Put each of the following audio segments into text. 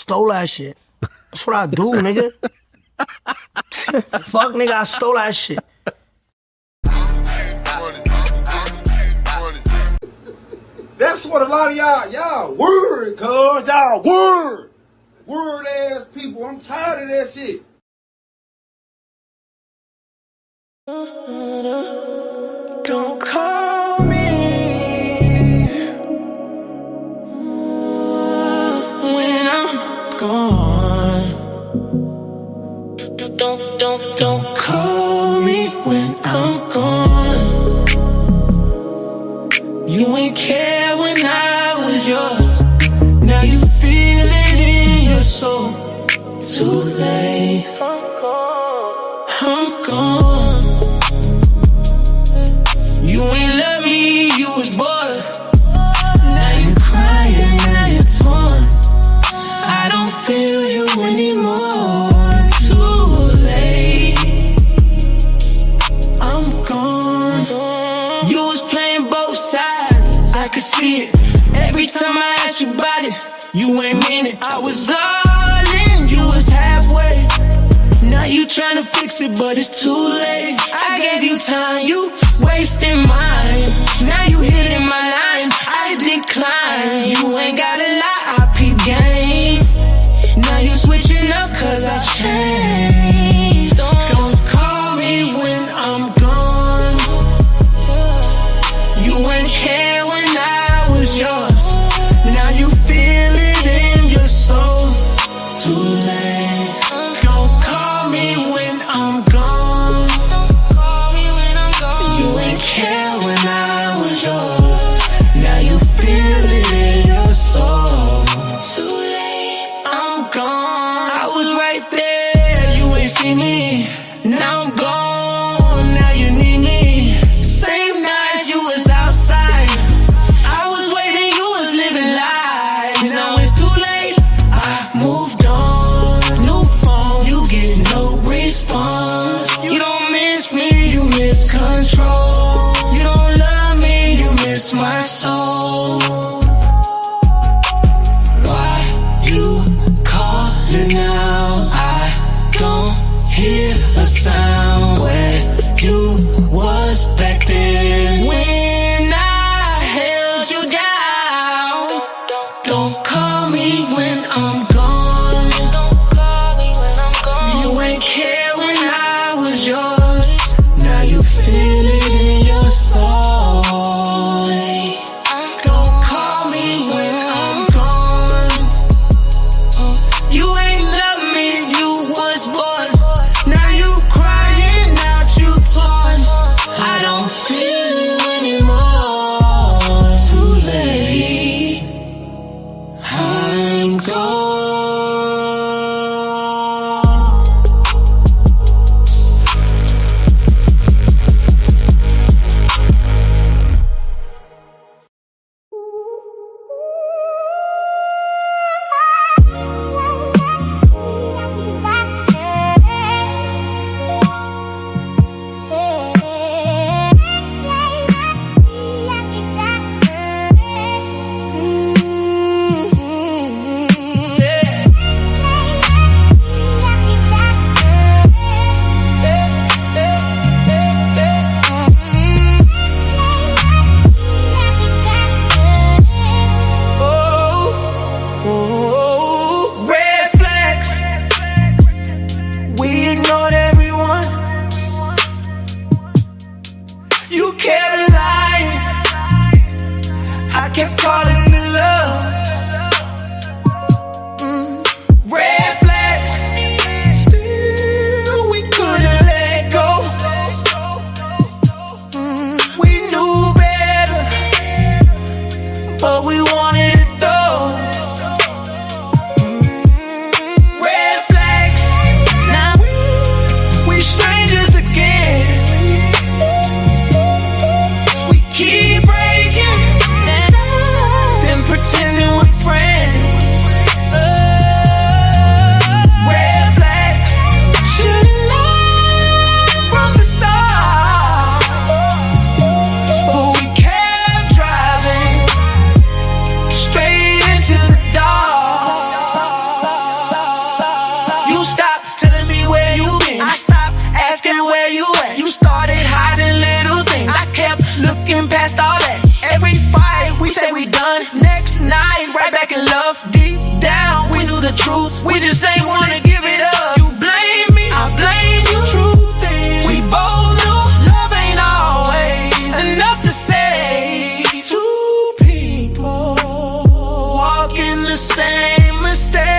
stole that shit. That's what I do, nigga. Fuck, nigga, I stole that shit. That's what a lot of y'all word, cuz. Y'all word ass people. I'm tired of that shit. Don't call me when I'm gone. Don't call me when I'm gone. You ain't care when I was yours. Now you feel it in your soul. Too late. I'm gone. You ain't love me, you was bored. Now you crying, now you're torn. I don't feel you anymore. Too late. I'm gone. You was playing both sides, I could see it. Every time I asked you about it, you ain't mean it. I was all in, you was halfway. Now you tryna fix it, but it's too late. I gave you time, you wasting mine. Now you hitting my line, I decline. You ain't gotta lie, I peep game. Now you switching up cause I changed. Don't call me when I'm gone. You ain't care when I was yours. Now you feel it in your soul. Too late. Don't call me when I'm gone. You ain't care when I was yours. Now you feel it in your soul. Too late. I'm gone. I was right there, you ain't see me. Now I'm gone, now you need me. Same night you was outside, I was waiting, you was living lives. Now it's too late, I moved on. New phone, you get no response. You don't miss me, you miss control. You don't love me, you miss my soul. Why you calling now? I don't hear a sound. Where you was back then when I held you down. Don't call me when I'm gone. You ain't care when I was yours. Now you feel it in your soul. Don't call me when I'm gone. You ain't love me, you was bored. Now you crying out, you torn. I don't feel you anymore. Too late. Next night, right back in love. Deep down, we knew the truth. We just ain't wanna give it up. You blame me, I blame you. Truth is, we both knew love ain't always enough to say. Two people walking the same mistake.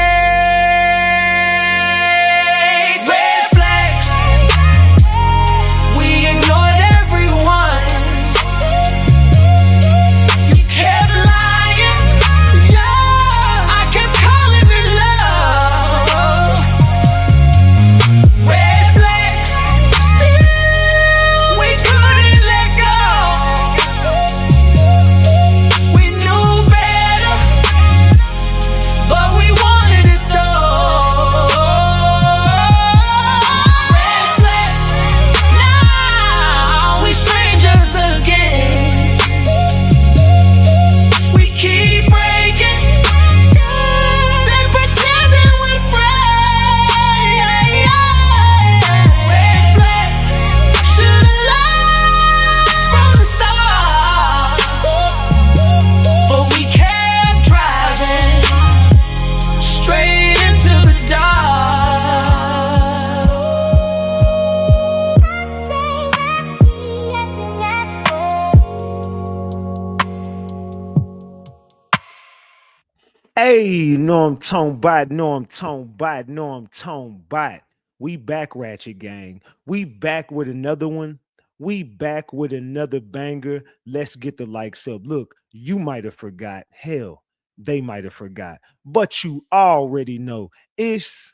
Hey, know I'm tone bot, know I'm tone bot, know I'm tone bot. We back, Ratchet Gang. We back with another one. We back with another banger. Let's get the likes up. Look, you might have forgot. Hell, they might have forgot. But you already know it's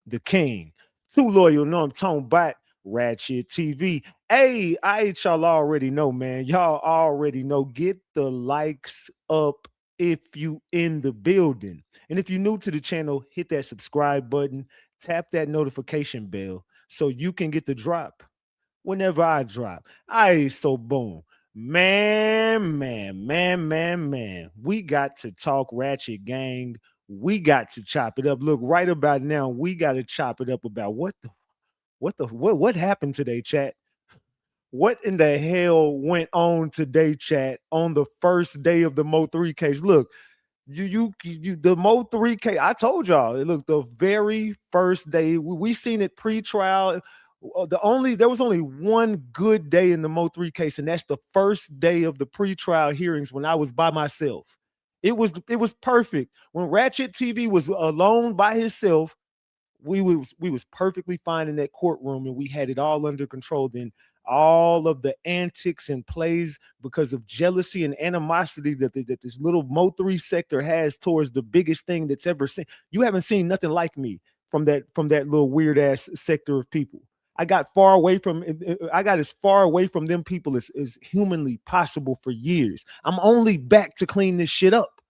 the king. Too loyal, know I'm tone bot. RatchetTv. Hey, y'all already know, man. Y'all already know. Get the likes up if you in the building. And if you're new to the channel, hit that subscribe button, tap that notification bell so you can get the drop whenever I drop. So boom. Man. We got to talk Ratchet Gang. We got to chop it up. Look, right about now, we got to chop it up about what happened today, chat? What in the hell went on today, chat, on the first day of the MO3 case? Look, you the MO3 case, I told y'all, look, the very first day, we seen it pre-trial. There was only one good day in the MO3 case, and that's the first day of the pre-trial hearings when I was by myself. It was perfect. When RatchetTv was alone by himself, we was perfectly fine in that courtroom, and we had it all under control. Then all of the antics and plays because of jealousy and animosity that this little MO3 sector has towards the biggest thing that's ever seen. You haven't seen nothing like me from that little weird ass sector of people. I got as far away from them people as humanly possible for years. I'm only back to clean this shit up.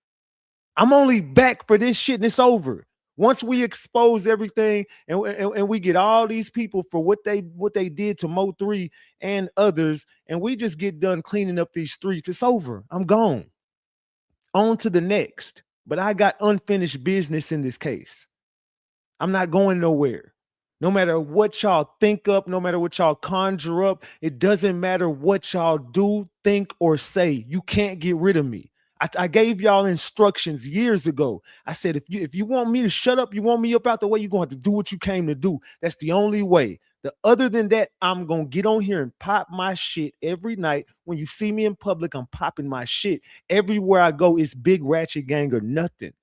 I'm only back for this shit, and it's over. Once we expose everything and we get all these people for what they did to MO3 and others, and we just get done cleaning up these streets, it's over. I'm gone. On to the next. But I got unfinished business in this case. I'm not going nowhere. No matter what y'all think up, no matter what y'all conjure up, it doesn't matter what y'all do, think, or say. You can't get rid of me. I gave y'all instructions years ago. I said, if you want me to shut up, you want me up out the way, you're going to have to do what you came to do. That's the only way. Other than that, I'm going to get on here and pop my shit every night. When you see me in public, I'm popping my shit. Everywhere I go, it's big Ratchet Gang or nothing.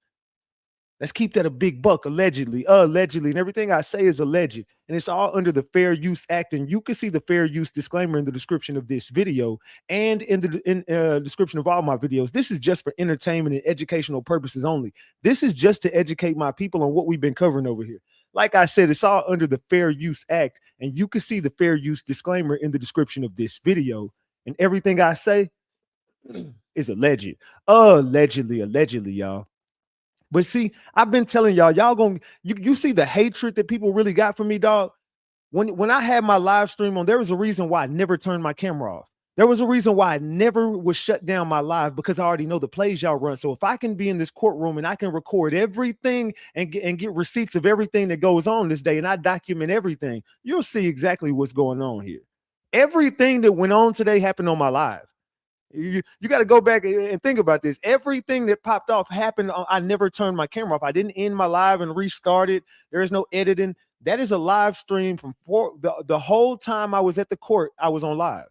Let's keep that a big buck, allegedly, and everything I say is alleged, and it's all under the Fair Use Act. And you can see the fair use disclaimer in the description of this video and in the description of all my videos. This is just for entertainment and educational purposes only. This is just to educate my people on what we've been covering over here. Like I said, it's all under the Fair Use Act, and you can see the fair use disclaimer in the description of this video. And everything I say is alleged, allegedly, y'all. But see, I've been telling y'all, you see the hatred that people really got for me, dog. When I had my live stream on, there was a reason why I never turned my camera off. There was a reason why I never was shut down my live, because I already know the plays y'all run. So if I can be in this courtroom and I can record everything and get receipts of everything that goes on this day, and I document everything, you'll see exactly what's going on here. Everything that went on today happened on my live. You got to go back and think about this. Everything that popped off happened. I never turned my camera off. I didn't end my live and restart it. There is no editing. That is a live stream from the whole time I was at the court. I was on live.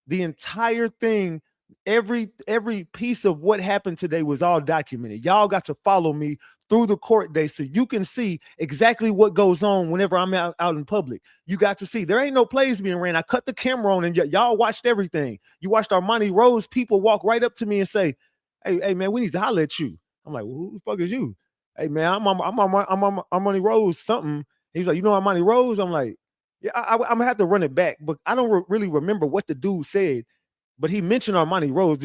The entire thing, every piece of what happened today was all documented. Y'all got to follow me through the court day so you can see exactly what goes on whenever I'm out in public. You got to see. There ain't no plays being ran. I cut the camera on and y'all watched everything. You watched Armani Rose people walk right up to me and say, hey man, we need to holler at you. I'm like, well, who the fuck is you? Hey man, I'm Armani Rose something. He's like, you know Armani Rose? I'm like, yeah, I'm gonna have to run it back, but I don't really remember what the dude said. But he mentioned Armani Rose.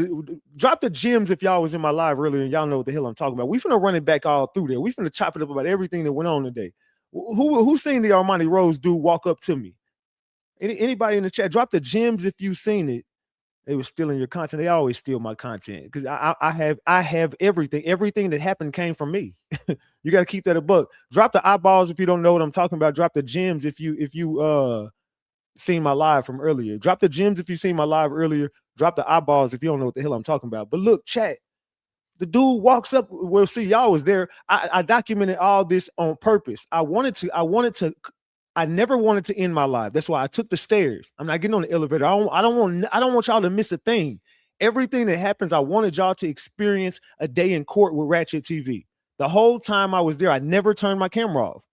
Drop the gems if y'all was in my live earlier and y'all know what the hell I'm talking about. We finna run it back all through there. We finna chop it up about everything that went on today. Who seen the Armani Rose dude walk up to me? Anybody in the chat? Drop the gems if you seen it. They were stealing your content. They always steal my content because I have everything. Everything that happened came from me. You got to keep that a buck. Drop the eyeballs if you don't know what I'm talking about. Drop the gems if you seen my live from earlier. Drop the gems if you seen my live earlier. Drop the eyeballs if you don't know what the hell I'm talking about. But look, chat, the dude walks up. Well, see, y'all was there. I documented all this on purpose. I never wanted to end my live. That's why I took the stairs. I'm not getting on the elevator. I don't want y'all to miss a thing. Everything that happens, I wanted y'all to experience a day in court with RatchetTv. The whole time I was there, I never turned my camera off.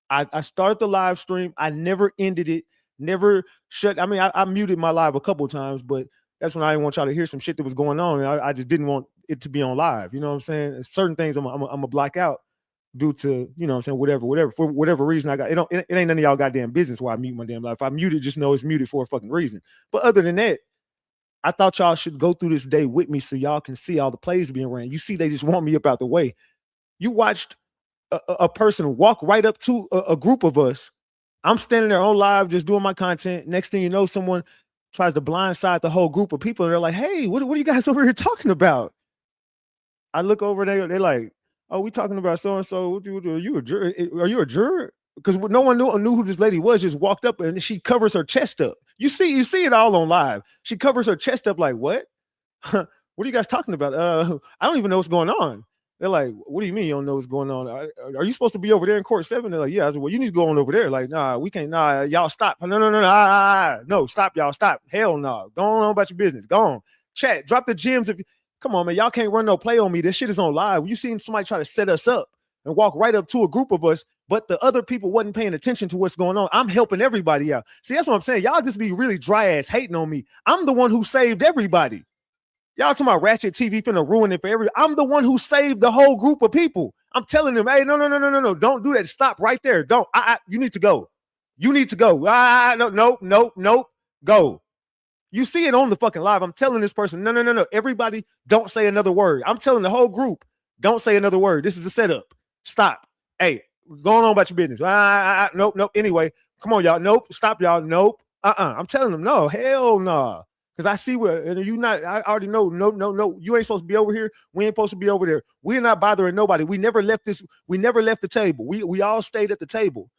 I started the live stream. I never ended it. Never shut. I mean, I muted my live a couple times, but that's when I didn't want y'all to hear some shit that was going on. And I just didn't want it to be on live. You know what I'm saying? Certain things I'm a black out due to, you know what I'm saying, whatever. For whatever reason, it ain't none of y'all goddamn business why I mute my damn live. If I mute it, just know it's muted for a fucking reason. But other than that, I thought y'all should go through this day with me so y'all can see all the plays being ran. You see, they just want me up out the way. You watched a person walk right up to a group of us. I'm standing there on live, just doing my content. Next thing you know, someone tries to blindside the whole group of people. And they're like, hey, what are you guys over here talking about? I look over there. They're like, oh, we talking about so-and-so. Are you a juror? Are you a juror? Because no one knew who this lady was. Just walked up and she covers her chest up. You see it all on live. She covers her chest up like, what? What are you guys talking about? I don't even know what's going on. They're like, what do you mean you don't know what's going on? Are you supposed to be over there in court 7? They're like, yeah. I said, well, you need to go on over there. Like, nah, we can't. Nah, y'all stop. No, no, stop, y'all, stop. Hell no. Go on about your business. Go on. Chat, drop the gems. Come on, man. Y'all can't run no play on me. This shit is on live. You seen somebody try to set us up and walk right up to a group of us, but the other people wasn't paying attention to what's going on. I'm helping everybody out. See, that's what I'm saying. Y'all just be really dry ass hating on me. I'm the one who saved everybody. Y'all talking about RatchetTv finna ruin it for everybody. I'm the one who saved the whole group of people. I'm telling them, hey, no. Don't do that. Stop right there. Don't. You need to go. You need to go. Nope. Go. You see it on the fucking live. I'm telling this person, no. Everybody, don't say another word. I'm telling the whole group, don't say another word. This is a setup. Stop. Hey, going on about your business. Nope. Anyway, come on, y'all. Nope. Stop, y'all. Nope. I'm telling them, no. Hell no. Nah. Because I see where you not, I already know, no, you ain't supposed to be over here. We ain't supposed to be over there. We're not bothering nobody. We never left the table. We all stayed at the table.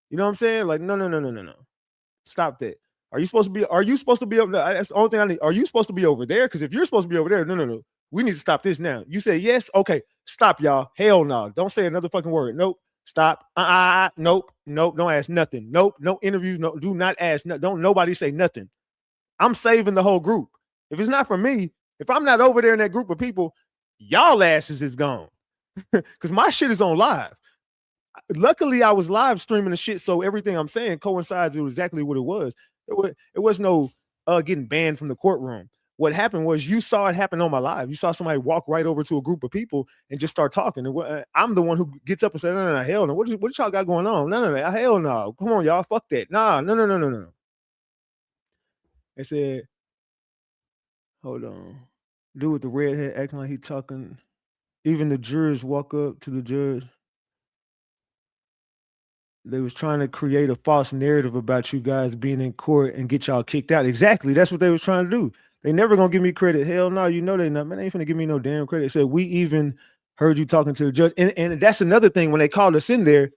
You know what I'm saying? Like, no. Stop that. Are you supposed to be over there? That's the only thing I need. Are you supposed to be over there? Because if you're supposed to be over there, no. We need to stop this now. You say yes? Okay. Stop, y'all. Hell no. Don't say another fucking word. Nope. Stop. Nope. Don't ask nothing. Nope. No interviews. No, do not ask. No, don't nobody say nothing. I'm saving the whole group. If it's not for me, if I'm not over there in that group of people, y'all asses is gone. Because my shit is on live. Luckily, I was live streaming the shit, so everything I'm saying coincides with exactly what it was. It was no getting banned from the courtroom. What happened was you saw it happen on my live. You saw somebody walk right over to a group of people and just start talking. And I'm the one who gets up and says, no, hell no. What y'all got going on? No, hell no. Come on, y'all. Fuck that. Nah, no. They said, hold on. Dude with the red hair acting like he talking. Even the jurors walk up to the judge. They was trying to create a false narrative about you guys being in court and get y'all kicked out. Exactly. That's what they was trying to do. They never gonna give me credit. Hell no, you know they not. Man, they ain't finna give me no damn credit. They said, we even heard you talking to the judge. And that's another thing when they called us in there.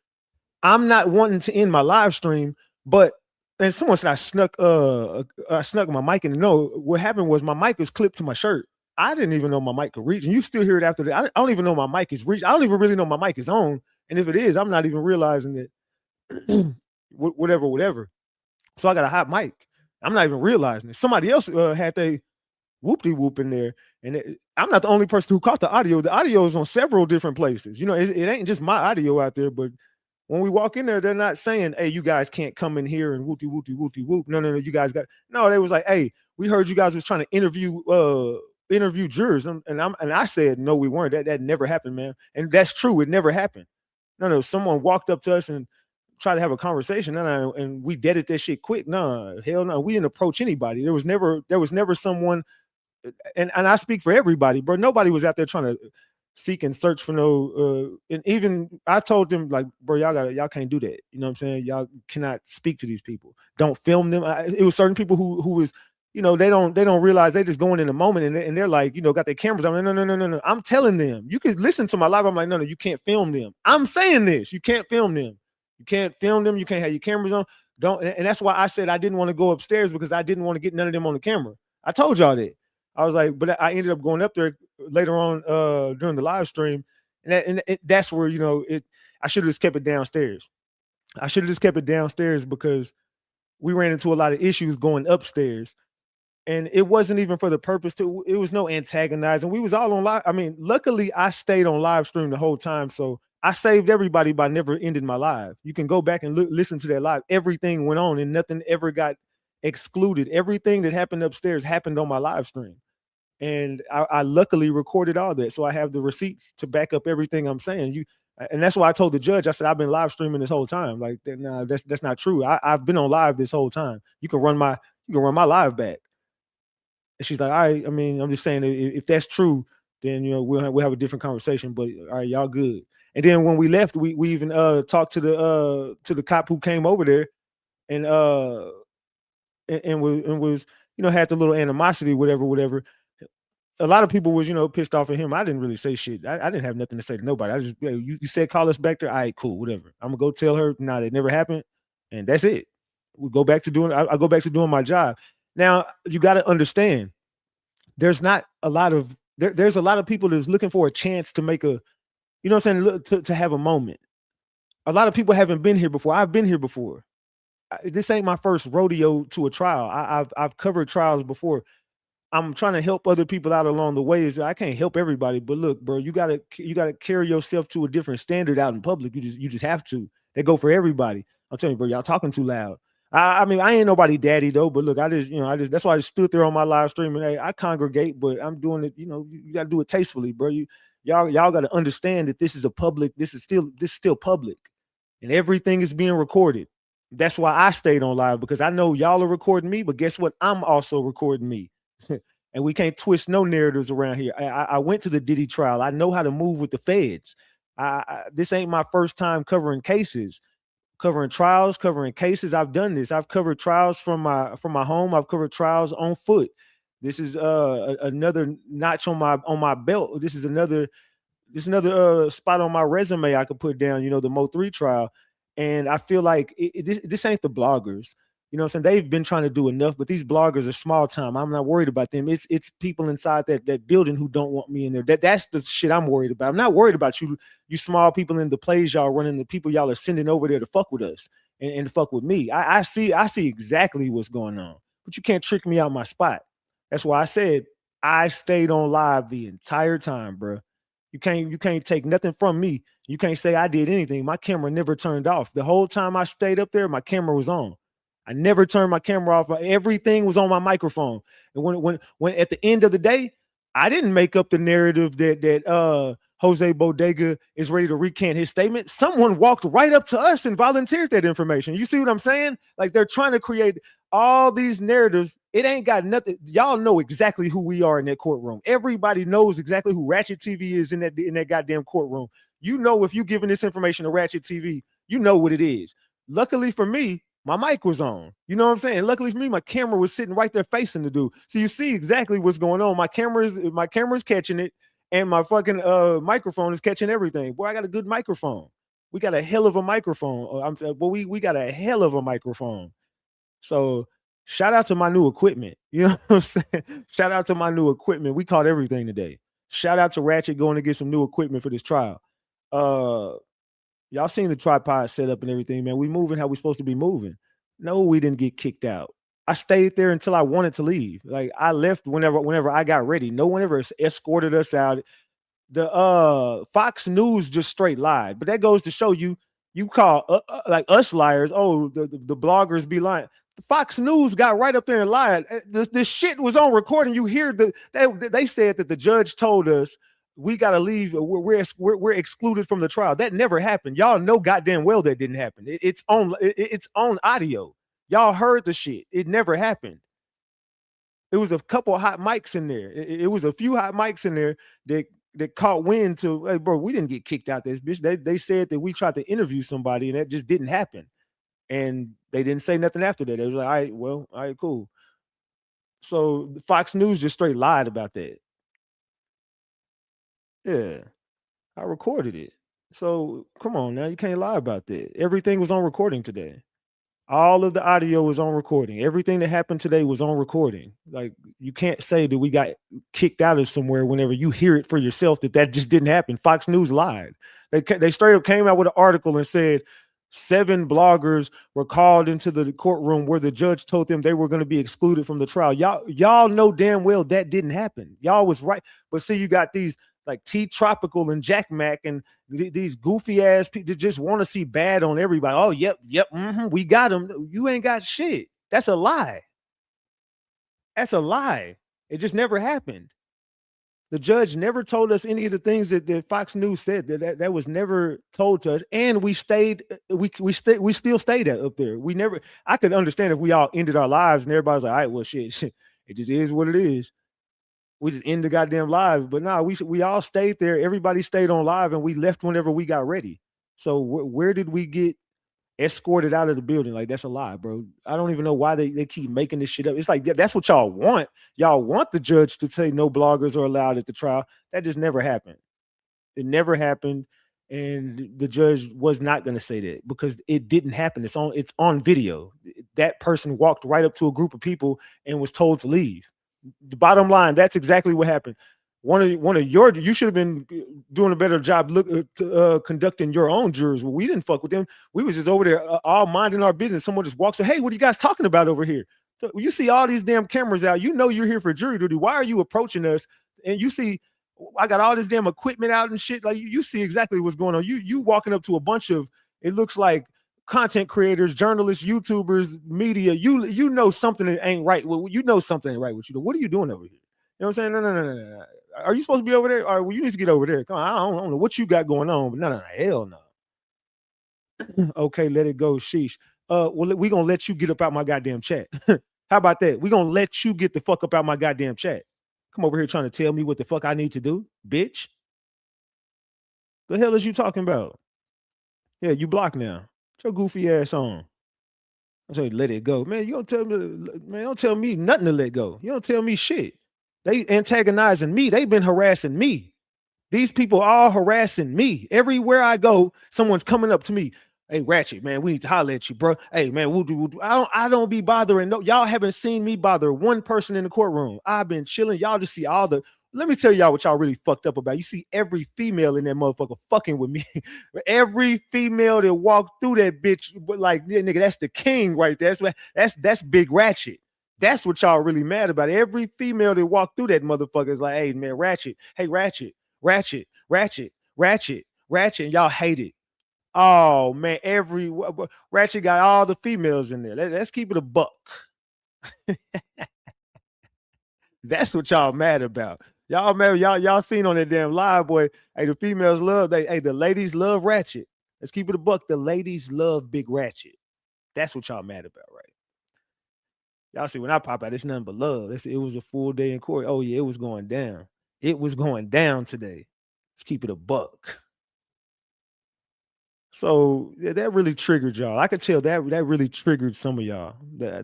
I'm not wanting to end my live stream, but and someone said I snuck my mic in. No, what happened was my mic was clipped to my shirt. I didn't even know my mic could reach, and you still hear it after that. I don't even know my mic is reached. I don't even really know my mic is on, and if it is, I'm not even realizing that. Whatever. So I got a hot mic. I'm not even realizing it. Somebody else had they whoop-de whoop in there, and I'm not the only person who caught the audio. The audio is on several different places. You know, it ain't just my audio out there, but when we walk in there, they're not saying, "Hey, you guys can't come in here and whoop-de whoop." No. You guys got no. They was like, "Hey, we heard you guys was trying to interview jurors," and I said, "No, we weren't. That never happened, man." And that's true. It never happened. No. Someone walked up to us and tried to have a conversation, and we deaded that shit quick. No, hell no. We didn't approach anybody. There was never someone. And I speak for everybody, bro. Nobody was out there trying to seek and search for no and even I told them, like, bro, y'all can't do that. You know what I'm saying? Y'all cannot speak to these people. Don't film them. It was certain people who was, you know, they don't realize they just going in the moment, and they're like, you know, got their cameras on. No. I'm telling them, you can listen to my live. I'm like, no, you can't film them. I'm saying this. You can't film them. You can't film them. You can't have your cameras on. Don't. And that's why I said I didn't want to go upstairs, because I didn't want to get none of them on the camera. I told y'all that. I was like, but I ended up going up there later on during the live stream, and that's where, you know, I should have just kept it downstairs. I should have just kept it downstairs, because we ran into a lot of issues going upstairs, and it wasn't even for the purpose to. It was no antagonizing. We was all on live. I mean, luckily I stayed on live stream the whole time, so I saved everybody by never ending my live. You can go back and listen to that live. Everything went on, and nothing ever got excluded. Everything that happened upstairs happened on my live stream. And I luckily recorded all that, so I have the receipts to back up everything I'm saying. And that's why I told the judge. I said, I've been live streaming this whole time. Like, nah, that's not true. I've been on live this whole time. You can run my live back. And she's like, all right. I mean, I'm just saying, if that's true, then, you know, we'll have a different conversation. But all right, y'all good. And then when we left, we even talked to the cop who came over there, and was, you know, had the little animosity, whatever. A lot of people was, you know, pissed off at him. I didn't really say shit. I didn't have nothing to say to nobody. I just, you said call us back there. All right, cool, whatever. I'm gonna go tell her, nah, that never happened, and that's it. We go back to doing. I go back to doing my job. Now you got to understand, there's not a lot of there's a lot of people that's looking for a chance to make a, you know what I'm saying, to have a moment. A lot of people haven't been here before. I've been here before. This ain't my first rodeo to a trial. I've covered trials before. I'm trying to help other people out along the way. I can't help everybody, but look, bro, you gotta carry yourself to a different standard out in public. You just have to. They go for everybody. I'm telling you, bro, y'all talking too loud. I mean, I ain't nobody daddy though, but look, that's why I just stood there on my live stream, and hey, I congregate, but I'm doing it. You know, you got to do it tastefully, bro. Y'all got to understand that this is still public, and everything is being recorded. That's why I stayed on live, because I know y'all are recording me, but guess what? I'm also recording me. And we can't twist no narratives around here. I went to the Diddy trial. I know how to move with the feds. This ain't my first time covering cases, covering trials, covering cases. I've done this. I've covered trials from my home. I've covered trials on foot. This is another notch on my belt. This is another spot on my resume I could put down. You know, the MO3 trial. And I feel like this ain't the bloggers. You know what I'm saying? They've been trying to do enough, but these bloggers are small time. I'm not worried about them. It's people inside that building who don't want me in there. That's the shit I'm worried about. I'm not worried about you small people in the plays y'all running, the people y'all are sending over there to fuck with us and to fuck with me. I see exactly what's going on, but you can't trick me out my spot. That's why I said I stayed on live the entire time, bro. You can't take nothing from me. You can't say I did anything. My camera never turned off. The whole time I stayed up there, my camera was on. I never turned my camera off. Everything was on my microphone. And when at the end of the day, I didn't make up the narrative that Jose Bodega is ready to recant his statement. Someone walked right up to us and volunteered that information. You see what I'm saying? Like, they're trying to create all these narratives. It ain't got nothing. Y'all know exactly who we are in that courtroom. Everybody knows exactly who RatchetTv is in that goddamn courtroom. You know, if you giving this information to RatchetTv, you know what it is. Luckily for me, my mic was on. You know what I'm saying? Luckily for me, my camera was sitting right there facing the dude. So you see exactly what's going on. My camera's catching it, and my fucking microphone is catching everything. Boy, I got a good microphone. We got a hell of a microphone. We got a hell of a microphone. So shout out to my new equipment. You know what I'm saying? Shout out to my new equipment. We caught everything today. Shout out to Ratchet going to get some new equipment for this trial. Y'all seen the tripod set up and everything, man. We moving how we supposed to be moving. No, we didn't get kicked out. I stayed there until I wanted to leave. Like I left whenever I got ready. No one ever escorted us out. The Fox News just straight lied. But that goes to show you call like us liars. Oh, the bloggers be lying. The Fox News got right up there and lied. The shit was on recording. You hear they said that the judge told us we got to leave. We're excluded from the trial. That never happened. Y'all know goddamn well that didn't happen. It's on audio. Y'all heard the shit. It never happened. It was a couple of hot mics in there. It was a few hot mics in there that caught wind to, hey, bro, we didn't get kicked out this bitch. They said that we tried to interview somebody and that just didn't happen. And they didn't say nothing after that. They was like, all right, cool. So the Fox News just straight lied about that. Yeah, I recorded it. So come on now, you can't lie about that. Everything was on recording today. All of the audio was on recording. Everything that happened today was on recording. Like you can't say that we got kicked out of somewhere whenever you hear it for yourself that just didn't happen. Fox News lied. They straight up came out with an article and said 7 bloggers were called into the courtroom where the judge told them they were going to be excluded from the trial. Y'all know damn well that didn't happen. Y'all was right. But see, you got these like T Tropical and Jack Mac and these goofy ass people that just want to see bad on everybody. Oh, yep, we got them. You ain't got shit. That's a lie. That's a lie. It just never happened. The judge never told us any of the things that Fox News said. That was never told to us, and we stayed. We still stayed up there. We never. I could understand if we all ended our lives and everybody's like, all right, well, shit. It just is what it is. We just end the goddamn lives. But no, we all stayed there. Everybody stayed on live and we left whenever we got ready. So where did we get escorted out of the building? Like, that's a lie, bro. I don't even know why they keep making this shit up. It's like, that's what y'all want. Y'all want the judge to say no bloggers are allowed at the trial. That just never happened. It never happened. And the judge was not going to say that because it didn't happen. It's on video. That person walked right up to a group of people and was told to leave. The bottom line, that's exactly what happened. You should have been doing a better job conducting your own jurors. Well, we didn't fuck with them. We was just over there all minding our business. Someone just walks in, hey, what are you guys talking about over here? So you see all these damn cameras out. You know you're here for jury duty. Why are you approaching us? And you see, I got all this damn equipment out and shit. Like you see exactly what's going on. You walking up to a bunch of, it looks like content creators, journalists, YouTubers, media. You know something that ain't right. Well, you know something ain't right with you. What are you doing over here? You know what I'm saying? No. Are you supposed to be over there? All right, well, you need to get over there. Come on, I don't know what you got going on, but no, hell no. Okay, let it go, sheesh. Well, we're gonna let you get up out my goddamn chat. How about that? We're gonna let you get the fuck up out my goddamn chat. Come over here trying to tell me what the fuck I need to do, bitch. The hell is you talking about? Yeah, you blocked now. Get your goofy ass on. I say, let it go. Man, you don't tell me, man, don't tell me nothing to let go. You don't tell me shit. They antagonizing me. They've been harassing me. These people are harassing me. Everywhere I go, someone's coming up to me. Hey, Ratchet, man, we need to holler at you, bro. Hey, man, we'll do. I don't be bothering. No, y'all haven't seen me bother one person in the courtroom. I've been chilling. Y'all just see all the. Let me tell y'all what y'all really fucked up about. You see every female in that motherfucker fucking with me. Every female that walked through that bitch, but like, yeah, nigga, that's the king right there. That's Big Ratchet. That's what y'all really mad about. Every female that walked through that motherfucker is like, hey, man, Ratchet. Hey, Ratchet. And y'all hate it. Oh, man, Ratchet got all the females in there. Let's keep it a buck. That's what y'all mad about. Y'all mad, y'all seen on that damn live, boy. Hey, the females love, the ladies love Ratchet. Let's keep it a buck. The ladies love Big Ratchet. That's what y'all mad about, right? Y'all see, when I pop out, it's nothing but love. It was a full day in court. Oh, yeah, it was going down. It was going down today. Let's keep it a buck. So yeah, that really triggered y'all. I could tell that really triggered some of y'all.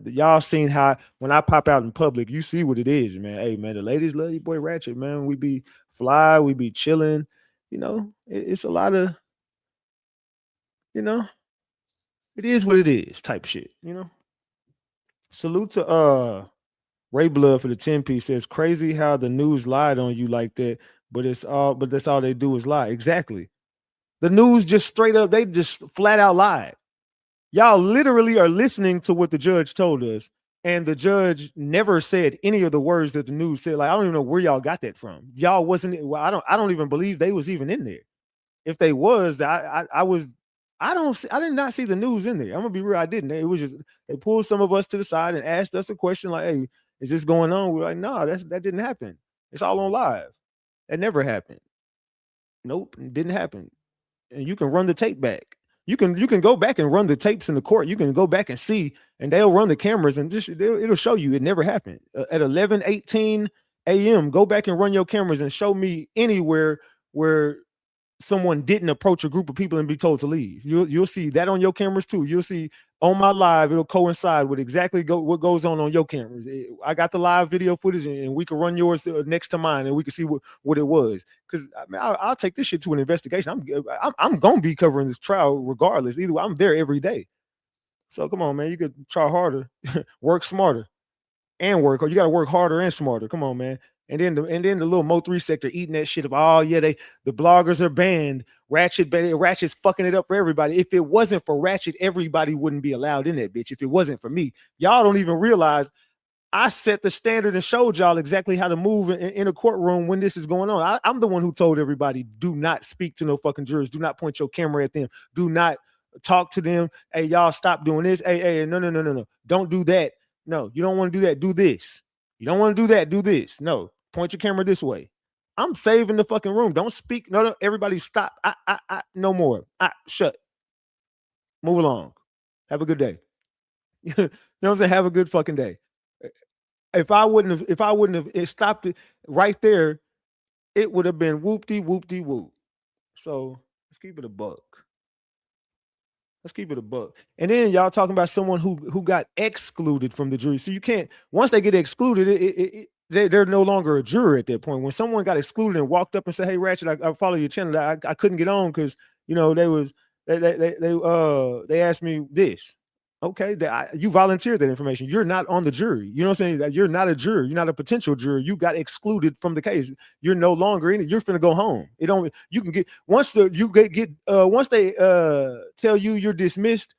Y'all seen how when I pop out in public, you see what it is, man. Hey, man, the ladies love your boy Ratchet, man. We be fly, we be chilling. You know, it's a lot of, you know, it is what it is type shit, you know. Salute to Ray Blood for the 10-piece. Says crazy how the news lied on you like that, but that's all they do is lie. Exactly. The news just straight up, they just flat out lied. Y'all literally are listening to what the judge told us, and the judge never said any of the words that the news said. Like, I don't even know where y'all got that from. Y'all wasn't. Well, I don't even believe they was even in there. If they was, I was. I did not see the news in there. I'm gonna be real. I didn't. It was just they pulled some of us to the side and asked us a question like, "Hey, is this going on?" We're like, "No, that didn't happen. It's all on live. That never happened. Nope, it didn't happen." And you can run the tape back. You can go back and run the tapes in the court. You can go back and see, and they'll run the cameras and just it'll show you it never happened. At 11:18 a.m., go back and run your cameras and show me anywhere where someone didn't approach a group of people and be told to leave. You'll see that on your cameras too. You'll see on my live, it'll coincide with exactly what goes on your cameras. I got the live video footage, and we can run yours next to mine, and we can see what it was. Because I mean, I'll take this shit to an investigation. I'm gonna be covering this trial regardless. Either way, I'm there every day. So come on, man. You could try harder, work smarter, and work. Or you got to work harder and smarter. Come on, man. And then the little MO3 sector eating that shit up. Oh yeah, the bloggers are banned. Ratchet's fucking it up for everybody. If it wasn't for Ratchet, everybody wouldn't be allowed in that bitch. If it wasn't for me, y'all don't even realize I set the standard and showed y'all exactly how to move in a courtroom when this is going on. I'm the one who told everybody, do not speak to no fucking jurors. Do not point your camera at them. Do not talk to them. Hey, y'all stop doing this. Hey, no. Don't do that. No, you don't want to do that. Do this. You don't want to do that. Do this. No, point your camera this way. I'm saving the fucking room. Don't speak. No, everybody stop. No more. Shut. Move along. Have a good day. You know what I'm saying? Have a good fucking day. If I wouldn't have it stopped it right there, it would have been whoop-de-whoop. So let's keep it a buck. And then y'all talking about someone who got excluded from the jury. So you can't, once they get excluded, they're no longer a juror at that point. When someone got excluded and walked up and said, "Hey, Ratchet, I follow your channel. I couldn't get on because they asked me this." Okay, you volunteered that information. You're not on the jury. You know what I'm saying? You're not a juror. You're not a potential juror. You got excluded from the case. You're no longer in it. You're finna go home. You can get once they tell you you're dismissed,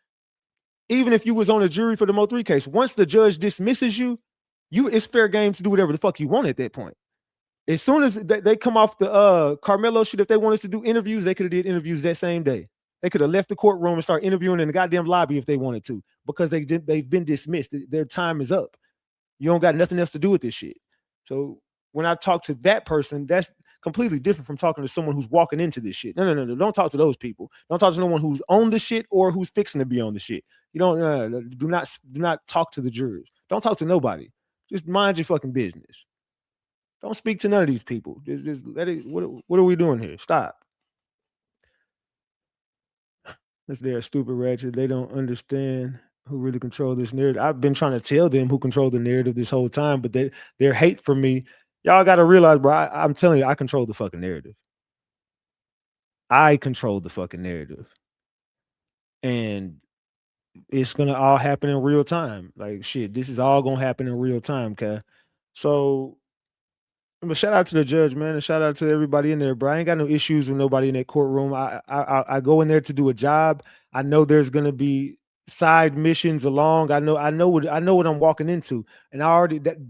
even if you was on a jury for the MO3 case, once the judge dismisses you, it's fair game to do whatever the fuck you want at that point. As soon as they come off the Carmelo shit, if they wanted to do interviews, they could have did interviews that same day. They could have left the courtroom and start interviewing in the goddamn lobby if they wanted to, because they've been dismissed. Their time is up. You don't got nothing else to do with this shit. So when I talk to that person, that's completely different from talking to someone who's walking into this shit. No. Don't talk to those people. Don't talk to no one who's on the shit or who's fixing to be on the shit. You don't do not talk to the jurors. Don't talk to nobody. Just mind your fucking business. Don't speak to none of these people. Just let it. What are we doing here? Stop. They're stupid Ratchet. They don't understand who really control this narrative. I've been trying to tell them who control the narrative this whole time, but their hate for me. Y'all got to realize, bro, I'm telling you, I control the fucking narrative. I control the fucking narrative. And it's going to all happen in real time. Like, shit, this is all going to happen in real time, okay? So, but shout out to the judge, man, and shout out to everybody in there, bro. I ain't got no issues with nobody in that courtroom. I go in there to do a job. I know there's gonna be side missions along. I know what I'm walking into, and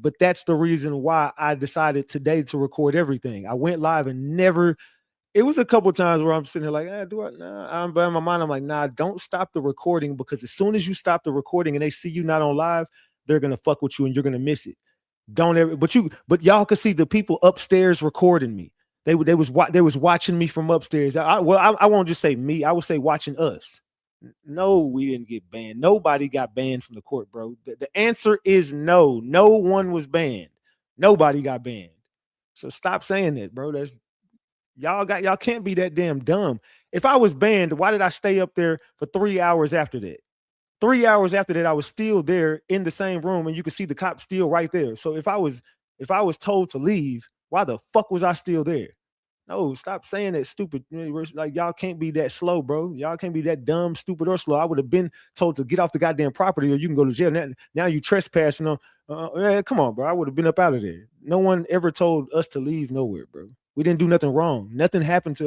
but that's the reason why I decided today to record everything. I went live and never. It was a couple times where I'm sitting here like, do I? Nah. But in my mind, I'm like, nah, don't stop the recording, because as soon as you stop the recording and they see you not on live, they're gonna fuck with you and you're gonna miss it. Don't ever, but y'all could see the people upstairs recording me. They was watching me from upstairs. I won't just say me. I would say watching us. No, we didn't get banned. Nobody got banned from the court, bro. The answer is no. No one was banned. Nobody got banned. So stop saying that, bro. Y'all can't be that damn dumb. If I was banned, why did I stay up there for 3 hours after that? 3 hours after that, I was still there in the same room, and you could see the cops still right there. So if I was told to leave, why the fuck was I still there? No, stop saying that stupid. Like y'all can't be that slow, bro. Y'all can't be that dumb, stupid, or slow. I would have been told to get off the goddamn property, or you can go to jail. Now you trespassing on. Come on, bro. I would have been up out of there. No one ever told us to leave nowhere, bro. We didn't do nothing wrong. Nothing happened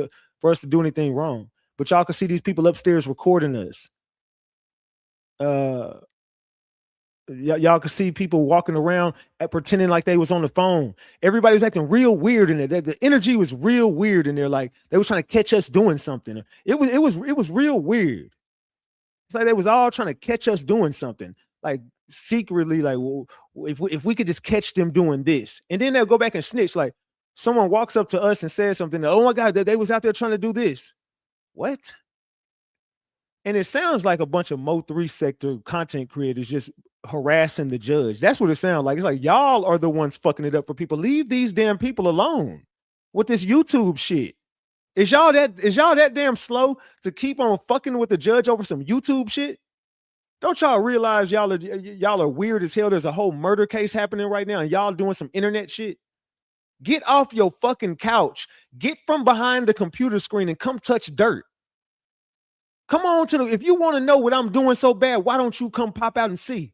for us to do anything wrong. But y'all can see these people upstairs recording us. Uh, y'all can see people walking around pretending like they was on the phone. Everybody's acting real weird in there. The energy was real weird in there. Like they was trying to catch us doing something. It was real weird. It's like they was all trying to catch us doing something. Like secretly, like, well, if we could just catch them doing this, and then they'll go back and snitch. Like someone walks up to us and says something. Oh my God, they was out there trying to do this. What? And it sounds like a bunch of MO3 sector content creators just harassing the judge. That's what it sounds like. It's like y'all are the ones fucking it up for people. Leave these damn people alone with this YouTube shit. Is y'all that damn slow to keep on fucking with the judge over some YouTube shit? Don't y'all realize y'all are weird as hell? There's a whole murder case happening right now, and y'all doing some internet shit. Get off your fucking couch. Get from behind the computer screen and come touch dirt. Come on if you want to know what I'm doing so bad, why don't you come pop out and see?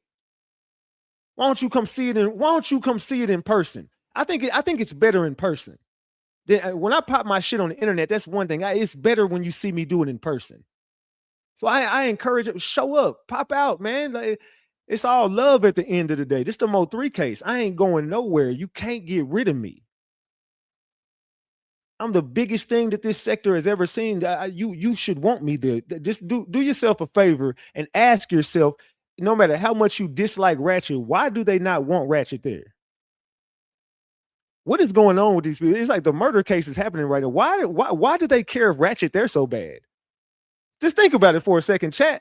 Why don't you come see it in person? I think it's better in person. When I pop my shit on the internet, that's one thing. It's better when you see me do it in person. So I encourage it. Show up, pop out, man. Like, it's all love at the end of the day. This is the MO3 case. I ain't going nowhere. You can't get rid of me. I'm the biggest thing that this sector has ever seen. You should want me there. Just do yourself a favor and ask yourself, no matter how much you dislike Ratchet, why do they not want Ratchet there? What is going on with these people? It's like the murder case is happening right now. Why do they care if Ratchet there so bad? Just think about it for a second, chat.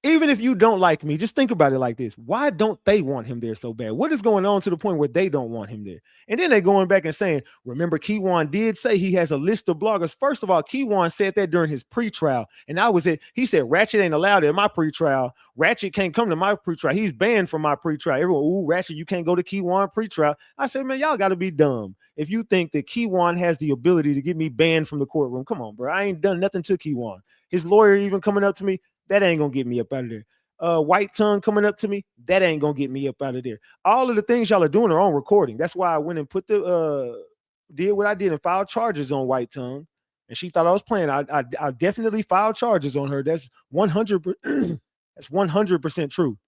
Even if you don't like me, just think about it like this. Why don't they want him there so bad? What is going on to the point where they don't want him there? And then they're going back and saying, remember, Keywan did say he has a list of bloggers. First of all, Keywan said that during his pretrial. And he said, Ratchet ain't allowed in my pretrial. Ratchet can't come to my pretrial. He's banned from my pretrial. Everyone, ooh, Ratchet, you can't go to Keywan pretrial. I said, man, y'all got to be dumb. If you think that Keywan has the ability to get me banned from the courtroom, come on, bro. I ain't done nothing to Keywan. His lawyer even coming up to me, that ain't gonna get me up out of there. White Tongue coming up to me, that ain't gonna get me up out of there. All of the things y'all are doing are on recording. That's why I went and did what I did and filed charges on White Tongue. And she thought I was playing. I definitely filed charges on her. That's 100. That's 100% true.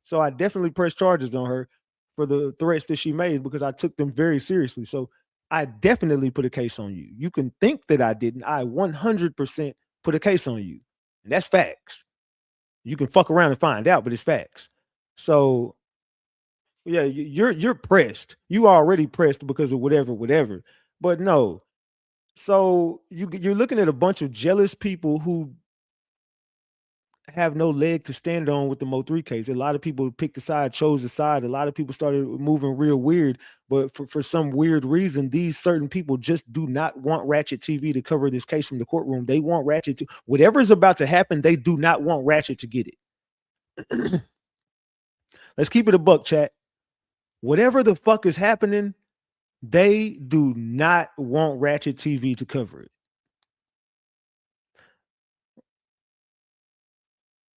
So I definitely pressed charges on her for the threats that she made because I took them very seriously. So I definitely put a case on you. You can think that I didn't. I 100% put a case on you. And that's facts. You can fuck around and find out, but it's facts. So yeah, you're pressed. You already pressed because of whatever. But no. So you're looking at a bunch of jealous people who have no leg to stand on with the MO3 case. A lot of people picked a side, chose a side. A lot of people started moving real weird, but for some weird reason, these certain people just do not want RatchetTv to cover this case from the courtroom. They want Ratchet to, whatever is about to happen, they do not want Ratchet to get it. Let's keep it a buck, chat. Whatever the fuck is happening, they do not want RatchetTv to cover it.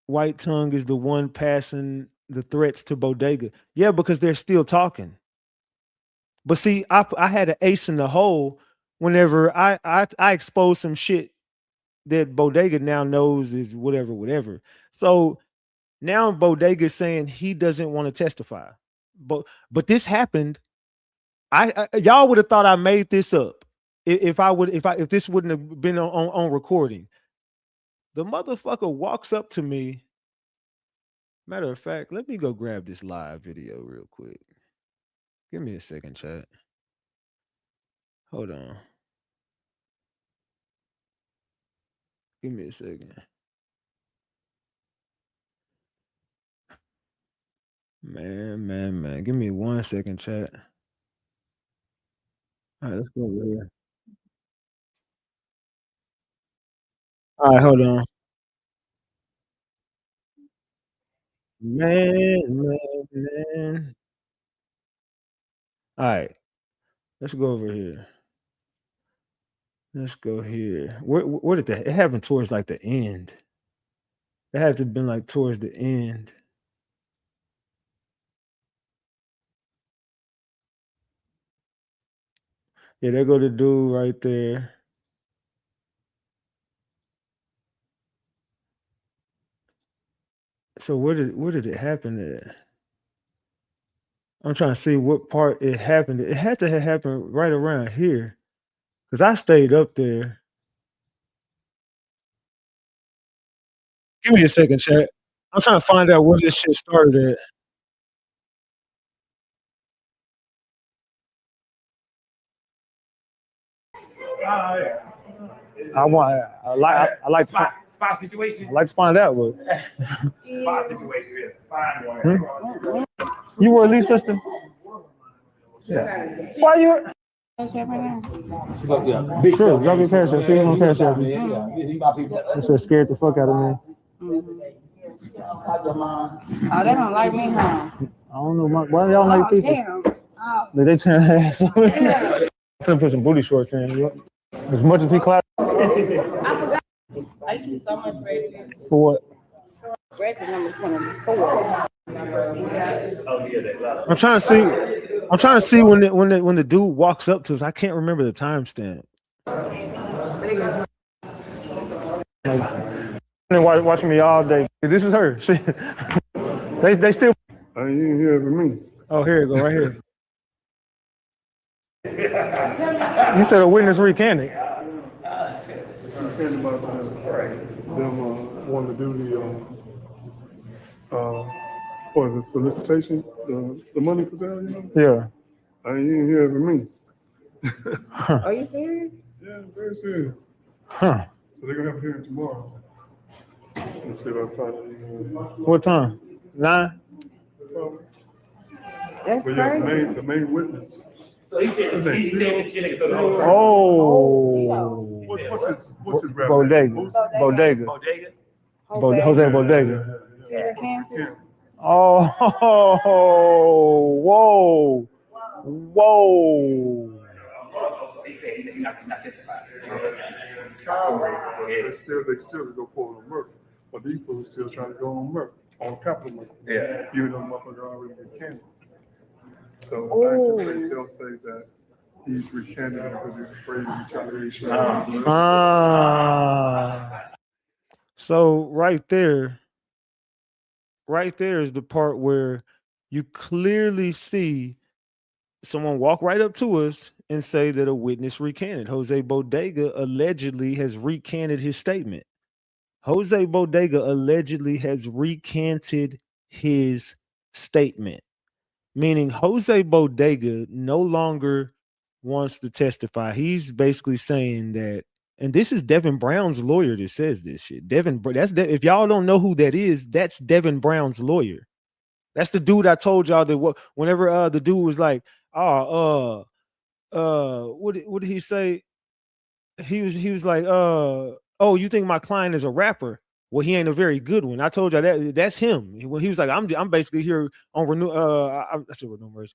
White Tongue is the one passing the threats to Bodega. Yeah, because they're still talking. But see, I had an ace in the hole whenever I exposed some shit that Bodega now knows is whatever. So now Bodega is saying he doesn't want to testify. But this happened. Y'all would have thought I made this up if this wouldn't have been on recording. The motherfucker walks up to me. Matter of fact, let me go grab this live video real quick. Give me a second, chat. Hold on. Give me a second. Man. Give me 1 second, chat. All right, let's go over here. All right, hold on. Man. All right, let's go over here. Let's go here. Where did that? It happened towards like the end. It had to have been like towards the end. Yeah, there go the dude right there. So where did it happen at? I'm trying to see what part it happened. It had to have happened right around here. Because I stayed up there. Give me a second, chat. I'm trying to find out where this shit started at. I like to Spot situation. I like to find out what. Spot situation. Yeah. Fine one. You were a lead sister? Yeah. Why you? Big Sure, drop your parents. See you on parents. That shit scared the fuck out of me. Oh, they don't like me, huh? I don't know. Why y'all like people? Damn. Oh, They turn ass. I'm gonna put some booty shorts in. As much as he clapped. I forgot. Thank you so much, Reggie. For what? Reggie number 24. I'm trying to see when the dude walks up to us. I can't remember the timestamp. Like, watching me all day. This is her. They still. I ain't even here for me. Oh, here you go, right here. You said a witness recanted. Recanted about them wanting to do what is it, solicitation? The money for sale, you know? Yeah. I ain't even here for me. Are you serious? Yeah, very serious. Huh. So they're gonna have a hearing tomorrow. Let's see if I find it. What time? 9? That's But yeah, crazy. the main witness. So he said that you nigga throw the whole time. Oh. What's his rap? Bodega. Bodega. Jose Bodega. You're cancer? Oh, whoa. Whoa. He said he not testifying. They still go forward on murder. But these folks still trying to go on murder, on capital murder. Yeah. Even though the motherfucker already recanted. So I anticipate they'll say that he's recanted because he's afraid of retaliation. So right there is the part where you clearly see someone walk right up to us and say that a witness recanted. Jose Bodega allegedly has recanted his statement. Jose Bodega allegedly has recanted his statement, meaning Jose Bodega no longer wants to testify. He's basically saying that, and this is Devin Brown's lawyer that says this shit. If y'all don't know who that is, that's Devin Brown's lawyer. That's the dude I told y'all that whenever the dude was like, what did he say? He was like, oh, you think my client is a rapper? Well, he ain't a very good one. I told y'all that's him. When he was like, I'm basically here on renew. I said renew.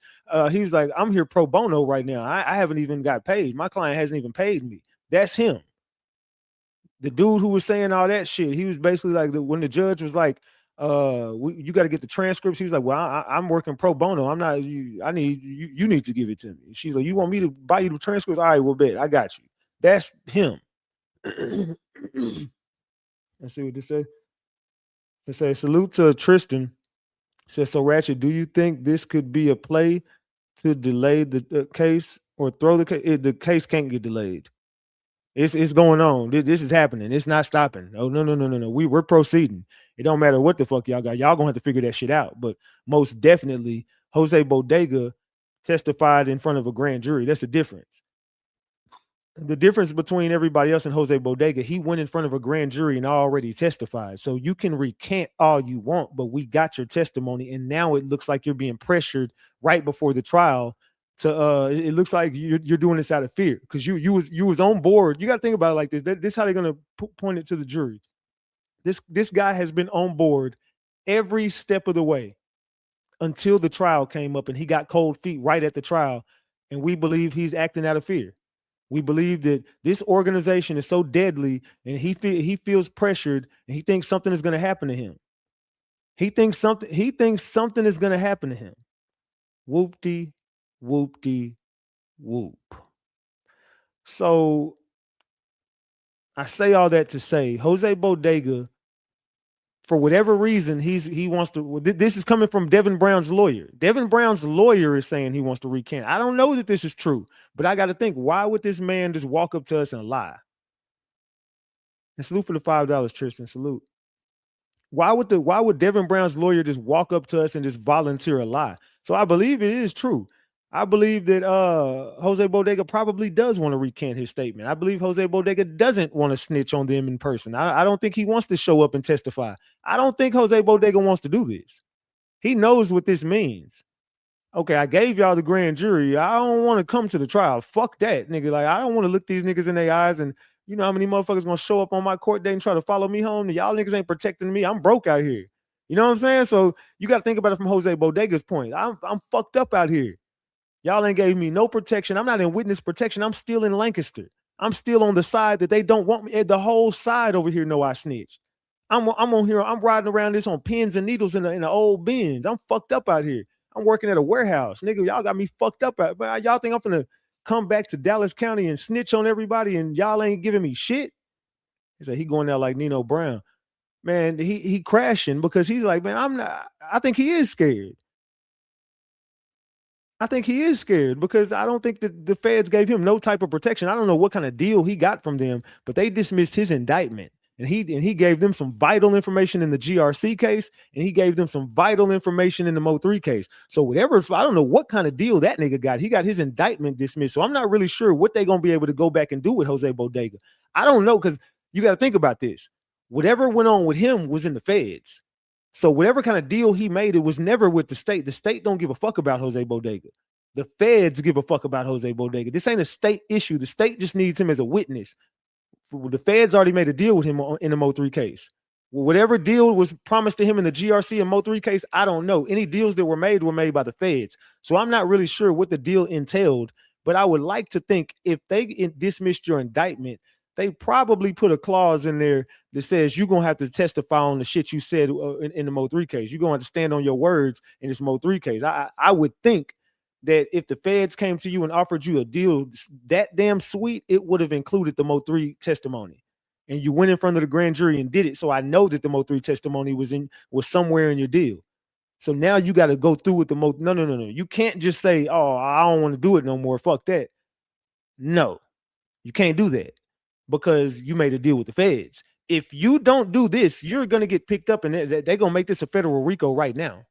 He was like, I'm here pro bono right now. I haven't even got paid. My client hasn't even paid me. That's him. The dude who was saying all that shit. He was basically like when the judge was like, you got to get the transcripts. He was like, well, I'm working pro bono. I'm not. I need you. You need to give it to me. She's like, you want me to buy you the transcripts? All right, well, bet I got you. That's him. Let's see what this say. It says, salute to Tristan. It says, so Ratchet, do you think this could be a play to delay the case or throw the case? The case can't get delayed. It's going on. This is happening. It's not stopping. Oh, no. We're proceeding. It don't matter what the fuck y'all got. Y'all gonna have to figure that shit out. But most definitely, Jose Bodega testified in front of a grand jury. That's the difference. The difference between everybody else and Jose Bodega, he went in front of a grand jury and already testified. So you can recant all you want, but we got your testimony, and now it looks like you're being pressured right before the trial to it looks like you're doing this out of fear because you was on board. You got to think about it like this. This is how they're gonna point it to the jury. This guy has been on board every step of the way until the trial came up, and he got cold feet right at the trial, and we believe he's acting out of fear. We believe that this organization is so deadly, and he feels pressured, and he thinks something is going to happen to him. He thinks something is going to happen to him. Whoop-de, whoop-de, whoop. So I say all that to say Jose Bodega, for whatever reason, he wants to. This is coming from Devin Brown's lawyer. Devin Brown's lawyer is saying he wants to recant. I don't know that this is true, but I got to think, why would this man just walk up to us and lie? And salute for the $5, Tristan. Salute. Why would Devin Brown's lawyer just walk up to us and just volunteer a lie? So I believe it is true. I believe that Jose Bodega probably does want to recant his statement. I believe Jose Bodega doesn't want to snitch on them in person. I don't think he wants to show up and testify. I don't think Jose Bodega wants to do this. He knows what this means. Okay, I gave y'all the grand jury. I don't want to come to the trial. Fuck that, nigga. Like, I don't want to look these niggas in their eyes, and you know how many motherfuckers gonna show up on my court date and try to follow me home? Y'all niggas ain't protecting me. I'm broke out here. You know what I'm saying? So you got to think about it from Jose Bodega's point. I'm fucked up out here. Y'all ain't gave me no protection. I'm not in witness protection. I'm still in Lancaster. I'm still on the side that they don't want me. The whole side over here know I snitched. I'm on here. I'm riding around this on pins and needles in the old Benz. I'm fucked up out here. I'm working at a warehouse. Nigga, y'all got me fucked up. Y'all think I'm finna come back to Dallas County and snitch on everybody and y'all ain't giving me shit? He said he going there like Nino Brown. Man, he crashing because he's like, man, I think he is scared. I think he is scared because I don't think that the feds gave him no type of protection. I don't know what kind of deal he got from them, but they dismissed his indictment. And he gave them some vital information in the GRC case, and he gave them some vital information in the MO3 case. So whatever, I don't know what kind of deal that nigga got. He got his indictment dismissed. So I'm not really sure what they're going to be able to go back and do with Jose Bodega. I don't know, because you got to think about this. Whatever went on with him was in the feds. So whatever kind of deal he made, it was never with the state. The state don't give a fuck about Jose Bodega. The feds give a fuck about Jose Bodega. This ain't a state issue. The state just needs him as a witness. The feds already made a deal with him in the MO3 case. Whatever deal was promised to him in the GRC and MO3 case, I don't know. Any deals that were made by the feds. So I'm not really sure what the deal entailed, but I would like to think if they dismissed your indictment, they probably put a clause in there that says you're going to have to testify on the shit you said in the MO3 case. You're going to have to stand on your words in this MO3 case. I would think that if the feds came to you and offered you a deal that damn sweet, it would have included the MO3 testimony. And you went in front of the grand jury and did it. So I know that the MO3 testimony was somewhere in your deal. So now you got to go through with the MO3. No. You can't just say, oh, I don't want to do it no more. Fuck that. No, you can't do that because you made a deal with the feds. If you don't do this, you're going to get picked up and they're going to make this a federal RICO right now.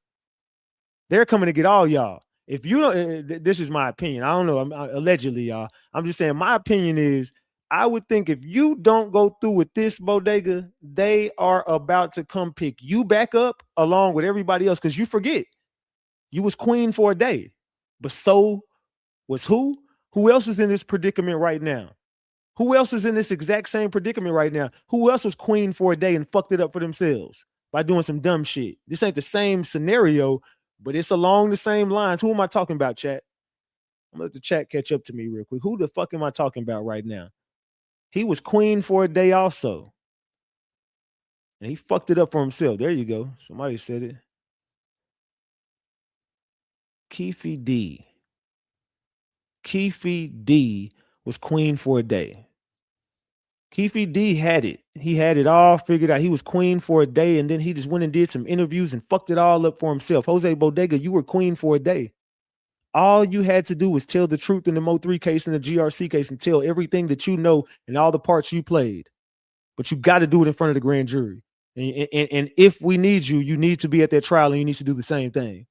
They're coming to get all y'all. If you don't, this is my opinion. I don't know. Allegedly, y'all. I'm just saying my opinion is I would think if you don't go through with this, Bodega, they are about to come pick you back up along with everybody else because you forget you was queen for a day. But so was who? Who else is in this predicament right now? Who else is in this exact same predicament right now? Who else was queen for a day and fucked it up for themselves by doing some dumb shit? This ain't the same scenario, but it's along the same lines. Who am I talking about, chat? I'm gonna let the chat catch up to me real quick. Who the fuck am I talking about right now? He was queen for a day also. And he fucked it up for himself. There you go. Somebody said it. Keefe D. Keefe D was queen for a day. Keefe D had it. He had it all figured out. He was queen for a day, and then he just went and did some interviews and fucked it all up for himself. Jose Bodega, you were queen for a day. All you had to do was tell the truth in the MO3 case and the GRC case and tell everything that you know and all the parts you played. But you got to do it in front of the grand jury. And if we need you, you need to be at that trial and you need to do the same thing.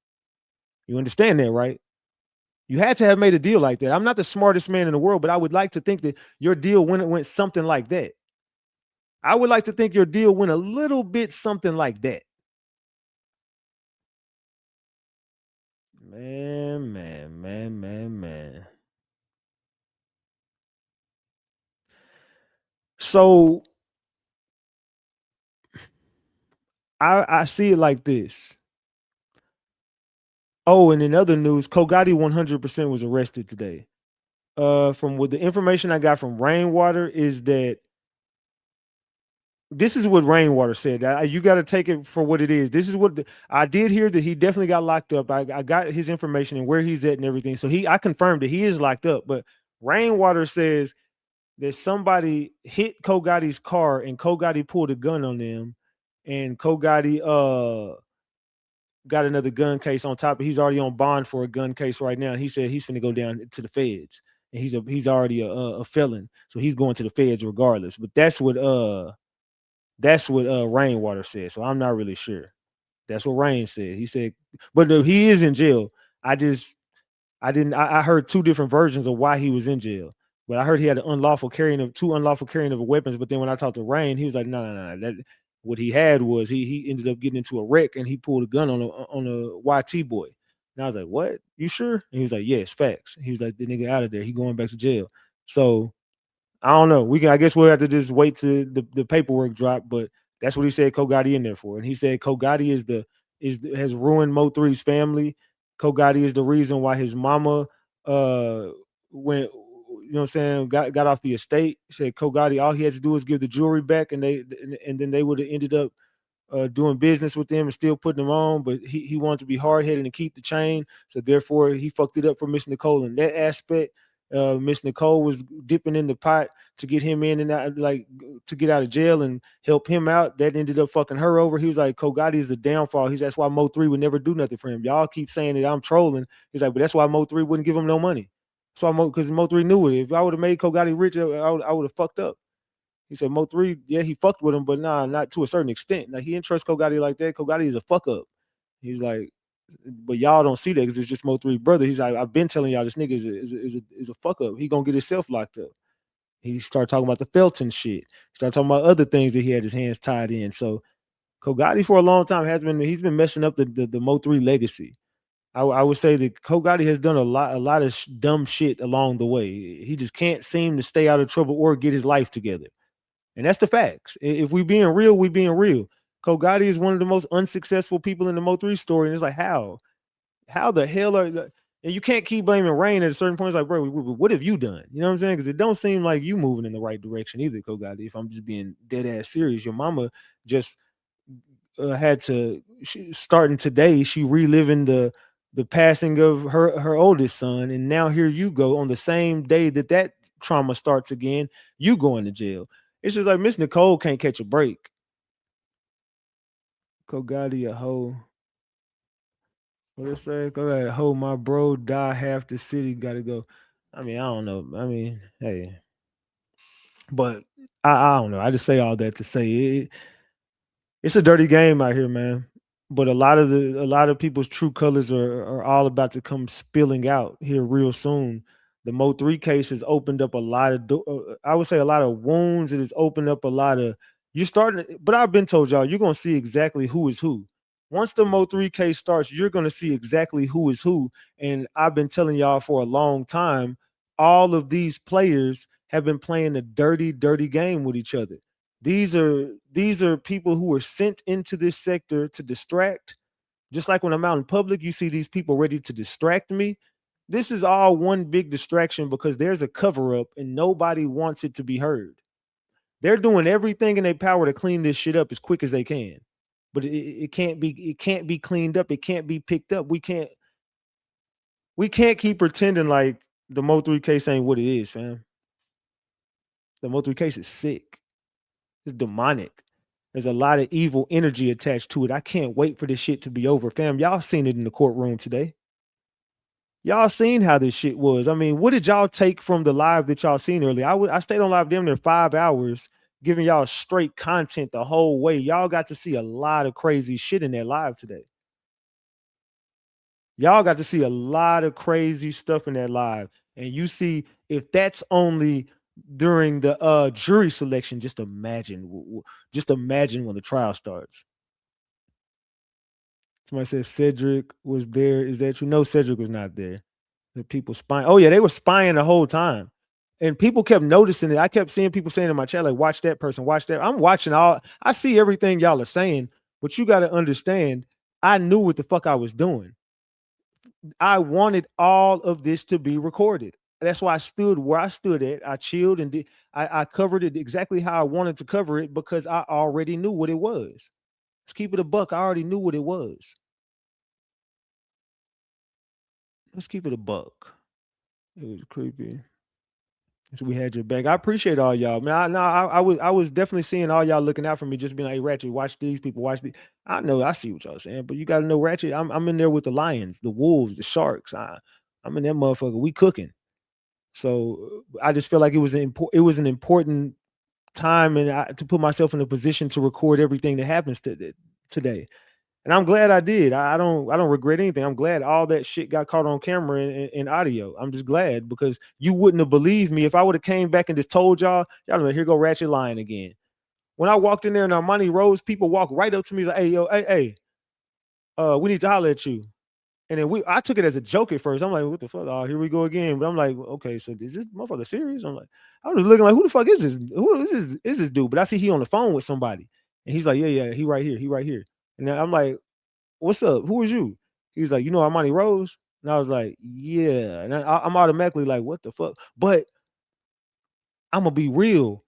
You understand that, right? You had to have made a deal like that. I'm not the smartest man in the world, but I would like to think that your deal went something like that. I would like to think your deal went a little bit something like that. Man. So I see it like this. Oh, and in other news, Kogati 100% was arrested today. from what the information I got from Rainwater is that this is what Rainwater said. You got to take it for what it is. This is what I did hear, that he definitely got locked up. I got his information and where he's at and everything. So I confirmed that he is locked up. But Rainwater says that somebody hit Kogotti's car and Kogotti pulled a gun on them, and Kogotti got another gun case on top. He's already on bond for a gun case right now. And he said he's going to go down to the feds, and he's already a felon, so he's going to the feds regardless. But that's what Rainwater said. So I'm not really sure. That's what Rain said. He said, but no, he is in jail. I heard two different versions of why he was in jail. But I heard he had two unlawful carrying of weapons. But then when I talked to Rain, he was like, no. That what he had was he ended up getting into a wreck and he pulled a gun on a YT boy. And I was like, what? You sure? And he was like, yes, facts. He was like, the nigga out of there. He going back to jail. So I don't know. I guess we'll have to just wait till the paperwork drop. But that's what he said Kogotti in there for. And he said Kogotti has ruined Mo3's family. Kogotti is the reason why his mama went, you know what I'm saying, got off the estate. He said Kogotti, all he had to do was give the jewelry back, and then they would have ended up doing business with them and still putting them on. But he wanted to be hard-headed and keep the chain. So therefore he fucked it up for Miss Nicole in that aspect. Miss Nicole was dipping in the pot to get him in and out, like to get out of jail and help him out. That ended up fucking her over. He was like, Kogotti is the downfall. That's why Mo3 would never do nothing for him. Y'all keep saying that I'm trolling. He's like, but that's why Mo3 wouldn't give him no money. That's why because Mo3 knew it. If I would have made Kogotti rich, I would have fucked up. He said Mo3, yeah, he fucked with him, but nah, not to a certain extent. Like, he didn't trust Kogotti like that. Kogotti is a fuck up. He's like, but y'all don't see that because it's just Mo3 brother. He's like, I've been telling y'all this nigga is a fuck up. He gonna get himself locked up. He started talking about the Felton shit. He started talking about other things that he had his hands tied in. So Kogotti for a long time he's been messing up the Mo3 legacy. I would say that Kogotti has done a lot of dumb shit along the way. He just can't seem to stay out of trouble or get his life together. And that's the facts. If we being real, we being real. Kogotti is one of the most unsuccessful people in the Mo3 story. And it's like, how the hell and you can't keep blaming Rain at a certain point. It's like, bro, what have you done? You know what I'm saying? Because it don't seem like you moving in the right direction either, Kogotti. If I'm just being dead ass serious, your mama just had to, starting today, she reliving the passing of her oldest son. And now here you go on the same day that trauma starts again, you going to jail. It's just like Miss Nicole can't catch a break. Kogotti a hoe. What it say? Go ahead, hoe, my bro, die, half the city gotta go. I mean, I don't know. I mean, hey. But I don't know. I just say all that to say it's a dirty game out here, man. But a lot of people's true colors are all about to come spilling out here real soon. The Mo3 case has opened up a lot of I would say a lot of wounds. It has opened up a lot of but I've been told y'all, you're gonna see exactly who is who. Once the Mo3 case starts, you're gonna see exactly who is who. And I've been telling y'all for a long time, all of these players have been playing a dirty, dirty game with each other. These are people who are sent into this sector to distract. Just like when I'm out in public, you see these people ready to distract me. This is all one big distraction because there's a cover up and nobody wants it to be heard. They're doing everything in their power to clean this shit up as quick as they can. But it can't be cleaned up. It can't be picked up. We can't keep pretending like the Mo3 case ain't what it is, fam. The Mo3 case is sick. It's demonic. There's a lot of evil energy attached to it. I can't wait for this shit to be over, fam. Y'all seen it in the courtroom today. Y'all seen how this shit was. I mean, what did y'all take from the live that y'all seen earlier? I stayed on live damn near 5 hours, giving y'all straight content the whole way. Y'all got to see a lot of crazy shit in that live today. Y'all got to see a lot of crazy stuff in that live. And you see, if that's only during the jury selection, just imagine when the trial starts. Somebody said Cedric was there. Is that true? No, Cedric was not there. The people spying. Oh yeah, they were spying the whole time. And people kept noticing it. I kept seeing people saying in my chat, like, watch that person, watch that. I'm watching I see everything y'all are saying, but you got to understand, I knew what the fuck I was doing. I wanted all of this to be recorded. that's why I stood where I stood at. I chilled and I covered it exactly how I wanted to cover it because I already knew what it was. Let's keep it a buck. I already knew what it was. Let's keep it a buck. It was creepy. So we had your back. I appreciate all y'all, man. I was definitely seeing all y'all looking out for me, just being like, hey, Ratchet, watch these people, watch these. I know, I see what y'all saying, but you got to know, Ratchet. I'm in there with the lions, the wolves, the sharks. I'm in that motherfucker. We cooking. So I just feel like it was an important time, and to put myself in a position to record everything that happens today. And I'm glad I did. I don't regret anything. I'm glad all that shit got caught on camera and audio. I'm just glad because you wouldn't have believed me if I would have came back and just told y'all know, here go Ratchet lying again. When I walked in there and Armani Rose, people walk right up to me like, hey, yo, hey, we need to holler at you. And then I took it as a joke at first. I'm like, what the fuck? Oh, here we go again. But I'm like, okay, so is this motherfucker serious? I'm like, I was looking like, who the fuck is this? Who is this dude? But I see he on the phone with somebody. And he's like, yeah, he right here. And then I'm like, what's up? Who is you? He was like, you know Armani Rose? And I was like, yeah. And I'm automatically like, what the fuck? But I'm gonna be real.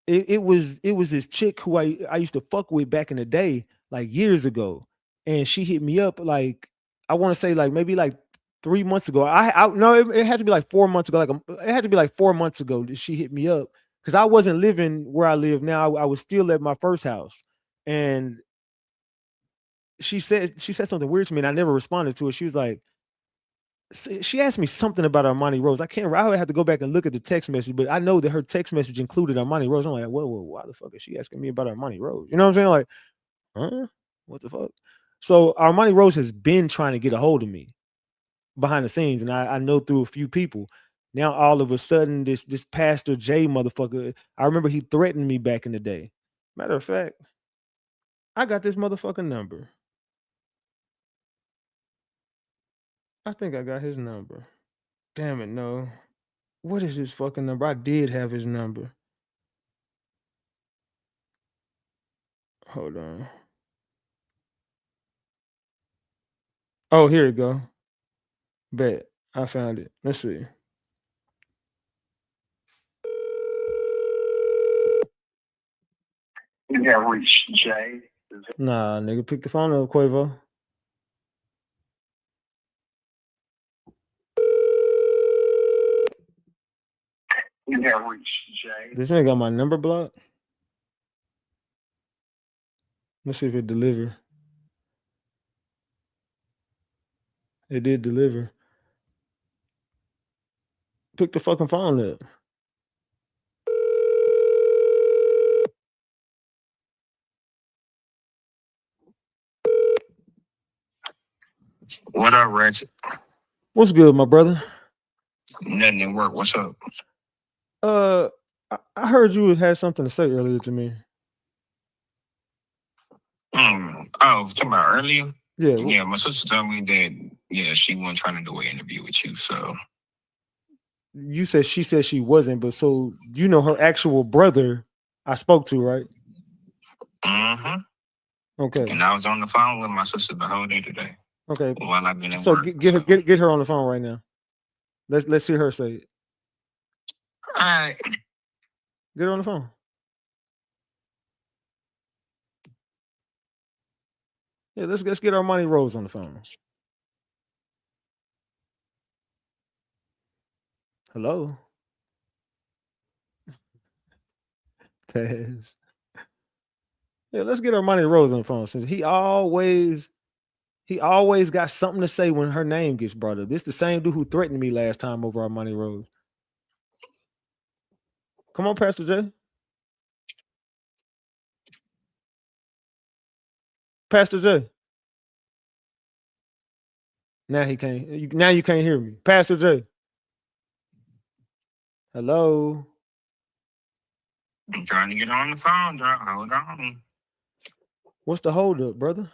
It was this chick who I used to fuck with back in the day, like years ago. And she hit me up like, I want to say like maybe like 3 months ago. No, it had to be like 4 months ago. It had to be like 4 months ago that she hit me up because I wasn't living where I live now. I was still at my first house. And she said something weird to me and I never responded to it. She was like, she asked me something about Armani Rose. I would have to go back and look at the text message, but I know that her text message included Armani Rose. I'm like, whoa, why the fuck is she asking me about Armani Rose? You know what I'm saying? Like, huh? What the fuck? So Armani Rose has been trying to get a hold of me behind the scenes, and I know through a few people. Now all of a sudden, this Pastor J motherfucker, I remember he threatened me back in the day. Matter of fact, I got this motherfucking number. I think I got his number. Damn it, no. What is his fucking number? I did have his number. Hold on. Oh, here we go. Bet. I found it. Let's see. You got reached Jay. Nah, nigga, pick the phone up, Quavo. You got reached Jay. This nigga got my number blocked. Let's see if it deliver. It did deliver. Pick the fucking phone up. What up, Ratchet? What's good, my brother? Nothing at work. What's up? I heard you had something to say earlier to me. Oh, talking about earlier? Yeah. Yeah, my sister told me that, she wasn't trying to do an interview with you, so. She said she wasn't, but so you know her actual brother I spoke to, right? Mm-hmm. Okay. And I was on the phone with my sister the whole day today. Okay. While I've been at so work. Get her on the phone right now. Let's hear her say it. All right. Get her on the phone. Yeah, let's get Armani Rose on the phone. Hello. Taz. Yeah, let's get Armani Rose on the phone since he always got something to say when her name gets brought up. This the same dude who threatened me last time over Armani Rose. Come on, Pastor J. Pastor J. Now he can't. Now you can't hear me. Pastor J. Hello. I'm trying to get on the phone, dog. Hold on. What's the hold up, brother?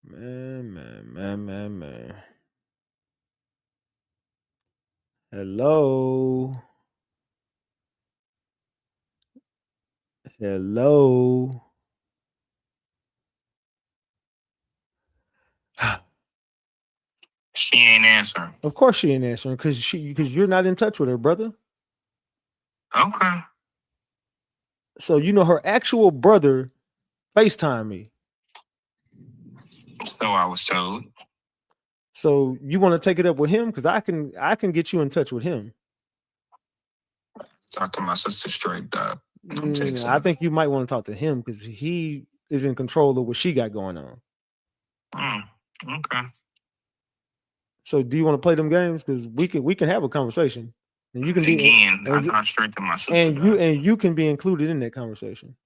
Man. Hello. She ain't answering. Of course she ain't answering because you're not in touch with her, brother. Okay. So you know her actual brother FaceTime me. So I was told. So you want to take it up with him? Because I can get you in touch with him. Talk to my sister straight up. I think you might want to talk to him because he is in control of what she got going on. Okay. So do you want to play them games? Because we can have a conversation. And you can Again, I talk straight to my sister. And you can be included in that conversation.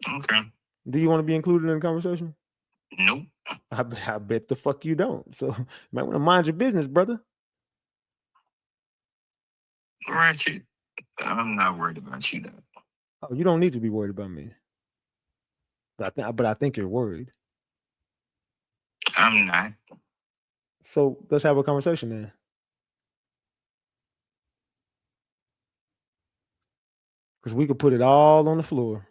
Okay. Do you want to be included in the conversation? Nope. I bet the fuck you don't. So you might want to mind your business, brother. Ratchet, I'm not worried about you though. Oh, you don't need to be worried about me. But I think you're worried. I'm not. So let's have a conversation then. Because we could put it all on the floor.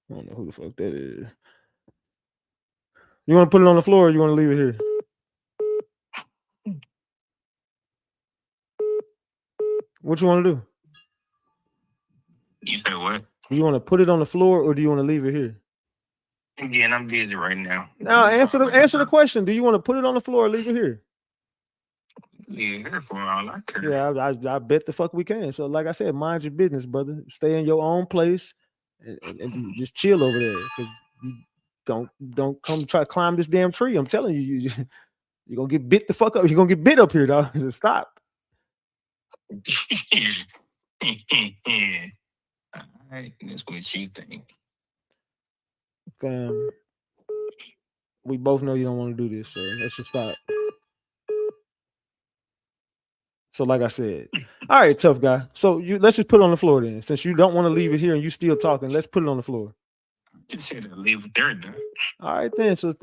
I don't know who the fuck that is. You want to put it on the floor or you want to leave it here? What you want to do? You said what? Do you want to put it on the floor or do you want to leave it here? Again, I'm busy right now. Now answer the question. Do you want to put it on the floor or leave it here? Leave it here for all I care. Yeah, I bet the fuck we can. So like I said, mind your business, brother. Stay in your own place and just chill over there. Because you don't come try to climb this damn tree. I'm telling you, you're gonna get bit the fuck up. You're gonna get bit up here, dog. Just stop. Yeah. All right, that's what you think. Fam, we both know you don't want to do this, so let's just stop. So like I said, all right, tough guy. So let's just put it on the floor then. Since you don't want to leave it here and you still talking, let's put it on the floor. Just said to leave it there, though. All right then. So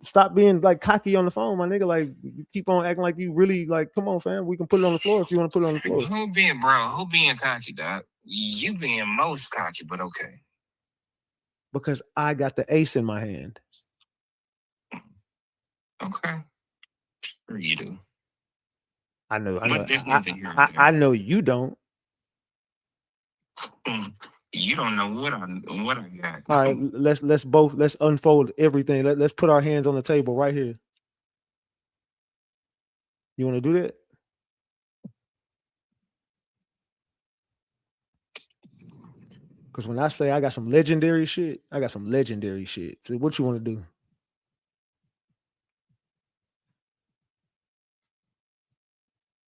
stop being like cocky on the phone, my nigga. Like you keep on acting like you really like. Come on, fam. We can put it on the floor if you want to put it on the floor. Who being cocky, dog? You being most cocky, but okay. Because I got the ace in my hand. Okay. Sure you do. I know. I know you don't. You don't know what I got. All right, let's unfold everything. Let's put our hands on the table right here. You want to do that? Because when I say I got some legendary shit, I got some legendary shit. So what you want to do?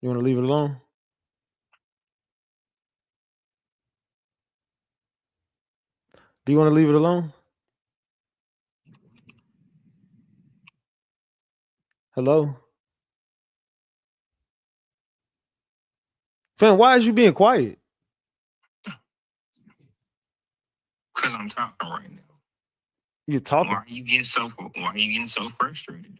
You want to leave it alone? Do you want to leave it alone? Hello? Fam, why is you being quiet? Because I'm talking right now. You're talking. Why are you getting so frustrated?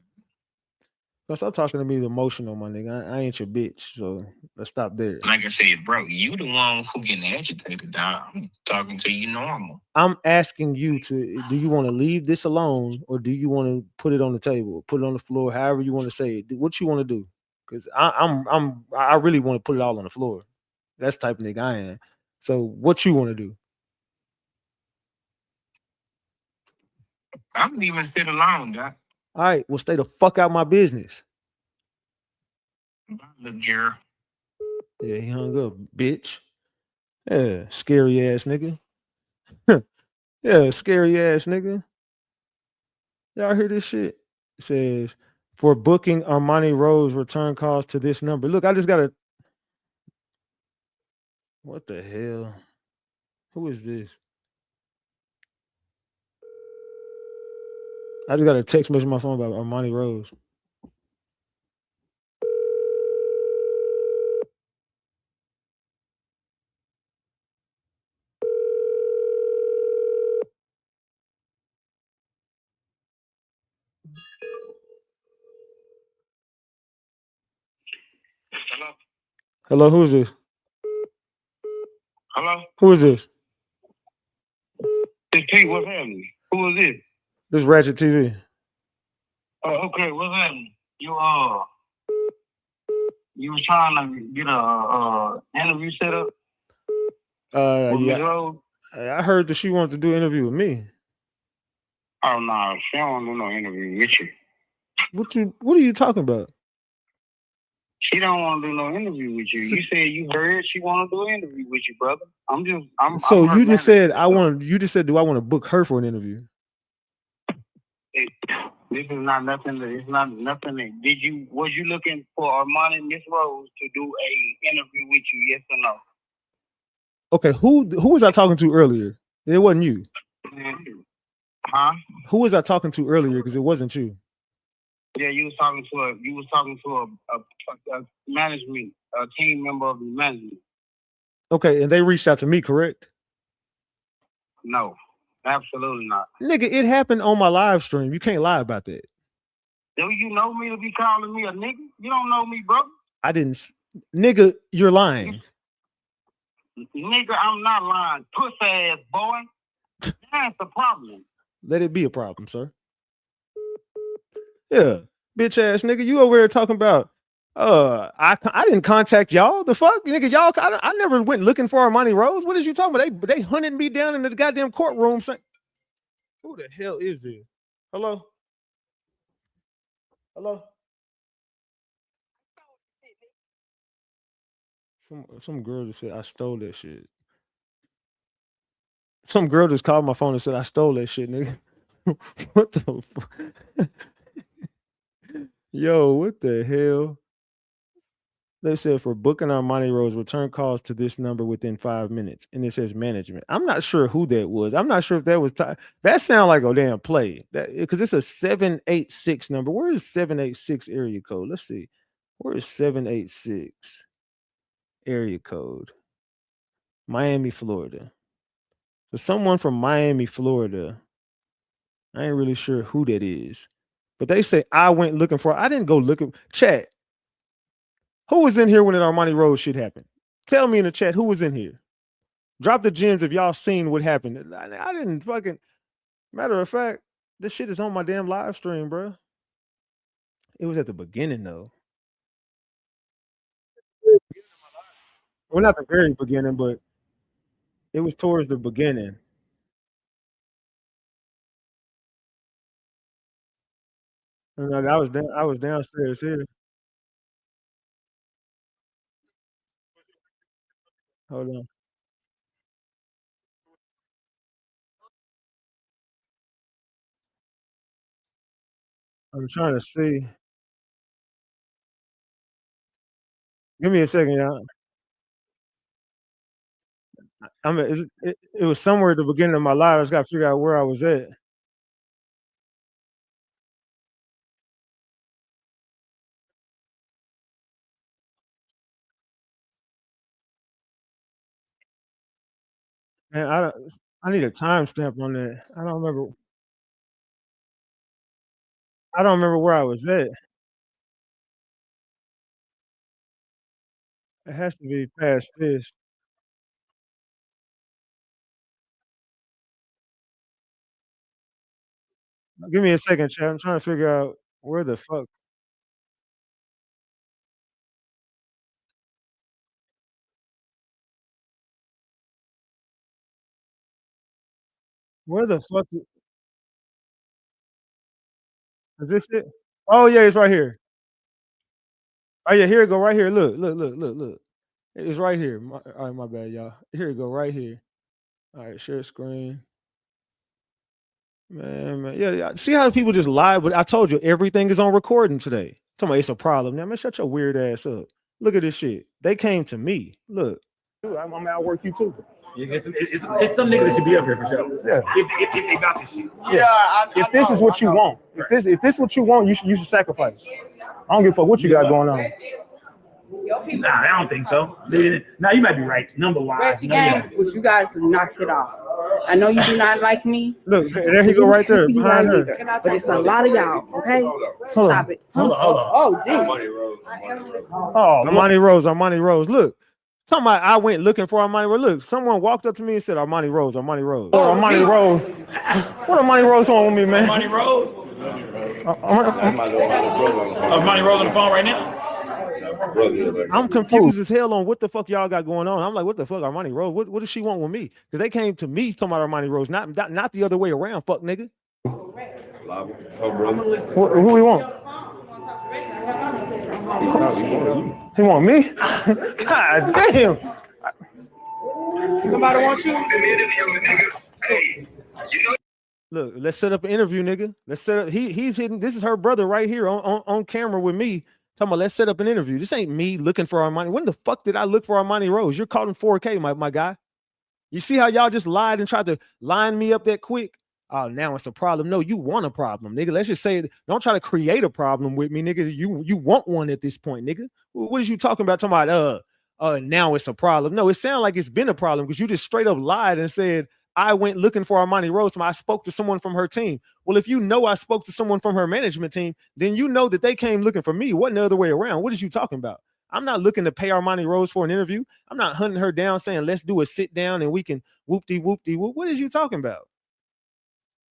Don't stop talking to me emotional, my nigga. I ain't your bitch, so let's stop there. Like I said, bro, you the one who getting agitated, dog. I'm talking to you normal. I'm asking you do you want to leave this alone or do you want to put it on the table, put it on the floor, however you want to say it? What you want to do? Because I really want to put it all on the floor. That's the type of nigga I am. So what you want to do? I'm leaving shit alone, dog. All right, well, stay the fuck out my business. Look, Jerry. Yeah, he hung up, bitch. Yeah, scary ass nigga. Yeah, scary ass nigga. Y'all hear this shit? It says, for booking Armani Rose, return calls to this number. Look, I just got to... What the hell? Who is this? I just got a text message on my phone about Armani Rose. Hello? Hello, who is this? Hello? Who is this? This Pete, what's happening? Who is this? This is RatchetTv. Oh, okay, what's happening? You was trying to get a interview set up with Ms. Yeah. Rose? I heard that she wants to do an interview with me. Oh no, she don't want to do no interview with you. What are you talking about? She don't want to do no interview with you. You said you heard she want to do an interview with you, brother. So you just said you just said, do I want to book her for an interview? This is not nothing. It's not nothing. Was you looking for Armani and Miss Rose to do a interview with you? Yes or no? Okay, who was I talking to earlier? It wasn't you. Huh? Who was I talking to earlier? Because it wasn't you. Yeah, you was talking to a management, a team member of the management. Okay, and they reached out to me, correct? No, absolutely not. Nigga, it happened on my live stream. You can't lie about that. Do you know me to be calling me a nigga? You don't know me, bro. I didn't. Nigga, you're lying. Nigga, I'm not lying. Pussy ass boy. That's the problem. Let it be a problem, sir. Yeah, bitch ass nigga, you over there talking about I didn't contact y'all. The fuck, nigga, y'all. I never went looking for Armani Rose. What is you talking about? They hunted me down in the goddamn courtroom. Saying, who the hell is this? Hello, hello. Some girl just said I stole that shit. Some girl just called my phone and said I stole that shit, nigga. What the fuck? Yo, what the hell? They said for booking Armani Rose, return calls to this number within 5 minutes. And it says management. I'm not sure who that was. I'm not sure if that was that sound like a damn play. That because it's a 786 number. Where is 786 area code? Let's see. Where is 786 area code? Miami, Florida. So someone from Miami, Florida. I ain't really sure who that is. But they say I went looking for. I didn't go looking. Chat. Who was in here when that Armani Rose shit happened? Tell me in the chat who was in here. Drop the gems if y'all seen what happened. I didn't fucking. Matter of fact, this shit is on my damn live stream, bro. It was at the beginning though. Well, not the very beginning, but it was towards the beginning. And I was downstairs here. Hold on. I'm trying to see. Give me a second, y'all. I mean, it was somewhere at the beginning of my live. I just got to figure out where I was at. And I need a timestamp on that. I don't remember where I was at. It has to be past this. Give me a second, chat. I'm trying to figure out where the fuck. Where the fuck is this it? Oh yeah, it's right here. Oh yeah, here it go right here. Look. It's right here. All right, my bad, y'all. Here it go right here. All right, share screen. Man. Yeah. See how people just lie? But I told you everything is on recording today. Tell me it's a problem. Now, man, shut your weird ass up. Look at this shit. They came to me. Look. I'm outwork you too. Yeah, it's some niggas that should be up here for sure. Yeah. If they got this shit. Yeah. If this is what you want, if this what you want, you should sacrifice. I don't give a fuck what you got going on. Nah, I don't think so. Now you might be right. Number wise. Would you guys knock it off? I know you do not like me. Look, there he go right there behind her. But it's a lot of y'all, okay? Stop it. Hold on. Oh, geez. Oh, Armani Rose. Look. Talking about I went looking for Armani Rose. Look, someone walked up to me and said Armani Rose, Armani Rose. Oh, Armani Rose. What Armani Rose on with me, man? Armani Rose. Armani Rose on the phone right now. I'm confused as hell on what the fuck y'all got going on. I'm like, what the fuck, Armani Rose? What does she want with me? Because they came to me talking about Armani Rose, not the other way around. Fuck nigga. Who we want? He want me? God damn. Somebody wants you? Look, let's set up an interview, nigga. Let's set up. He's hitting. This is her brother right here on camera with me. Talking about let's set up an interview. This ain't me looking for Armani. When the fuck did I look for Armani Rose? You're caught in 4K, my guy. You see how y'all just lied and tried to line me up that quick? Oh, now it's a problem. No, you want a problem, nigga. Let's just say it. Don't try to create a problem with me, nigga. You want one at this point, nigga. What is you talking about? Talking about now it's a problem. No, it sounds like it's been a problem because you just straight up lied and said I went looking for Armani Rose. I spoke to someone from her team. Well, if you know I spoke to someone from her management team, then you know that they came looking for me. It wasn't the other way around. What is you talking about? I'm not looking to pay Armani Rose for an interview. I'm not hunting her down saying let's do a sit down and we can whoop-de-whoop-de-whoop. What is you talking about?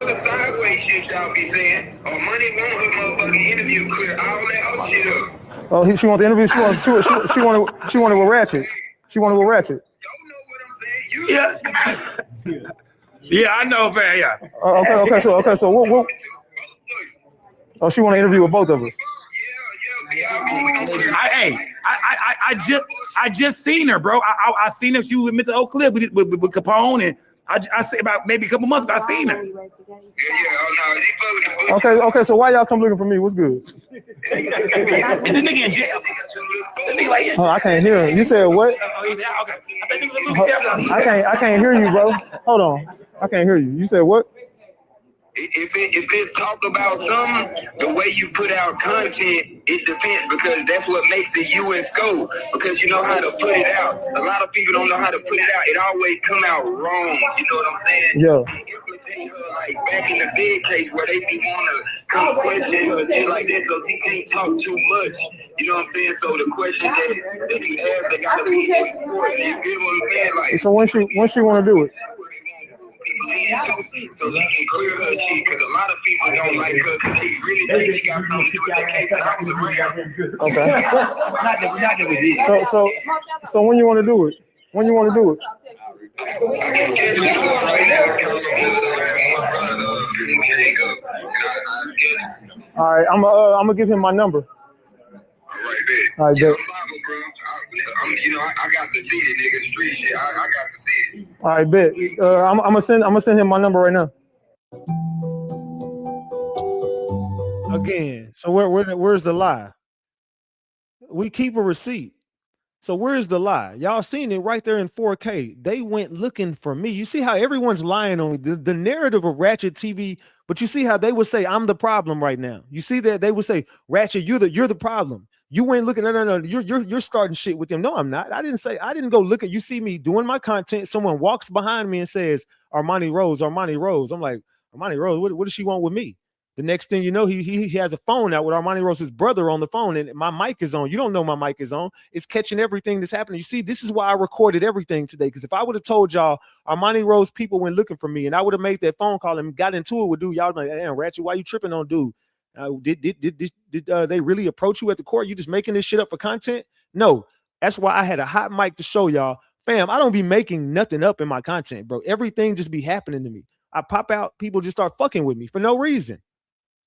The sideways shit y'all be saying. Armani want her motherfucking interview clear. All that other shit up. Oh, she want the interview. She wanted with Ratchet. She wanted with Ratchet. Don't know what I'm saying. Yeah, I know, man. Yeah. Okay. So what? Oh, she want to interview with both of us. I just seen her, bro. I seen her. She was with Mr. Oak Cliff with Capone, and I say about maybe a couple months ago. I seen her. Okay. So why y'all come looking for me? What's good? Is this nigga in jail? Oh, I can't hear him. You said what? I can't hear you, bro. Hold on. I can't hear you. You said what? If it talk about something, the way you put out content, it depends because that's what makes it you and Scope. Because you know how to put it out. A lot of people don't know how to put it out. It always come out wrong. You know what I'm saying? Yeah. Like back in the big case where they be want to come question her shit like that, so she can't talk too much. You know what I'm saying? So the question that you ask, they gotta be important. You get what I'm saying? Like, so when she want to do it? So she can clear her shit because a lot of people don't like her because they really think she got something to do with that case that I was around. Okay. So when you want to do it? When you want to do it? All right, I'm gonna give him my number. All right, bet. I got to see it, nigga. Street shit. I got to see it. All right, bet. I'm gonna send him my number right now. Again, so where's the lie? We keep a receipt. So where's the lie? Y'all seen it right there in 4K. They went looking for me. You see how everyone's lying on me. The narrative of RatchetTv, but you see how they would say I'm the problem right now. You see that they would say Ratchet, you're the problem. You went looking. No. You're starting shit with them. No, I'm not. I didn't go look at. You see me doing my content. Someone walks behind me and says Armani Rose. I'm like Armani Rose. What does she want with me? The next thing you know, he has a phone out with Armani Rose's brother on the phone, and my mic is on. You don't know my mic is on. It's catching everything that's happening. You see, this is why I recorded everything today. Because if I would have told y'all Armani Rose people went looking for me, and I would have made that phone call and got into it with dude, y'all like, damn, Ratchet, why you tripping on dude? Did they really approach you at the court? You just making this shit up for content? No, that's why I had a hot mic to show y'all. Fam, I don't be making nothing up in my content, bro. Everything just be happening to me. I pop out, people just start fucking with me for no reason.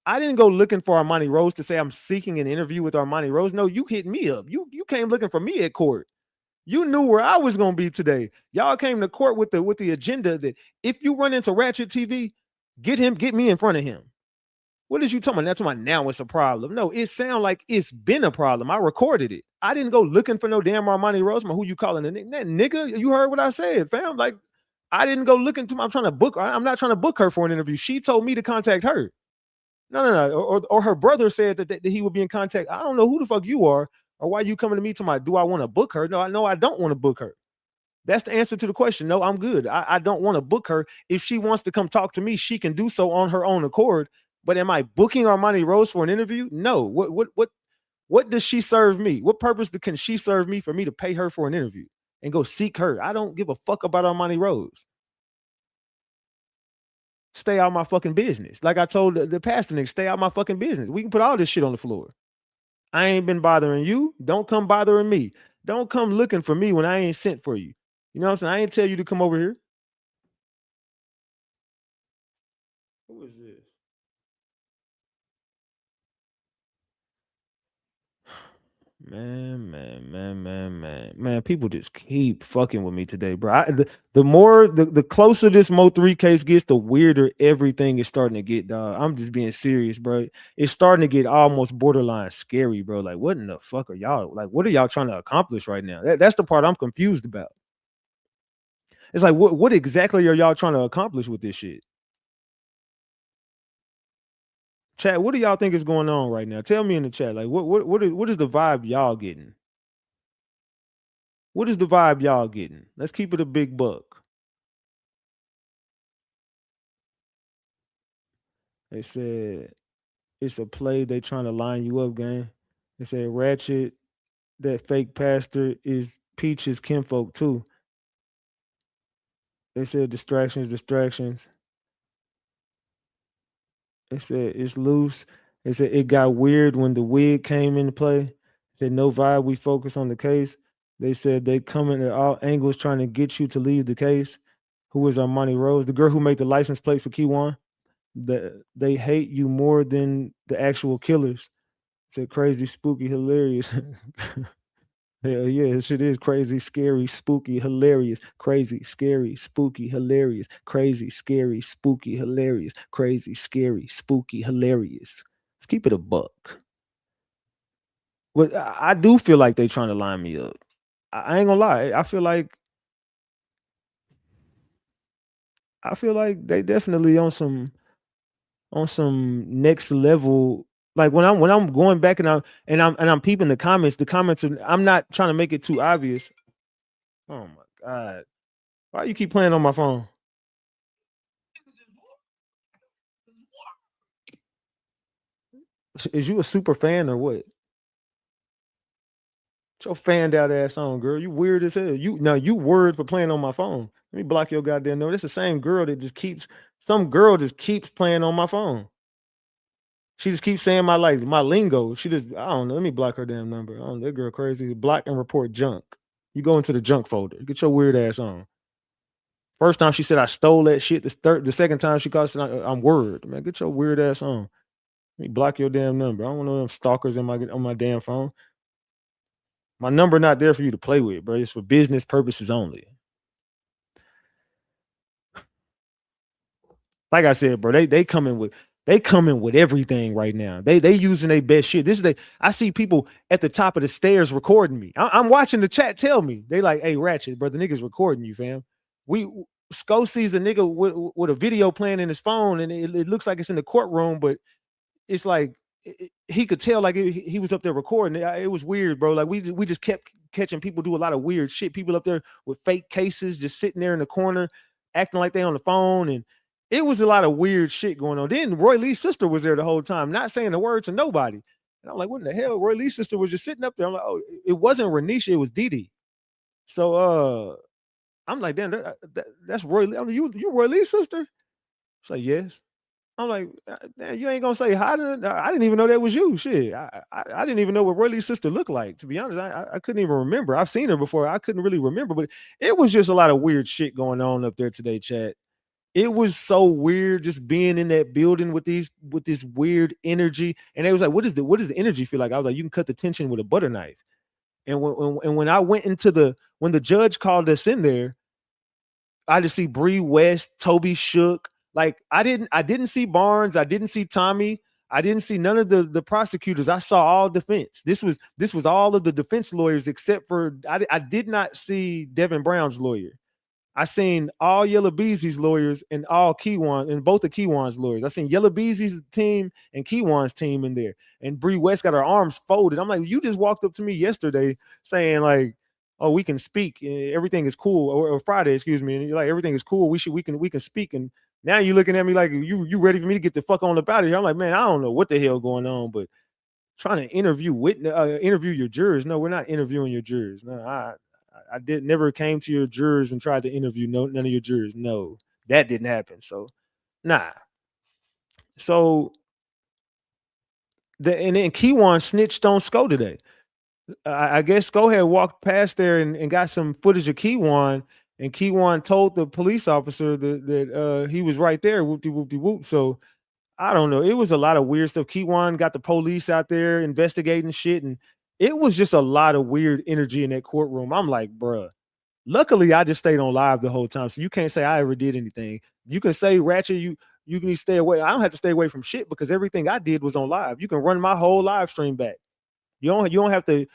I didn't go looking for Armani Rose to say I'm seeking an interview with Armani Rose. No, you hit me up. You came looking for me at court. You knew where I was gonna be today. Y'all came to court with the agenda that if you run into RatchetTv, get me in front of him. What is you talking about? That's why now it's a problem. No, it sounds like it's been a problem. I recorded it. I didn't go looking for no damn Armani Rose. Who you calling that nigga? You heard what I said, fam. Like, I didn't go looking to. I'm trying to book. I'm not trying to book her for an interview. She told me to contact her. No. Or her brother said that he would be in contact. I don't know who the fuck you are or why you coming to me to my, do I want to book her? No, I don't want to book her. That's the answer to the question. No, I'm good. I don't want to book her. If she wants to come talk to me, she can do so on her own accord. But am I booking Armani Rose for an interview? No. What does she serve me? What purpose can she serve me for me to pay her for an interview? and go seek her. I don't give a fuck about Armani Rose. Stay out my fucking business. Like I told the pastor nigga, stay out my fucking business. We can put all this shit on the floor. I ain't been bothering you. Don't come bothering me. Don't come looking for me when I ain't sent for you. You know what I'm saying? I ain't tell you to come over here. Who is this? Man, people just keep fucking with me today, bro. The closer this MO3 case gets, the weirder everything is starting to get, dog. I'm just being serious, bro. It's starting to get almost borderline scary, bro. Like, what in the fuck are y'all, like, what are y'all trying to accomplish right now? That's the part I'm confused about. It's like, what exactly are y'all trying to accomplish with this shit? Chat, what do y'all think is going on right now? Tell me in the chat. Like, what is the vibe y'all getting? What is the vibe y'all getting? Let's keep it a big buck. They said it's a play. They trying to line you up, gang. They said Ratchet, that fake pastor, is Peach's kinfolk too. They said distractions. They said it's loose. They said it got weird when the wig came into play. They said no vibe. We focus on the case. They said they coming at all angles trying to get you to leave the case. Who is Armani Rose? The girl who made the license plate for Keywan. They hate you more than the actual killers. Said crazy, spooky, hilarious. Hell yeah, this shit is crazy, scary, spooky, hilarious, crazy, scary, spooky, hilarious, crazy, scary, spooky, hilarious, crazy, scary, spooky, hilarious. Let's keep it a buck. But I do feel like they trying to line me up. I ain't gonna lie. I feel like they definitely on some next level. Like when I'm going back and I'm peeping the comments are, I'm not trying to make it too obvious. Oh my God. Why you keep playing on my phone? Is you a super fan or what? Get your fanned out ass on, girl. You weird as hell. You word for playing on my phone. Let me block your goddamn number. That's the same girl that some girl just keeps playing on my phone. She just keeps saying my lingo. I don't know. Let me block her damn number. That girl crazy. Block and report junk. You go into the junk folder. Get your weird ass on. First time she said I stole that shit. The second time she called, I'm word. Man, get your weird ass on. Let me block your damn number. I don't want no them stalkers on my damn phone. My number not there for you to play with, bro. It's for business purposes only. Like I said, bro, they coming with everything right now. They using their best shit. I see people at the top of the stairs recording me. I'm watching the chat tell me. They like, hey, Ratchet, bro, the nigga's recording you, fam. Sco sees a nigga with a video playing in his phone, and it looks like it's in the courtroom, but it's like he could tell like he was up there recording. It was weird, bro. Like we just kept catching people do a lot of weird shit. People up there with fake cases, just sitting there in the corner, acting like they on the phone, and it was a lot of weird shit going on. Then Roy Lee's sister was there the whole time, not saying a word to nobody. And I'm like, what in the hell? Roy Lee's sister was just sitting up there. I'm like, oh, it wasn't Renisha, it was Didi. So I'm like, damn, that's Roy Lee. I mean, you Roy Lee's sister? It's like, yes. I'm like, damn, you ain't gonna say hi to her? I didn't even know that was you. Shit. I didn't even know what Roy Lee's sister looked like. To be honest, I couldn't even remember. I've seen her before. I couldn't really remember, but it was just a lot of weird shit going on up there today, chat. It was so weird just being in that building with this weird energy. And they was like, what does the energy feel like? I was like, you can cut the tension with a butter knife. And when I went into when the judge called us in there, I just see Bree West, Toby Shook. Like I didn't see Barnes, I didn't see Tommy, I didn't see none of the prosecutors. I saw all defense. This was all of the defense lawyers except for I did not see Devin Brown's lawyer. I seen all Yellow Beezy's lawyers and all Keywan and both of Keywan's lawyers. I seen Yellow Beezy's team and Keywan's team in there. And Bree West got her arms folded. I'm like, you just walked up to me yesterday saying like, oh, we can speak. Everything is cool. Or Friday, excuse me. And you're like, everything is cool. We can speak. And now you're looking at me like you ready for me to get the fuck on up out of here. I'm like, man, I don't know what the hell going on, but trying to interview your jurors. No, we're not interviewing your jurors. No, I never came to your jurors and tried to interview none of your jurors. No, that didn't happen. So, nah. So, and then Keywan snitched on Sko today. I guess Sko had walked past there and got some footage of Keywan, and Keywan told the police officer that he was right there, whoop-de-whoop-de-whoop. So, I don't know. It was a lot of weird stuff. Keywan got the police out there investigating shit, and it was just a lot of weird energy in that courtroom. I'm like, bruh. Luckily, I just stayed on live the whole time, so you can't say I ever did anything. You can say, Ratchet, you can stay away. I don't have to stay away from shit because everything I did was on live. You can run my whole live stream back. You don't have to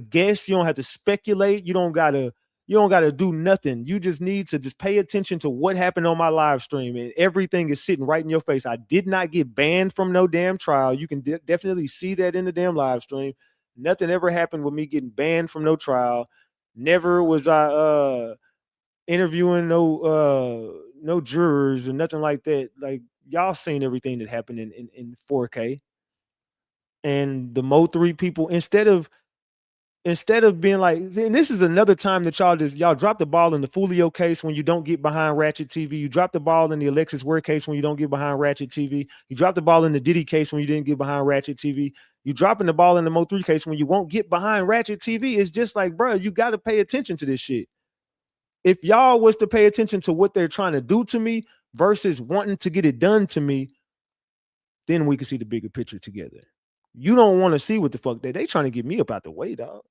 guess. You don't have to speculate. You don't gotta do nothing. You just need to just pay attention to what happened on my live stream, and everything is sitting right in your face. I did not get banned from no damn trial. You can definitely see that in the damn live stream. Nothing ever happened with me getting banned from no trial. Never was I interviewing no jurors or nothing like that. Like, y'all seen everything that happened in 4K. And the MO3 people, instead of being like, and this is another time that y'all drop the ball in the Fulio case when you don't get behind RatchetTv. You drop the ball in the Alexis Ware case when you don't get behind RatchetTv. You drop the ball in the Diddy case when you didn't get behind RatchetTV. You dropping the ball in the MO3 case when you won't get behind RatchetTV. It's just like, bro, you got to pay attention to this shit. If y'all was to pay attention to what they're trying to do to me versus wanting to get it done to me, then we can see the bigger picture together. You don't want to see what the fuck they trying to get me up out the way, dog.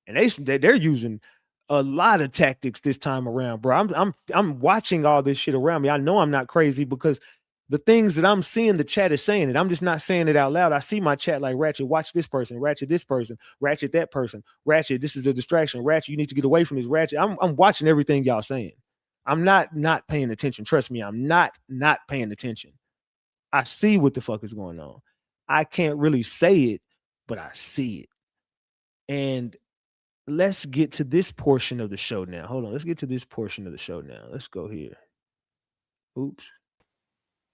And they're using a lot of tactics this time around, bro. I'm watching all this shit around me. I know I'm not crazy because the things that I'm seeing, the chat is saying it. I'm just not saying it out loud. I see my chat like, Ratchet, watch this person, Ratchet this person, Ratchet that person, Ratchet, this is a distraction, Ratchet, you need to get away from this, Ratchet. I'm watching everything y'all saying. I'm not paying attention. Trust me, I'm not paying attention. I see what the fuck is going on. I can't really say it, but I see it. And let's get to this portion of the show now. Hold on. Let's get to this portion of the show now. Let's go here. Oops.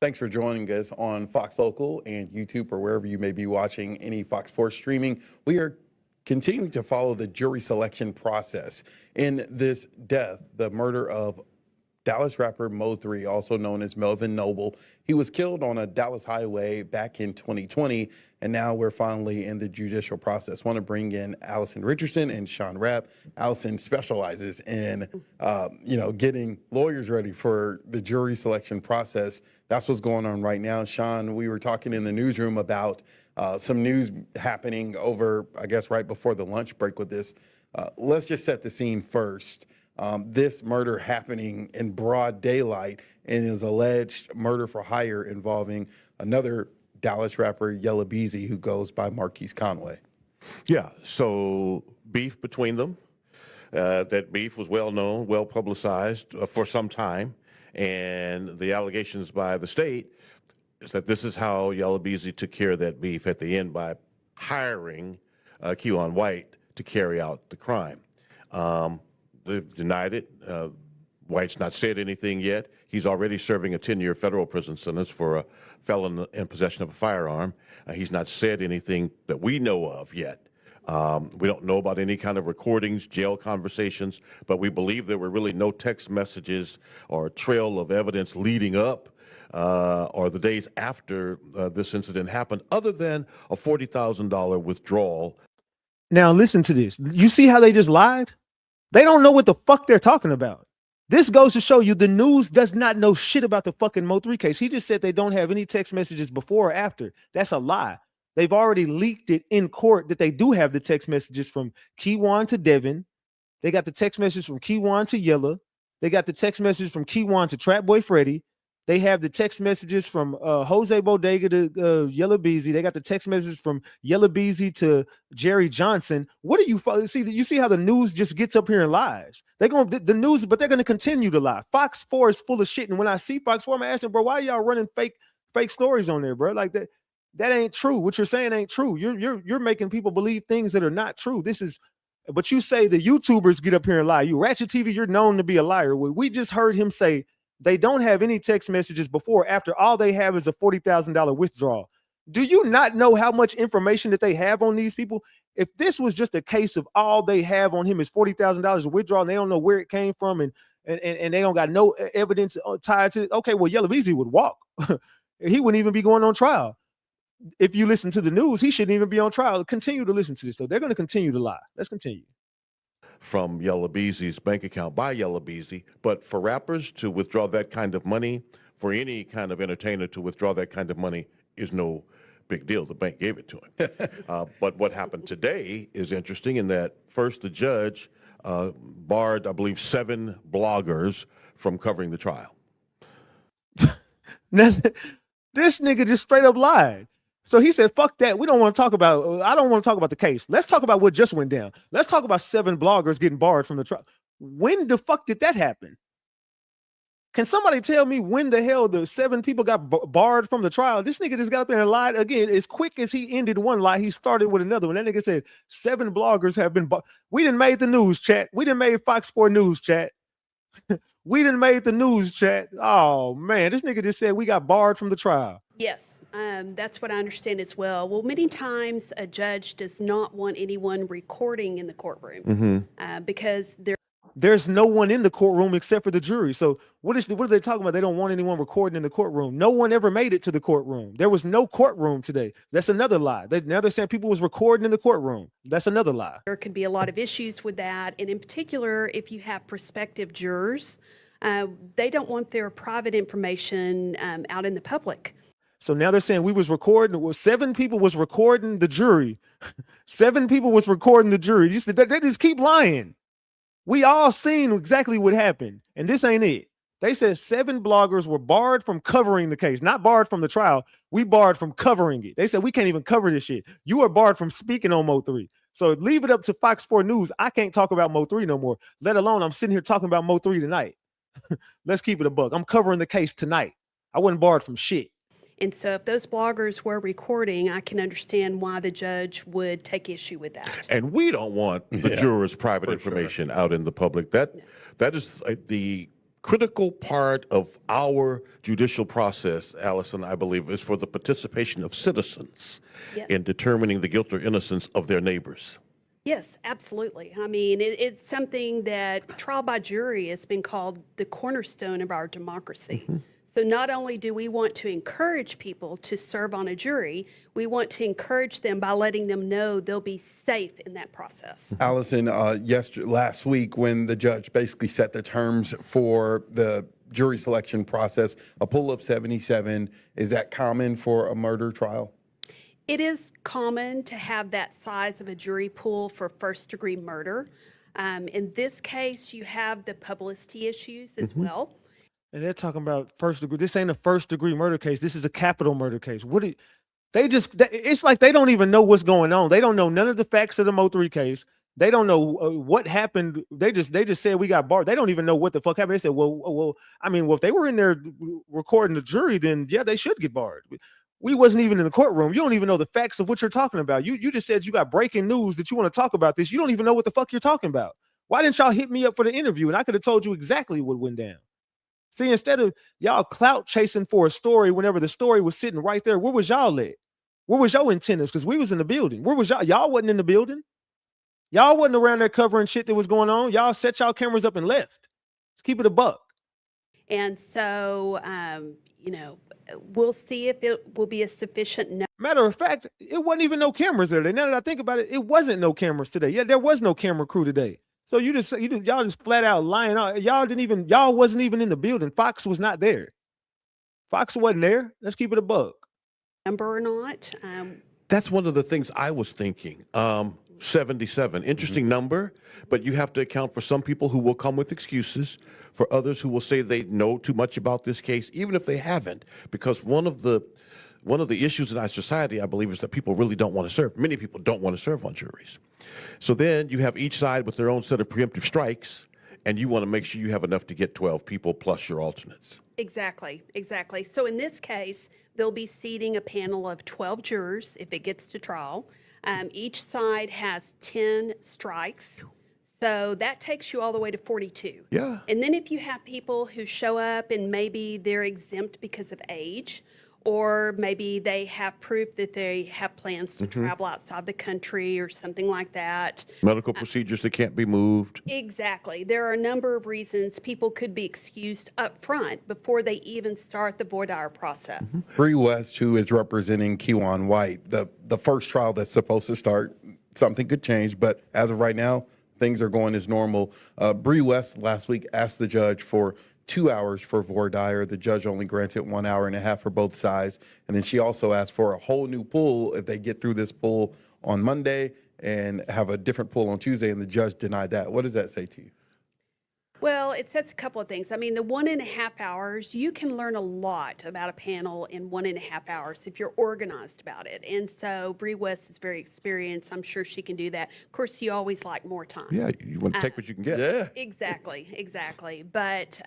Thanks for joining us on Fox Local and YouTube or wherever you may be watching any Fox Sports streaming. We are continuing to follow the jury selection process in this death, the murder of Dallas rapper MO3, also known as Melvin Noble. He was killed on a Dallas highway back in 2020, and now we're finally in the judicial process. Want to bring in Allison Richardson and Sean Rapp. Allison specializes in, getting lawyers ready for the jury selection process. That's what's going on right now. Sean, we were talking in the newsroom about some news happening over, I guess, right before the lunch break with this. Let's just set the scene first. This murder happening in broad daylight and is alleged murder for hire involving another Dallas rapper, Yella Beezy, who goes by Marquise Conway. Yeah, so beef between them. That beef was well known, well publicized for some time. And the allegations by the state is that this is how Yella Beezy took care of that beef at the end by hiring Keon White to carry out the crime. They've denied it. White's not said anything yet. He's already serving a 10-year federal prison sentence for a felon in possession of a firearm. He's not said anything that we know of yet. We don't know about any kind of recordings, jail conversations, but we believe there were really no text messages or trail of evidence leading up or the days after this incident happened, other than a $40,000 withdrawal. Now listen to this. You see how they just lied? They don't know what the fuck they're talking about. This goes to show you the news does not know shit about the fucking MO3 case. He just said they don't have any text messages before or after. That's a lie. They've already leaked it in court that they do have the text messages from Keywan to Devin. They got the text messages from Keywan to Yella. They got the text messages from Keywan to Trap Boy Freddy. They have the text messages from Jose Bodega to Yella Beezy. They got the text messages from Yella Beezy to Jerry Johnson. What are you see? You see how the news just gets up here and lies? They're going the news, but they're going to continue to lie. Fox 4 is full of shit. And when I see Fox 4, I'm asking, bro, why are y'all running fake stories on there, bro? Like that ain't true. What you're saying ain't true. You're making people believe things that are not true. This is, but you say the YouTubers get up here and lie. You RatchetTv, you're known to be a liar. We just heard him say they don't have any text messages before or after. All they have is a $40,000 withdrawal. Do you not know how much information that they have on these people? If this was just a case of all they have on him is $40,000 to withdraw, and they don't know where it came from, and they don't got no evidence tied to it, okay, well, Yellow Beezy would walk. He wouldn't even be going on trial. If you listen to the news, he shouldn't even be on trial. Continue to listen to this, though. They're going to continue to lie. Let's continue. From Yellow Beezy's bank account by Yellow Beezy, but for rappers to withdraw that kind of money, for any kind of entertainer to withdraw that kind of money is no big deal. The bank gave it to him. But what happened today is interesting in that first the judge barred, I believe, 7 bloggers from covering the trial. This nigga just straight up lied. So he said, fuck that. We don't want to talk about, I don't want to talk about the case. Let's talk about what just went down. Let's talk about 7 bloggers getting barred from the trial. When the fuck did that happen? Can somebody tell me when the hell the 7 people got barred from the trial? This nigga just got up there and lied again. As quick as he ended one lie, he started with another one. That nigga said 7 bloggers have been barred. We done made the news, chat. We done made Fox 4 News, chat. We done made the news, chat. Oh, man. This nigga just said we got barred from the trial. Yes, that's what I understand as well. Well, many times a judge does not want anyone recording in the courtroom because there's no one in the courtroom except for the jury. So what are they talking about? They don't want anyone recording in the courtroom. No one ever made it to the courtroom. There was no courtroom today. That's another lie. Now they're saying people was recording in the courtroom. That's another lie. There could be a lot of issues with that. And in particular, if you have prospective jurors, they don't want their private information out in the public. So now they're saying we was recording. Well, 7 people was recording the jury. 7 people was recording the jury. They just keep lying. We all seen exactly what happened, and this ain't it. They said 7 bloggers were barred from covering the case, not barred from the trial. We barred from covering it. They said we can't even cover this shit. You are barred from speaking on MO3. So leave it up to Fox 4 News. I can't talk about MO3 no more, let alone I'm sitting here talking about MO3 tonight. Let's keep it a buck. I'm covering the case tonight. I wasn't barred from shit. And so if those bloggers were recording, I can understand why the judge would take issue with that. And we don't want the jurors' private information out in the public. That is the critical part of our judicial process, Allison, I believe, is for the participation of citizens in determining the guilt or innocence of their neighbors. Yes, absolutely. I mean, it's something that trial by jury has been called the cornerstone of our democracy. So not only do we want to encourage people to serve on a jury, we want to encourage them by letting them know they'll be safe in that process. Allison, last week when the judge basically set the terms for the jury selection process, a pool of 77, is that common for a murder trial? It is common to have that size of a jury pool for first-degree murder. In this case, you have the publicity issues as well. And they're talking about first degree. This ain't a first degree murder case. This is a capital murder case. It's like they don't even know what's going on. They don't know none of the facts of the MO3 case. They don't know what happened. They just said we got barred. They don't even know what the fuck happened. They said, well, if they were in there recording the jury, then yeah, they should get barred. We wasn't even in the courtroom. You don't even know the facts of what you're talking about. You just said you got breaking news that you want to talk about this. You don't even know what the fuck you're talking about. Why didn't y'all hit me up for the interview? And I could have told you exactly what went down. See, instead of y'all clout chasing for a story whenever the story was sitting right there, where was y'all at? Where was your antennas? Because we was in the building. Where was y'all? Y'all wasn't in the building. Y'all wasn't around there covering shit that was going on. Y'all set y'all cameras up and left. Let's keep it a buck. And so, we'll see if it will be a sufficient. Matter of fact, it wasn't even no cameras there. Now that I think about it, it wasn't no cameras today. Yeah, there was no camera crew today. So y'all just flat out lying. Y'all wasn't even in the building. Fox was not there. Fox wasn't there. Let's keep it a buck. Number or not. That's one of the things I was thinking. 77, interesting number, but you have to account for some people who will come with excuses, for others who will say they know too much about this case, even if they haven't, because one of the issues in our society, I believe, is that people really don't want to serve. Many people don't want to serve on juries. So then you have each side with their own set of preemptive strikes, and you want to make sure you have enough to get 12 people plus your alternates. Exactly. So in this case, they'll be seating a panel of 12 jurors if it gets to trial. Each side has 10 strikes. So that takes you all the way to 42. Yeah. And then if you have people who show up and maybe they're exempt because of age, or maybe they have proof that they have plans to travel outside the country or something like that. Medical procedures that can't be moved. Exactly. There are a number of reasons people could be excused up front before they even start the voir dire process. Bree West, who is representing Kewan White, the first trial that's supposed to start, something could change, but as of right now, things are going as normal. Bree West last week asked the judge for 2 hours for voir dire. The judge only granted 1 hour and a half for both sides. And then she also asked for a whole new pool if they get through this pool on Monday and have a different pool on Tuesday, and the judge denied that. What does that say to you? Well, it says a couple of things. I mean, the 1.5 hours, you can learn a lot about a panel in 1.5 hours if you're organized about it. And so Bree West is very experienced. I'm sure she can do that. Of course, you always like more time. Yeah, you want to take what you can get. Yeah. Exactly. But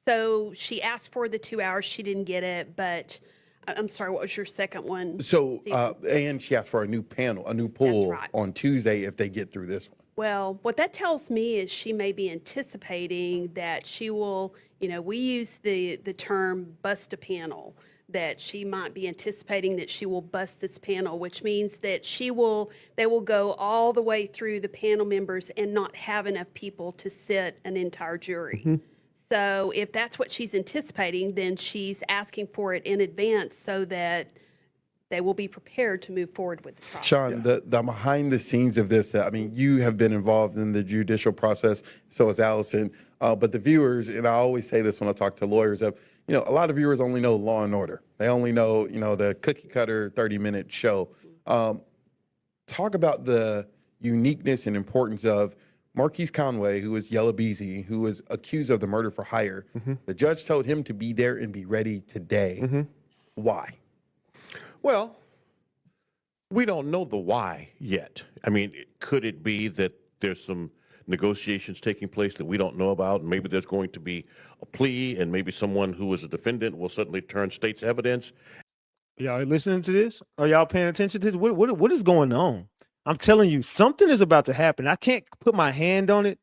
so she asked for the 2 hours. She didn't get it. But I'm sorry, what was your second one? So, and she asked for a new panel, a new pool right. on Tuesday if they get through this one. Well, what that tells me is she may be anticipating that she will, we use the term bust a panel, that she might be anticipating that she will bust this panel, which means that they will go all the way through the panel members and not have enough people to sit an entire jury. So if that's what she's anticipating, then she's asking for it in advance so that they will be prepared to move forward with the trial. Sean, the behind the scenes of this, I mean, you have been involved in the judicial process, so has Allison, but the viewers, and I always say this when I talk to lawyers, a lot of viewers only know Law and Order. They only know, the cookie cutter 30-minute show. Talk about the uniqueness and importance of Marquise Conway, who is Yella Beezy, who was accused of the murder for hire. The judge told him to be there and be ready today. Why? Well, we don't know the why yet. I mean, could it be that there's some negotiations taking place that we don't know about, and maybe there's going to be a plea, and maybe someone who is a defendant will suddenly turn state's evidence? Y'all listening to this? Are y'all paying attention to this? What is going on? I'm telling you, something is about to happen. I can't put my hand on it,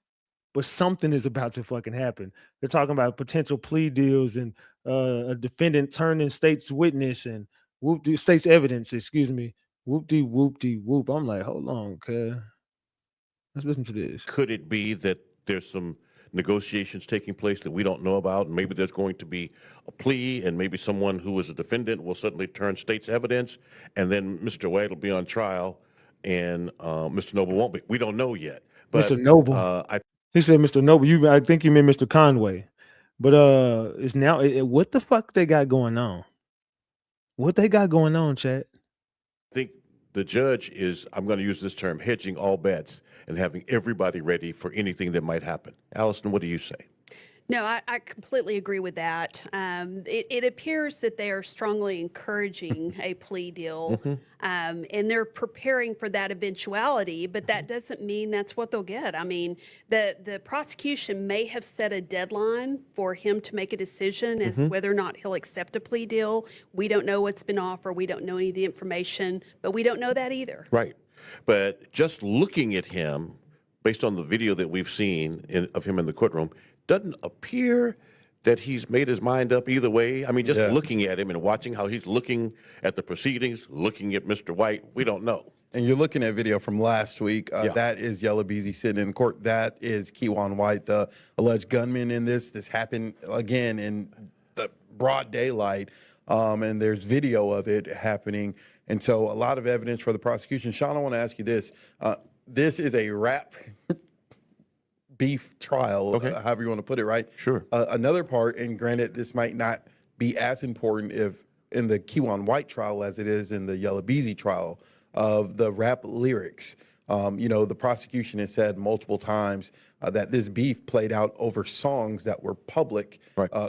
but something is about to fucking happen. They're talking about potential plea deals and a defendant turning state's witness and state's evidence, excuse me. Whoop-de-whoop-de-whoop. I'm like, hold on, cuz. Let's listen to this. Could it be that there's some negotiations taking place that we don't know about, and maybe there's going to be a plea, and maybe someone who is a defendant will suddenly turn state's evidence, and then Mr. White will be on trial, and Mr. Noble won't be? We don't know yet. But, Mr. Noble. He said Mr. Noble. I think you meant Mr. Conway. But it's now what the fuck they got going on? What they got going on, chat? I think the judge is, I'm going to use this term, hedging all bets and having everybody ready for anything that might happen. Allison, what do you say? No, I completely agree with that. It appears that they are strongly encouraging a plea deal, and they're preparing for that eventuality, but that doesn't mean that's what they'll get. I mean, the prosecution may have set a deadline for him to make a decision as to whether or not he'll accept a plea deal. We don't know what's been offered. We don't know any of the information, but we don't know that either. Right. But just looking at him, based on the video that we've seen of him in the courtroom, doesn't appear that he's made his mind up either way. I mean, just looking at him and watching how he's looking at the proceedings, looking at Mr. White, we don't know. And you're looking at video from last week. That is Yella Beezy sitting in court. That is Kewan White, the alleged gunman in this. This happened again in the broad daylight, and there's video of it happening. And so a lot of evidence for the prosecution. Sean, I want to ask you this. This is a rap beef trial, however you want to put it, right? Sure. Another part, and granted, this might not be as important if in the Kewan White trial as it is in the Yella Beezy trial, of the rap lyrics. The prosecution has said multiple times that this beef played out over songs that were public,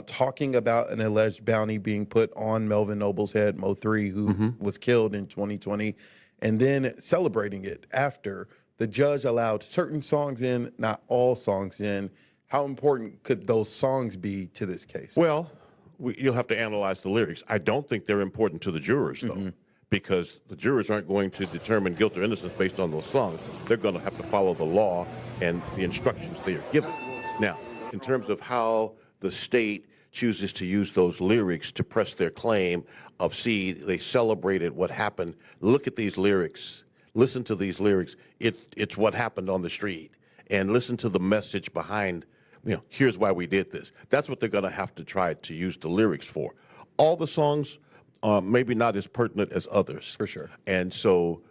talking about an alleged bounty being put on Melvin Noble's head, MO3, who was killed in 2020, and then celebrating it after. The judge allowed certain songs in, not all songs in. How important could those songs be to this case? Well, you'll have to analyze the lyrics. I don't think they're important to the jurors, though, because the jurors aren't going to determine guilt or innocence based on those songs. They're going to have to follow the law and the instructions they are given. Now, in terms of how the state chooses to use those lyrics to press their claim of, see, they celebrated what happened. Look at these lyrics. Listen to these lyrics. It's what happened on the street. And listen to the message behind, here's why we did this. That's what they're going to have to try to use the lyrics for. All the songs maybe not as pertinent as others. For sure. And so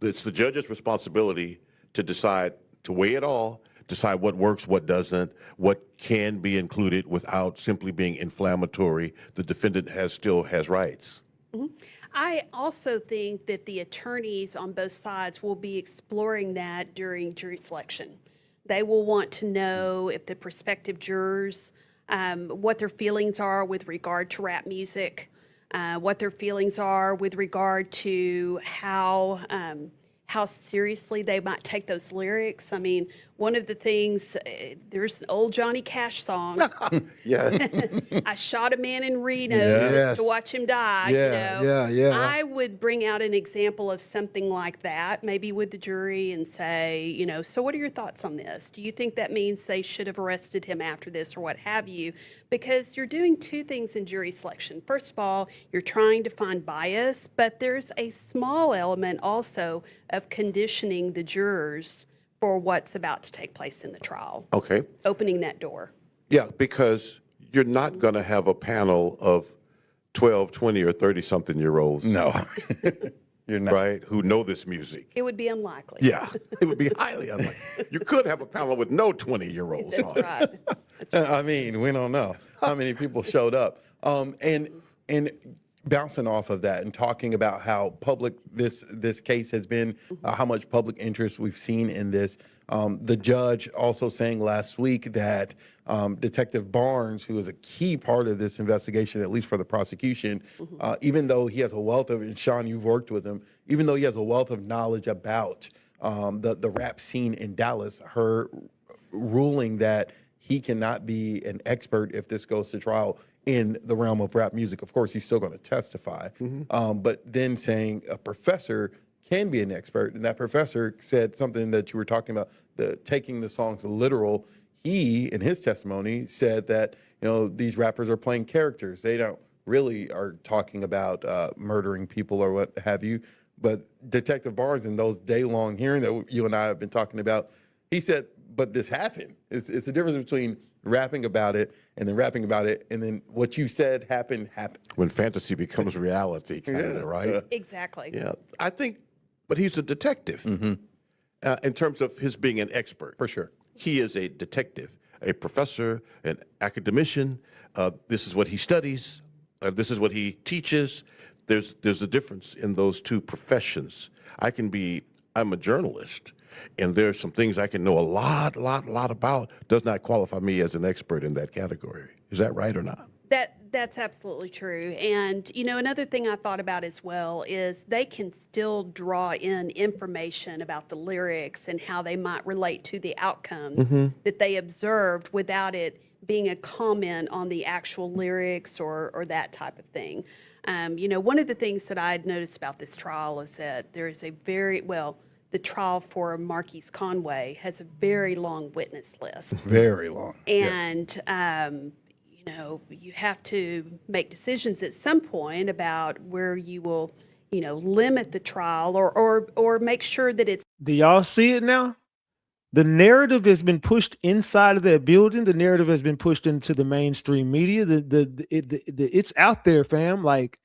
it's the judge's responsibility to decide, to weigh it all, decide what works, what doesn't, what can be included without simply being inflammatory. The defendant still has rights. Mm-hmm. I also think that the attorneys on both sides will be exploring that during jury selection. They will want to know if the prospective jurors, what their feelings are with regard to rap music, what their feelings are with regard to how seriously they might take those lyrics. I mean, one of the things, there's an old Johnny Cash song. Yeah. I shot a man in Reno to watch him die. Yeah. I would bring out an example of something like that, maybe with the jury, and say, so what are your thoughts on this? Do you think that means they should have arrested him after this, or what have you? Because you're doing two things in jury selection. First of all, you're trying to find bias, but there's a small element also of conditioning the jurors for what's about to take place in the trial. Okay. Opening that door. Yeah, because you're not going to have a panel of 12, 20, or 30-something-year-olds. No. You're not. Right, who know this music. It would be unlikely. Yeah, it would be highly unlikely. You could have a panel with no 20-year-olds That's on. right. That's right. I mean, we don't know how many people showed up. And bouncing off of that and talking about how public this case has been, how much public interest we've seen in this. The judge also saying last week that Detective Barnes, who is a key part of this investigation, at least for the prosecution, even though he has a wealth of, and Sean, you've worked with him, even though he has a wealth of knowledge about the rap scene in Dallas, her ruling that he cannot be an expert if this goes to trial in the realm of rap music. Of course, he's still going to testify, but then saying a professor can be an expert, and that professor said something that you were talking about, taking the songs literal. He, in his testimony, said that these rappers are playing characters. They don't really are talking about murdering people or what have you. But Detective Barnes, in those day-long hearings that you and I have been talking about, he said, but this happened. It's the difference between rapping about it and then rapping about it, and then what you said happened. When fantasy becomes reality, kind of, right? Exactly. Yeah, I think, but he's a detective in terms of his being an expert. For sure. He is a detective, a professor, an academician. This is what he studies. This is what he teaches. There's a difference in those two professions. I'm a journalist, and there's some things I can know a lot about. Does not qualify me as an expert in that category. Is that right or not? That's absolutely true. And, another thing I thought about as well is they can still draw in information about the lyrics and how they might relate to the outcomes that they observed without it being a comment on the actual lyrics or that type of thing. One of the things that I had noticed about this trial is that there is the trial for Marquise Conway has a very long witness list. Very long. And, you have to make decisions at some point about where you will, limit the trial or make sure that it's. Do y'all see it now? The narrative has been pushed inside of that building. The narrative has been pushed into the mainstream media. It's out there, fam. Like,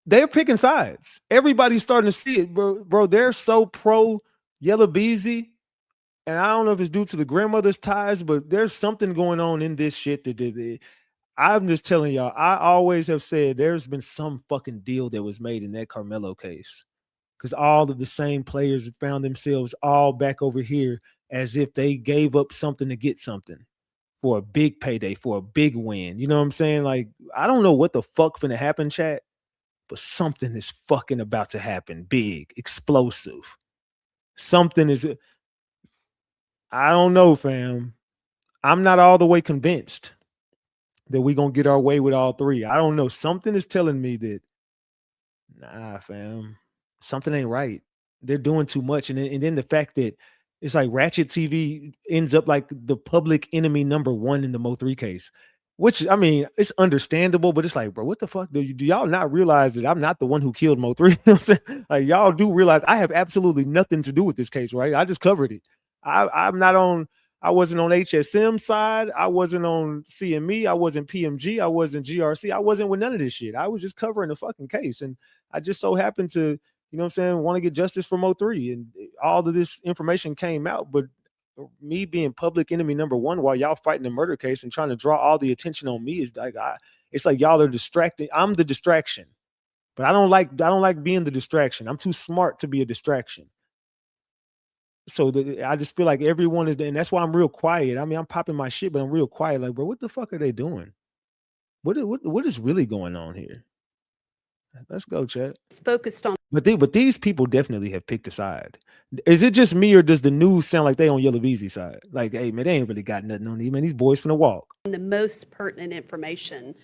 they're picking sides. Everybody's starting to see it, bro. They're so pro Yellow Beezy. And I don't know if it's due to the grandmother's ties, but there's something going on in this shit that I'm just telling y'all. I always have said there's been some fucking deal that was made in that Carmelo case, because all of the same players found themselves all back over here as if they gave up something to get something for a big payday, for a big win. You know what I'm saying? Like, I don't know what the fuck finna happen, chat, but something is fucking about to happen. Big, explosive. Something is. I don't know, fam. I'm not all the way convinced that we're going to get our way with all three. I don't know. Something is telling me that, nah, fam, something ain't right. They're doing too much. And then the fact that it's like RatchetTv ends up like the public enemy number one in the MO3 case. Which, I mean, it's understandable, but it's like, bro, what the fuck? Do y'all not realize that I'm not the one who killed MO3? You know what I'm saying? Like, y'all do realize I have absolutely nothing to do with this case, right? I just covered it. I'm not on, I wasn't on HSM side. I wasn't on CME. I wasn't PMG. I wasn't GRC. I wasn't with none of this shit. I was just covering the fucking case. And I just so happened to, you know what I'm saying, want to get justice for MO3. And all of this information came out, but me being public enemy number one while y'all fighting the murder case and trying to draw all the attention on me is like, it's like y'all are distracting. I'm the distraction, but I don't like being the distraction. I'm too smart to be a distraction. So I just feel like everyone is, and that's why I'm real quiet. I mean, I'm popping my shit, but I'm real quiet. Like, bro, what the fuck are they doing? What is really going on here? Let's go, chat. It's focused on. But these people definitely have picked a side. Is it just me, or does the news sound like they on Yellow Beezy's side? Like, hey man, they ain't really got nothing on these, man. These boys finna walk. The most pertinent information,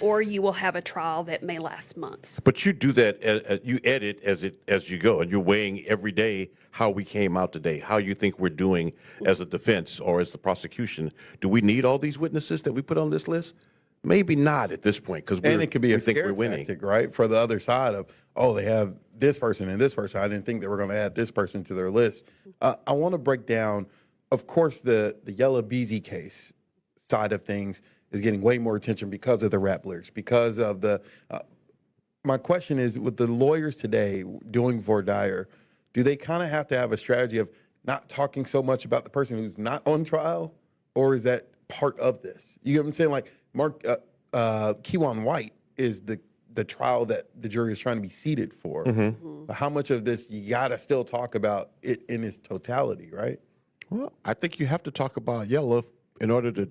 or you will have a trial that may last months. But you do that, you edit as you go, and you're weighing every day how we came out today, how you think we're doing as a defense or as the prosecution. Do we need all these witnesses that we put on this list? Maybe not at this point, because and it could be a scare tactic, right? For the other side of, oh, they have this person and this person. I didn't think they were going to add this person to their list. I want to break down, of course, the Yellow Beezy case side of things is getting way more attention because of the rap lyrics, because of the. My question is, with the lawyers today doing voir dire, do they kind of have to have a strategy of not talking so much about the person who's not on trial, or is that part of this? You get what I'm saying? Like, Kewan White is the trial that the jury is trying to be seated for. But how much of this you gotta still talk about it in its totality, right? Well, I think you have to talk about Yellow in order to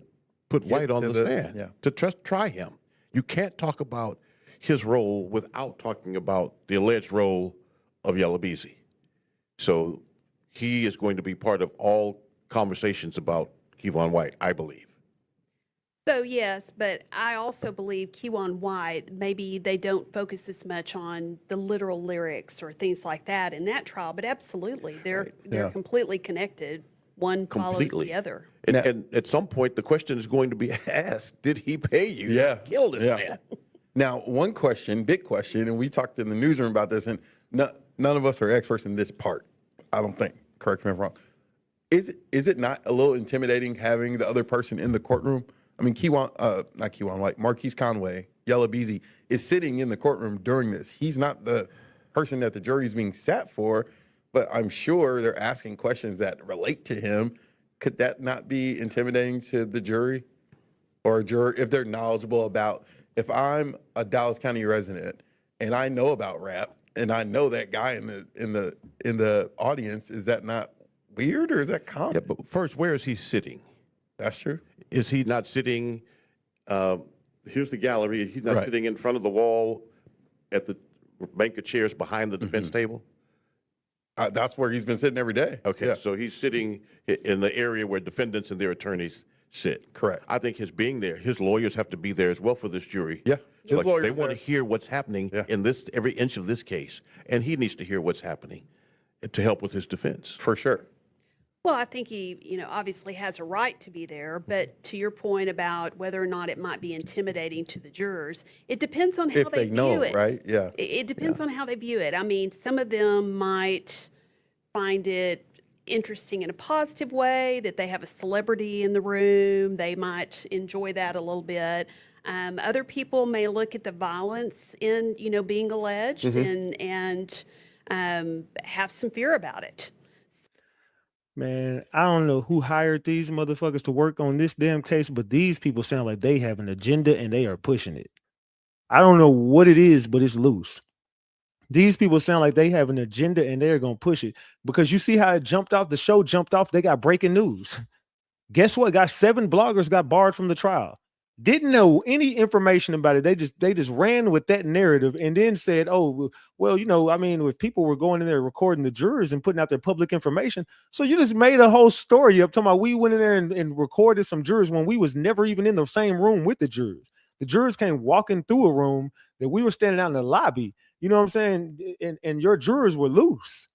put White on the stand, to try him. You can't talk about his role without talking about the alleged role of Yellow Beezy. So he is going to be part of all conversations about Kewan White, I believe. So yes, but I also believe Kewan White, maybe they don't focus as much on the literal lyrics or things like that in that trial, but absolutely, they're completely connected. One follows the other. And at some point, the question is going to be asked, did he pay you to kill this man? Now, one question, big question, and we talked in the newsroom about this, and none of us are experts in this part, I don't think. Correct me if I'm wrong. Is it not a little intimidating having the other person in the courtroom? I mean, not Kewan White, Marquise Conway, Yellow Beezy is sitting in the courtroom during this. He's not the person that the jury is being sat for, but I'm sure they're asking questions that relate to him. Could that not be intimidating to the jury or a juror if they're knowledgeable about, if I'm a Dallas County resident and I know about rap and I know that guy in the audience, is that not weird or is that common? Yeah, but first, where is he sitting? That's true. Is he not sitting, here's the gallery, he's not sitting in front of the wall at the bank of chairs behind the defense table? That's where he's been sitting every day. Okay, so he's sitting in the area where defendants and their attorneys sit. Correct. I think his being there, his lawyers have to be there as well for this jury. Yeah. His lawyers they want to hear what's happening in this, every inch of this case, and he needs to hear what's happening to help with his defense. For sure. Well, I think he, obviously has a right to be there, but to your point about whether or not it might be intimidating to the jurors, it depends on how If they know, view it. right? Yeah. It depends on how they view it. I mean, some of them might find it interesting in a positive way, that they have a celebrity in the room. They might enjoy that a little bit. Other people may look at the violence in, being alleged and have some fear about it. Man, I don't know who hired these motherfuckers to work on this damn case, but these people sound like they have an agenda and they are pushing it. I don't know what it is, but it's loose. These people sound like they have an agenda and they're going to push it, because you see how it jumped off, the show jumped off. They got breaking news. Guess what? 7 bloggers got barred from the trial. Didn't know any information about it. They just ran with that narrative and then said, oh, well, if people were going in there recording the jurors and putting out their public information. So you just made a whole story up talking about we went in there and recorded some jurors when we was never even in the same room with the jurors. The jurors came walking through a room that we were standing out in the lobby. You know what I'm saying? And your jurors were loose.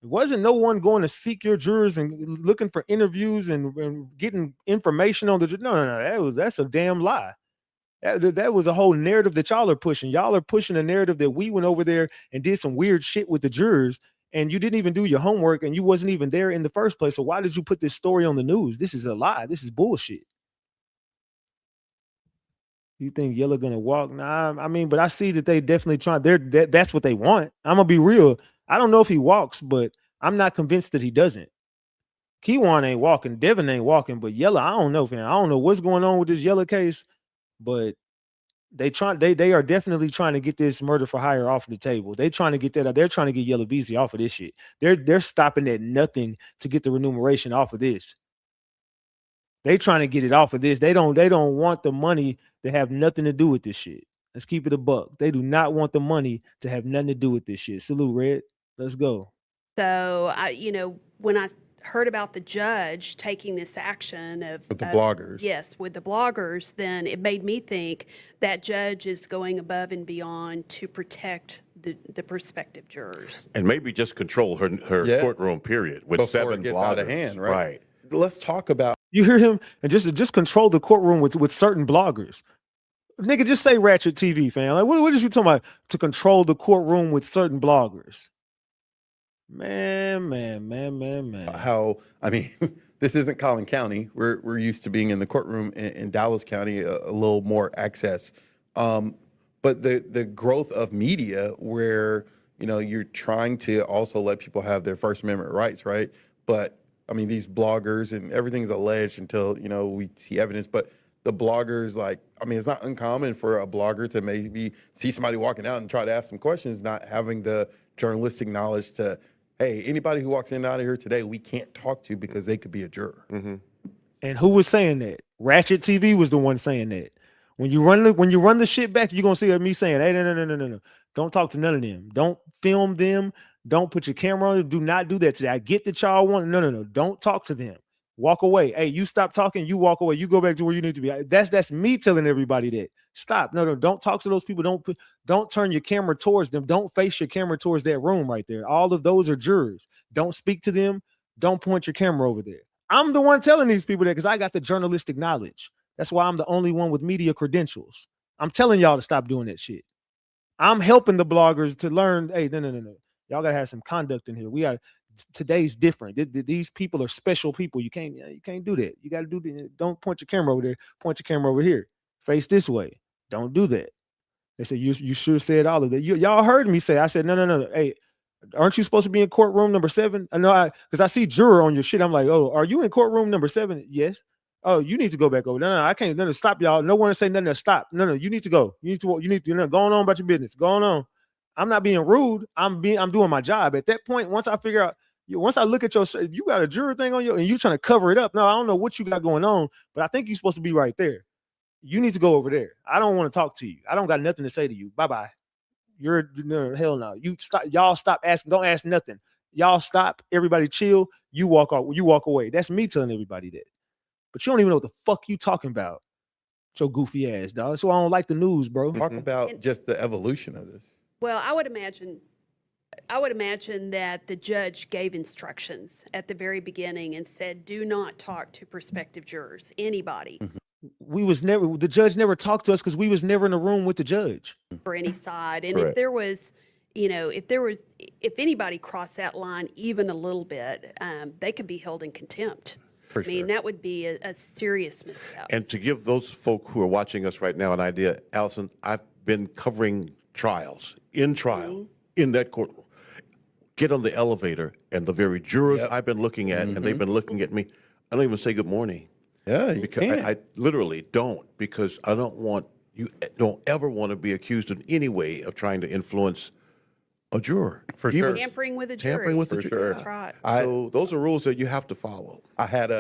It wasn't no one going to seek your jurors and looking for interviews and getting information on the. No. That's a damn lie. That was a whole narrative that y'all are pushing. Y'all are pushing a narrative that we went over there and did some weird shit with the jurors, and you didn't even do your homework, and you wasn't even there in the first place. So why did you put this story on the news? This is a lie. This is bullshit. You think Yella gonna walk? Nah, I mean, but I see that they definitely trying. That's what they want. I'm gonna be real. I don't know if he walks, but I'm not convinced that he doesn't. Keywan ain't walking. Devin ain't walking, but Yella, I don't know, fam. I don't know what's going on with this Yella case, but they are definitely trying to get this murder for hire off the table. They trying to get that. They're trying to get Yella Beezy off of this shit. They're stopping at nothing to get the remuneration off of this. They trying to get it off of this. They don't want the money to have nothing to do with this shit. Let's keep it a buck. They do not want the money to have nothing to do with this shit. Salute, Red. Let's go. So when I heard about the judge taking this action with the bloggers. Yes, with the bloggers, then it made me think that judge is going above and beyond to protect the prospective jurors. And maybe just control her courtroom period with Before 7 it gets bloggers. out of hand, right? Let's talk about. You hear him? And just control the courtroom with certain bloggers. Nigga, just say RatchetTv, fam. Like, what is you talking about? To control the courtroom with certain bloggers. Man. How, I mean, this isn't Collin County. We're used to being in the courtroom in Dallas County, a little more access. But the growth of media where, you're trying to also let people have their First Amendment rights, right? But I mean, these bloggers and everything's alleged until, we see evidence, but the bloggers, it's not uncommon for a blogger to maybe see somebody walking out and try to ask some questions, not having the journalistic knowledge to, hey, anybody who walks in and out of here today, we can't talk to because they could be a juror. Mm-hmm. And who was saying that? RatchetTv was the one saying that. When you run the shit back, you're gonna see me saying, hey, no. Don't talk to none of them. Don't film them. Don't put your camera on. Do not do that today. I get that y'all want. No. Don't talk to them. Walk away. Hey, you stop talking. You walk away. You go back to where you need to be. That's me telling everybody that. Stop. No. Don't talk to those people. Don't turn your camera towards them. Don't face your camera towards that room right there. All of those are jurors. Don't speak to them. Don't point your camera over there. I'm the one telling these people that because I got the journalistic knowledge. That's why I'm the only one with media credentials. I'm telling y'all to stop doing that shit. I'm helping the bloggers to learn. Hey, no. Y'all gotta have some conduct in here. Today's different. These people are special people. You can't do that. You gotta do that. Don't point your camera over there. Point your camera over here. Face this way. Don't do that. They said you sure said all of that. Y'all heard me say. I said no. Hey, aren't you supposed to be in courtroom number 7? I know because I see juror on your shit. I'm like, oh, are you in courtroom number 7? Yes. Oh, you need to go back over. No, I can't. No, stop, y'all. No one to say nothing to stop. No, you need to go. You need to going on about your business. Going on. I'm not being rude. I'm doing my job. At that point, once I figure out, once I look at you got a juror thing on you and you're trying to cover it up. No, I don't know what you got going on, but I think you're supposed to be right there. You need to go over there. I don't want to talk to you. I don't got nothing to say to you. Bye-bye. Hell no. You stop. Y'all stop asking. Don't ask nothing. Y'all stop. Everybody chill. You walk off. You walk away. That's me telling everybody that. But you don't even know what the fuck you talking about. Your goofy ass, dog. That's why I don't like the news, bro. Talk about just the evolution of this. Well, I would imagine that the judge gave instructions at the very beginning and said, do not talk to prospective jurors, anybody. The judge never talked to us because we was never in a room with the judge. For any side. And Correct. if there was, if anybody crossed that line even a little bit, they could be held in contempt. For sure. That would be a serious misstep. And to give those folk who are watching us right now an idea, Allison, I've been covering trials, in that courtroom. Get on the elevator, and the very jurors I've been looking at, and they've been looking at me, I don't even say good morning. Yeah, you because can't. I literally don't, because I don't ever want to be accused in any way of trying to influence a juror. For sure. Tampering with a jury. Tampering with a sure. That's right. So those are rules that you have to follow. I had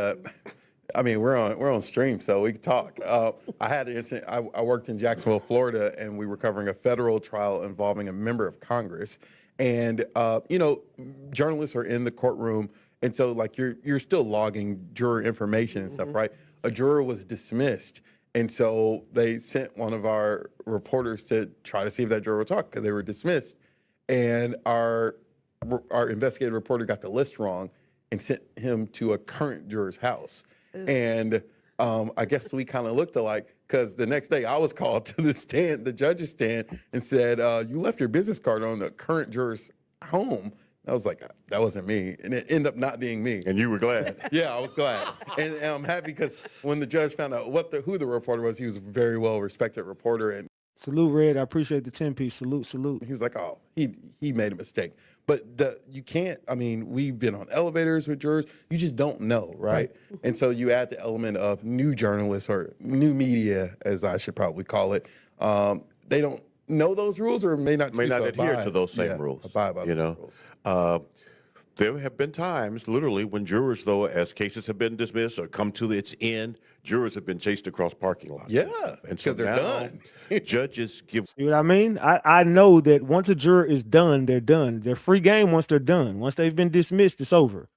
we're on stream, so we can talk. I had an incident. I worked in Jacksonville, Florida, and we were covering a federal trial involving a member of Congress. And journalists are in the courtroom, and so you're still logging juror information and stuff, right? A juror was dismissed, and so they sent one of our reporters to try to see if that juror would talk because they were dismissed. And our our investigative reporter got the list wrong and sent him to a current juror's house. And I guess we kind of looked alike, because the next day I was called to the judge's stand, and said, you left your business card on the current juror's home. I was like, that wasn't me. And it ended up not being me. And you were glad. Yeah, I was glad. And I'm happy, because when the judge found out who the reporter was, he was a very well-respected reporter. And Salute, Red. I appreciate the 10-piece. Salute, salute. he was like, oh, he made a mistake. But you can't, I mean, we've been on elevators with jurors. You just don't know, right? And so you add the element of new journalists, or new media, as I should probably call it. They don't know those rules, or may not adhere to those same rules. Abide by those rules. There have been times, literally, when jurors, though, as cases have been dismissed or come to its end, jurors have been chased across parking lots. Yeah, and so because they're done. Judges give. See what I mean? I know that once a juror is done, they're done. They're free game once they're done. Once they've been dismissed, it's over.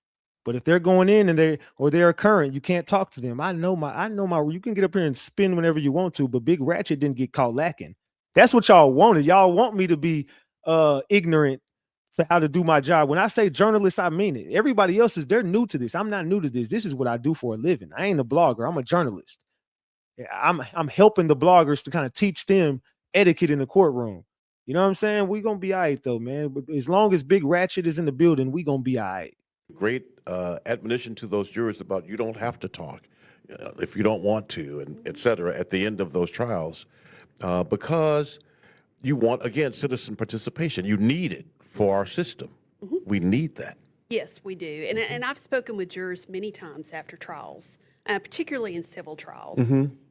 But if they're going in and they're current, you can't talk to them. I know my. You can get up here and spin whenever you want to, but Big Ratchet didn't get caught lacking. That's what y'all wanted. Y'all want me to be ignorant to how to do my job. When I say journalist, I mean it. Everybody else they're new to this. I'm not new to this. This is what I do for a living. I ain't a blogger. I'm a journalist. I'm helping the bloggers to kind of teach them etiquette in the courtroom. You know what I'm saying? We gonna be all right though, man. But as long as Big Ratchet is in the building, we gonna be all right. Great admonition to those jurors about you don't have to talk if you don't want to, and et cetera, at the end of those trials, because you want, again, citizen participation. You need it for our system. We need that. Yes, we do. And I've spoken with jurors many times after trials, particularly in civil trials.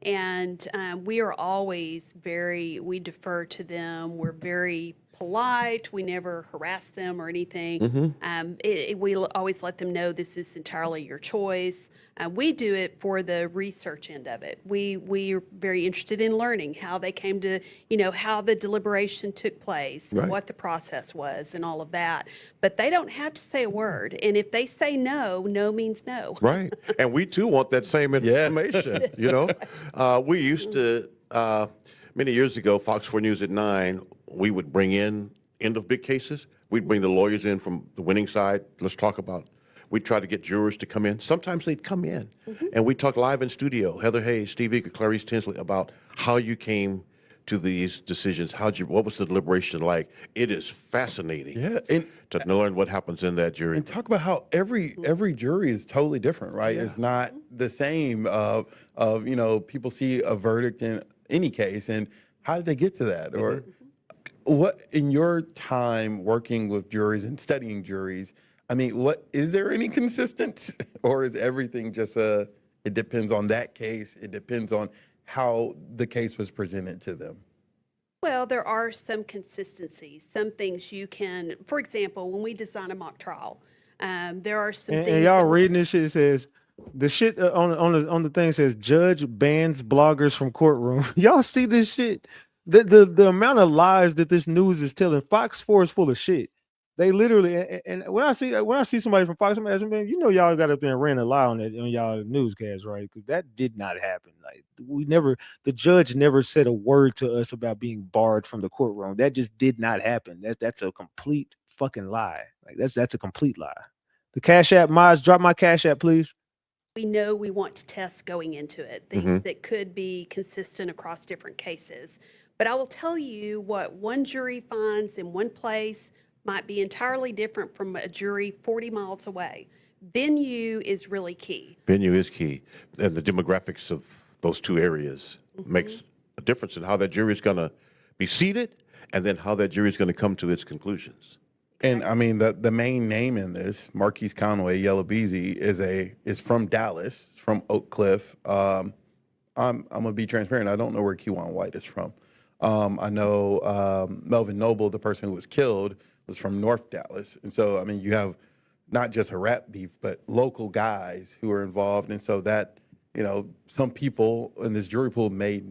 And we are always we defer to them. We're very polite. We never harass them or anything. We always let them know this is entirely your choice. We do it for the research end of it. We are very interested in learning how they came to, how the deliberation took place, what the process was, and all of that. But they don't have to say a word. And if they say no, no means no. Right. And we too want that same information. We used to, many years ago, Fox 4 News at 9, we would bring in end of big cases. We'd bring the lawyers in from the winning side. Let's talk about. We'd try to get jurors to come in. Sometimes they'd come in, and we'd talk live in studio. Heather Hayes, Steve Eager, Clarice Tinsley, about how you came to these decisions. What was the deliberation like? It is fascinating to learn what happens in that jury. And talk about how every jury is totally different, right? It's not the same of people see a verdict in any case, and how did they get to that? Or what, in your time working with juries and studying juries, I mean, is there any consistent, or is everything just it depends on that case? It depends on how the case was presented to them. Well, there are some consistencies, some things you can, for example, when we design a mock trial, there are some things. And y'all reading this shit, it says, the shit on the thing says, judge bans bloggers from courtroom. Y'all see this shit? The amount of lies that this news is telling. Fox 4 is full of shit. They literally, and when I see somebody from Fox, I'm asking, man, y'all got up there and ran a lie on y'all newscast, right? Because that did not happen. Like the judge never said a word to us about being barred from the courtroom. That just did not happen. That's a complete fucking lie. Like that's a complete lie. The Cash App mods, drop my Cash App, please. We know we want to test going into it, things that could be consistent across different cases. But I will tell you what one jury finds in one place might be entirely different from a jury 40 miles away. Venue is really key. Venue is key. And the demographics of those two areas makes a difference in how that jury is going to be seated, and then how that jury is going to come to its conclusions. And I mean, the main name in this, Marquise Conway, Yellow Beezy, is from Dallas, from Oak Cliff. I'm gonna be transparent. I don't know where Kewan White is from. I know Melvin Noble, the person who was killed, was from North Dallas. And so, I mean, you have not just a rap beef, but local guys who are involved. And so that, some people in this jury pool may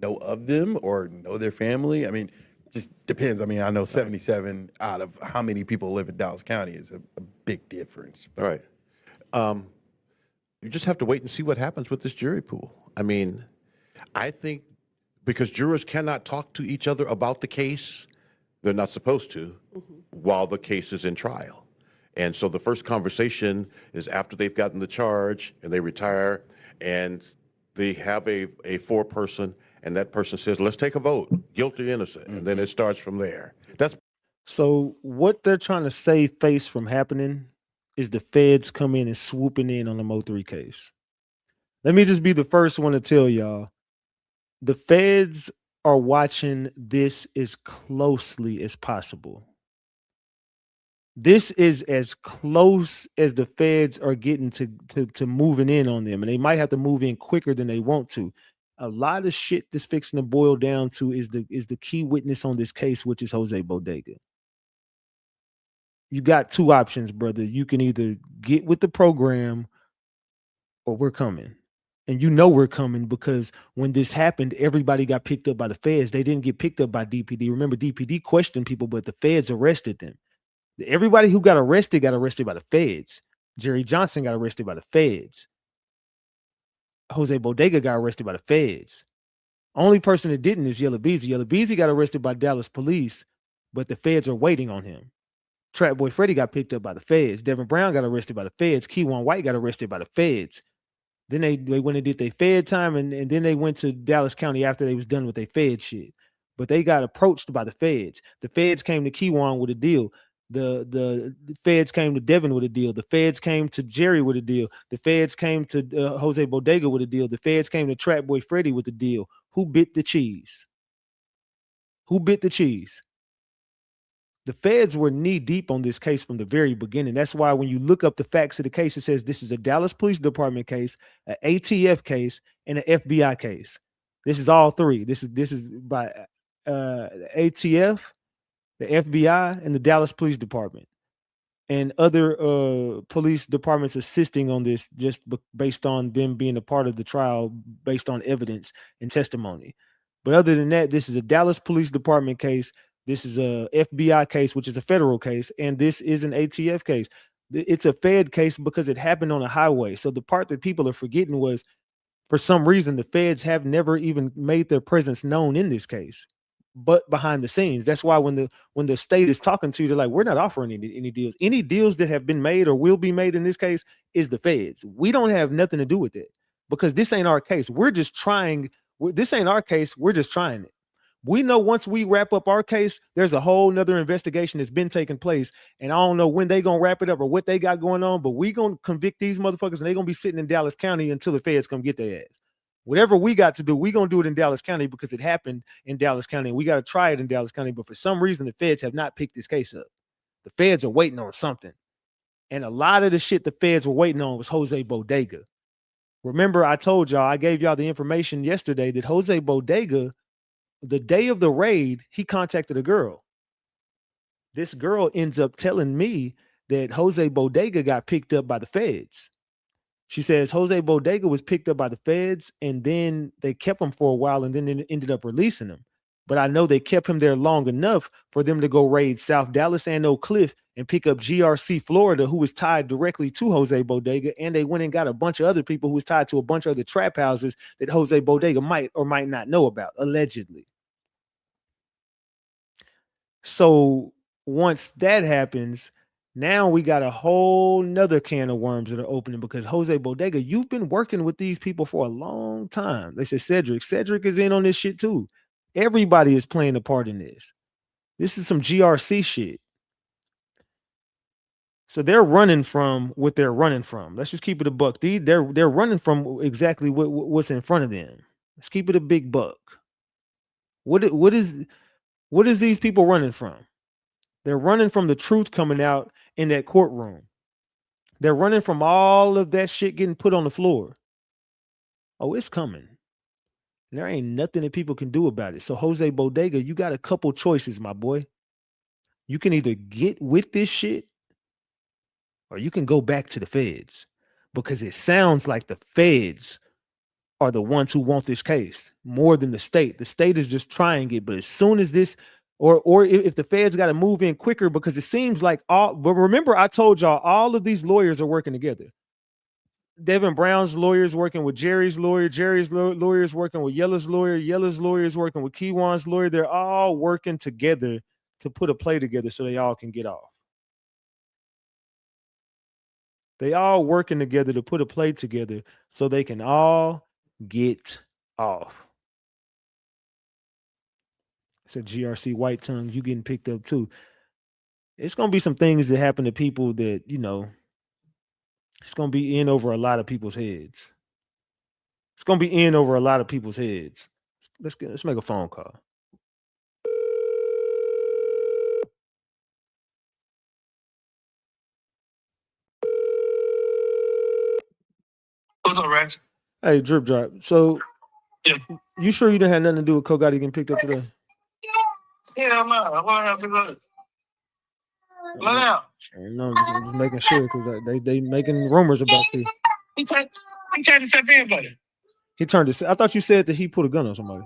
know of them or know their family. I mean, just depends. I mean, I know 77 out of how many people live in Dallas County is a big difference. All right. You just have to wait and see what happens with this jury pool. I mean, I think because jurors cannot talk to each other about the case, They're not supposed to while the case is in trial. And so the first conversation is after they've gotten the charge and they retire and they have a four-person, and that person says, let's take a vote, guilty, innocent. And then it starts from there. That's So what they're trying to save face from happening is the feds come in and swooping in on the MO3 case. Let me just be the first one to tell y'all, the feds are watching this as closely as possible. This is as close as the feds are getting to moving in on them, and they might have to move in quicker than they want to. A lot of shit that's fixing to boil down to is the key witness on this case, which is Jose Bodega. You got two options, brother. You can either get with the program or we're coming. And you know we're coming because when this happened, everybody got picked up by the feds. They didn't get picked up by DPD. Remember, DPD questioned people, but the feds arrested them. Everybody who got arrested by the feds. Jerry Johnson got arrested by the feds. Jose Bodega got arrested by the feds. Only person that didn't is Yella Beezy. Yella Beezy got arrested by Dallas police, but the feds are waiting on him. Trap Boy Freddy got picked up by the feds. Devin Brown got arrested by the feds. Keywan White got arrested by the feds. Then they went and did their fed time, and then they went to Dallas County after they was done with their fed shit. But they got approached by the feds. The feds came to Keywan with a deal. The feds came to Devin with a deal. The feds came to Jerry with a deal. The feds came to Jose Bodega with a deal. The feds came to Trap Boy Freddy with a deal. Who bit the cheese? Who bit the cheese? The feds were knee deep on this case from the very beginning. That's why when you look up the facts of the case, it says this is a Dallas Police Department case, an ATF case, and an FBI case. This is all three. This is by the ATF, the FBI, and the Dallas Police Department, and other police departments assisting on this just based on them being a part of the trial, based on evidence and testimony. But other than that, this is a Dallas Police Department case. This is a FBI case, which is a federal case, and this is an ATF case. It's a Fed case because it happened on a highway. So the part that people are forgetting was, for some reason, the feds have never even made their presence known in this case, but behind the scenes. That's why when the state is talking to you, they're like, we're not offering any deals. Any deals that have been made or will be made in this case is the feds. We don't have nothing to do with it because this ain't our case. We're just trying. This ain't our case. We're just trying it. We know once we wrap up our case, there's a whole nother investigation that's been taking place. And I don't know when they going to wrap it up or what they got going on, but we going to convict these motherfuckers and they're going to be sitting in Dallas County until the feds come get their ass. Whatever we got to do, we going to do it in Dallas County because it happened in Dallas County. And we got to try it in Dallas County. But for some reason, the feds have not picked this case up. The feds are waiting on something. And a lot of the shit the feds were waiting on was Jose Bodega. Remember, I told y'all, I gave y'all the information yesterday that Jose Bodega, the day of the raid, he contacted a girl. This girl ends up telling me that Jose Bodega got picked up by the feds. She says Jose Bodega was picked up by the feds and then they kept him for a while and then they ended up releasing him. But I know they kept him there long enough for them to go raid South Dallas and Oak Cliff and pick up GRC Florida, who was tied directly to Jose Bodega. And they went and got a bunch of other people who was tied to a bunch of other trap houses that Jose Bodega might or might not know about, allegedly. So once that happens, now we got a whole nother can of worms that are opening because Jose Bodega, you've been working with these people for a long time. They said Cedric is in on this shit too. Everybody is playing a part in this. This is some GRC shit. So they're running from what they're running from. Let's just keep it a buck. They're running from exactly what's in front of them. Let's keep it a big buck. What is these people running from? They're running from the truth coming out in that courtroom. They're running from all of that shit getting put on the floor. Oh, it's coming. And there ain't nothing that people can do about it. So Jose Bodega, you got a couple choices, my boy. You can either get with this shit or you can go back to the feds because it sounds like the feds are the ones who want this case more than the state. The state is just trying it. But as soon as this, or if the feds got to move in quicker, because it seems like but remember I told y'all all of these lawyers are working together. Devin Brown's lawyers working with Jerry's lawyer, Jerry's lawyers working with Yella's lawyer, Yella's lawyers working with Keywan's lawyer. They're all working together to put a play together so they all can get off. They all working together to put a play together so they can all get off. It's a GRC White Tongue. You getting picked up too. It's going to be some things that happen to people that, you know, it's going to be in over a lot of people's heads. It's going to be in over a lot of people's heads. Let's make a phone call. What's up, Rex? Hey, Drip Drop. So, Yeah. you sure you didn't have nothing to do with Kogotti getting picked up today? Yeah, man. What happened? Let out. No, I'm just making sure because they making rumors about you. He tried to step in, buddy. He turned it. I thought you said that he put a gun on somebody.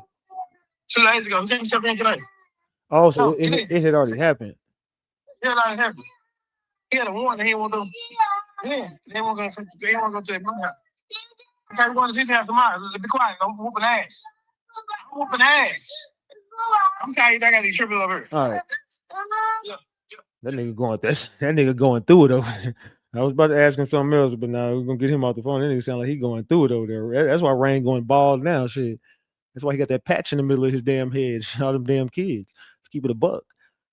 2 days ago. He tried to step in today. Oh, so No, it had already happened. Yeah, that happened. He had a warrant that he won't go. Yeah, they won't go to the house. Okay, we're going to teach half tomorrow. Be quiet. I'm whooping ass. I'm whooping ass. I'm tired. I got these trippers over here. All right. Yeah. That nigga going through it over there. I was about to ask him something else, but now we're gonna get him off the phone. That nigga sound like he going through it over there. That's why Rain going bald now. Shit. That's why he got that patch in the middle of his damn head. All them damn kids. Let's keep it a buck.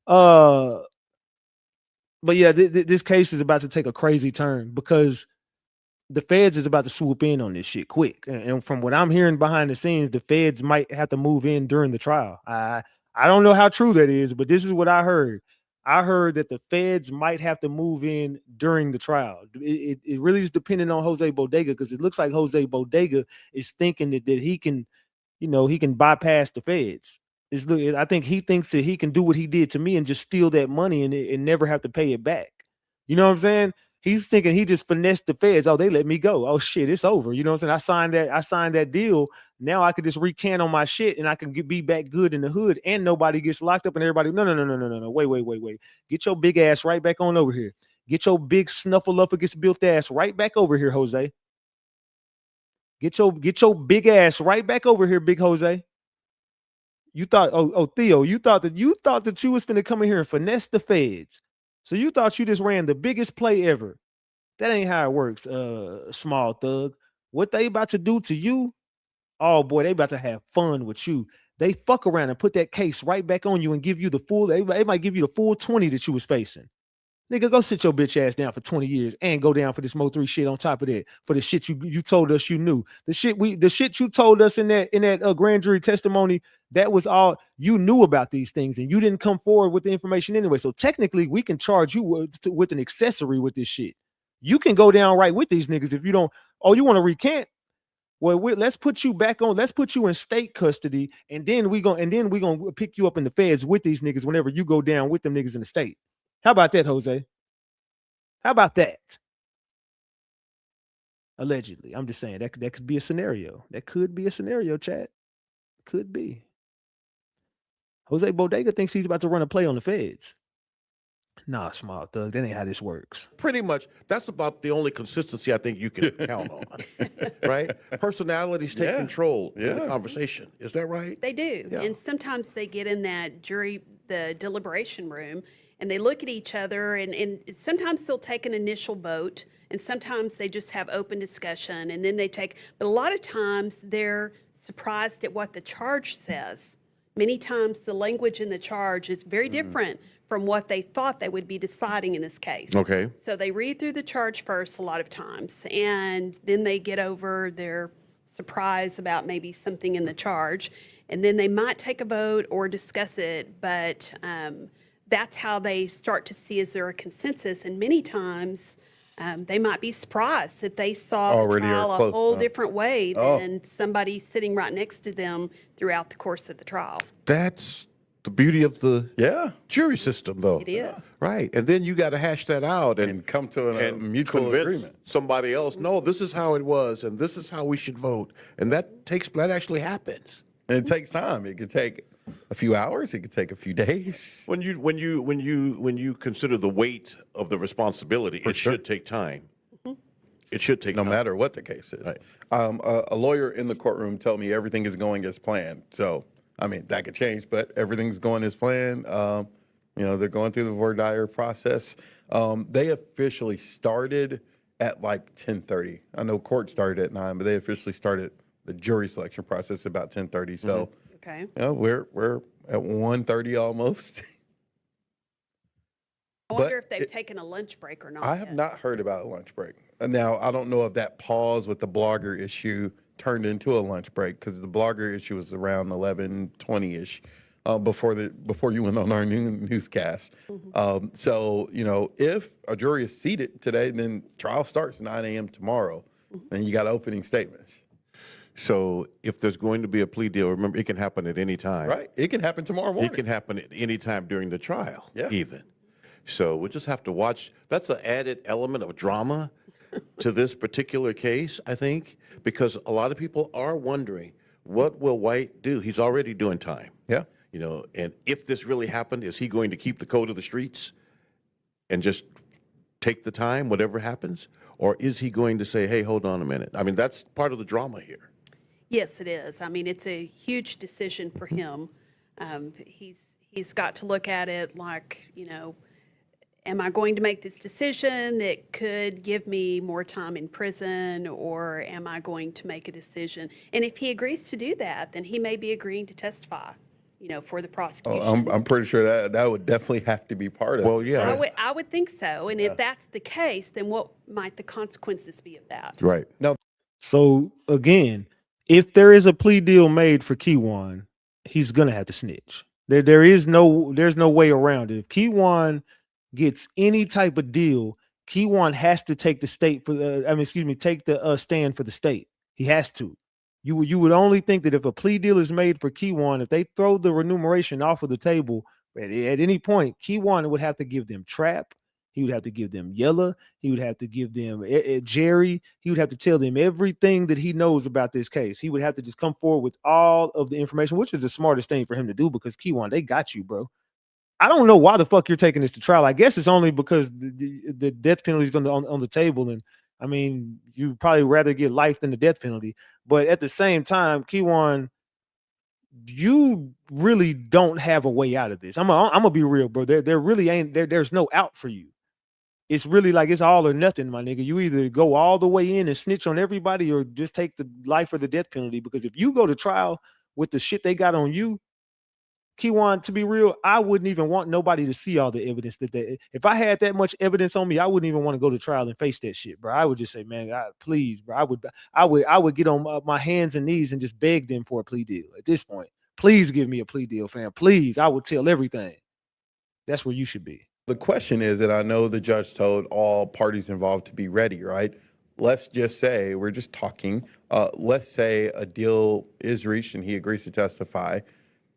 But yeah, this case is about to take a crazy turn because the feds is about to swoop in on this shit quick. And from what I'm hearing behind the scenes, the feds might have to move in during the trial. I don't know how true that is, but this is what I heard. I heard that the feds might have to move in during the trial. It really is dependent on Jose Bodega because it looks like Jose Bodega is thinking that he can, you know, he can bypass the feds. I think he thinks that he can do what he did to me and just steal that money and never have to pay it back. You know what I'm saying? He's thinking he just finessed the feds. Oh, they let me go. Oh shit, it's over. You know what I'm saying? I signed that deal. Now I could just recant on my shit and I can be back good in the hood and nobody gets locked up and everybody. No. Wait. Get your big ass right back on over here. Get your big snuffleupagus built ass right back over here, Jose. Get your big ass right back over here, big Jose. You thought, Theo, you thought that you was finna come in here and finesse the feds. So you thought you just ran the biggest play ever. That ain't how it works, small thug. What they about to do to you, oh boy, they about to have fun with you. They fuck around and put that case right back on you and give you the full, they might give you the full 20 that you was facing. Nigga, go sit your bitch ass down for 20 years and go down for this MO3 shit on top of that, for the shit you told us you knew. The shit you told us in that grand jury testimony, that was all you knew about these things and you didn't come forward with the information anyway. So technically we can charge you with an accessory with this shit. You can go down right with these niggas if you don't. Oh, you want to recant? Well, let's put you back on. Let's put you in state custody, and then we gonna pick you up in the feds with these niggas whenever you go down with them niggas in the state. How about that, Jose? How about that? Allegedly, I'm just saying that could be a scenario. That could be a scenario, chat. Could be. Jose Bodega thinks he's about to run a play on the feds. Nah, small thug. That ain't how this works. Pretty much, that's about the only consistency I think you can count on, right? Personalities take control of the conversation. Is that right? They do. Yeah. And sometimes they get in that the deliberation room, and they look at each other, and sometimes they'll take an initial vote, and sometimes they just have open discussion, and then but a lot of times they're surprised at what the charge says. Many times the language in the charge is very different from what they thought they would be deciding in this case. Okay. So they read through the charge first a lot of times, and then they get over their surprise about maybe something in the charge, and then they might take a vote or discuss it, but that's how they start to see, is there a consensus? And many times they might be surprised that they saw the trial a whole different way than somebody sitting right next to them throughout the course of the trial. That's the beauty of the jury system, though. It is. Right. And then you got to hash that out and come to a mutual convince agreement. Somebody else, no, this is how it was, and this is how we should vote. And that actually happens. And it takes time. It could take a few hours. It could take a few days. When you consider the weight of the responsibility, it should take time. It should take time. No matter what the case is. Right. A lawyer in the courtroom told me everything is going as planned. So, I mean, that could change, but everything's going as planned. You know, they're going through the voir dire process. They officially started at like 10:30. I know court started at 9, but they officially started the jury selection process about 10:30. So, Okay. you know, we're at 1:30 almost. I wonder if they've taken a lunch break or not. I have not heard about a lunch break. Now, I don't know if that pause with the blogger issue turned into a lunch break, because the blogger issue was around 11:20-ish before you went on our newscast. So, you know, if a jury is seated today, then trial starts 9 a.m. tomorrow, and you got opening statements. So if there's going to be a plea deal, remember, it can happen at any time. Right. It can happen tomorrow morning. It can happen at any time during the trial, Yeah. even. So we'll just have to watch. That's an added element of drama to this particular case, I think, because a lot of people are wondering, what will White do? He's already doing time. Yeah. You know, and if this really happened, is he going to keep the code of the streets and just take the time, whatever happens? Or is he going to say, hey, hold on a minute? I mean, that's part of the drama here. Yes, it is. I mean, it's a huge decision for him. He's got to look at it like, you know, am I going to make this decision that could give me more time in prison, or am I going to make a decision? And if he agrees to do that, then he may be agreeing to testify, you know, for the prosecution. Oh, I'm pretty sure that would definitely have to be part of it. Well, yeah. I would think so. And if that's the case, then what might the consequences be of that? Right. Now, So again, if there is a plea deal made for Keywan, he's gonna have to snitch. There's no way around it. If Keywan gets any type of deal, Keywan has to take the state for the take the stand for the state. He has to. You would only think that if a plea deal is made for Keywan, if they throw the remuneration off of the table at any point, Keywan would have to give them Trap. He would have to give them Yella. He would have to give them Jerry. He would have to tell them everything that he knows about this case. He would have to just come forward with all of the information, which is the smartest thing for him to do, because Keywan, they got you, bro. I don't know why the fuck you're taking this to trial. I guess it's only because the death penalty is on the table, and I mean, you probably rather get life than the death penalty. But at the same time, Keywan, you really don't have a way out of this. I'm gonna be real, bro. There really ain't there's no out for you. It's really like it's all or nothing, my nigga. You either go all the way in and snitch on everybody, or just take the life or the death penalty. Because if you go to trial with the shit they got on you, Keywan, to be real, I wouldn't even want nobody to see all the evidence if I had that much evidence on me, I wouldn't even want to go to trial and face that shit, bro. I would just say, man, please, bro. I would get on my hands and knees and just beg them for a plea deal at this point. Please give me a plea deal, fam. Please. I would tell everything. That's where you should be. the question is that I know the judge told all parties involved to be ready, right? Let's just say, we're just talking, let's say a deal is reached and he agrees to testify.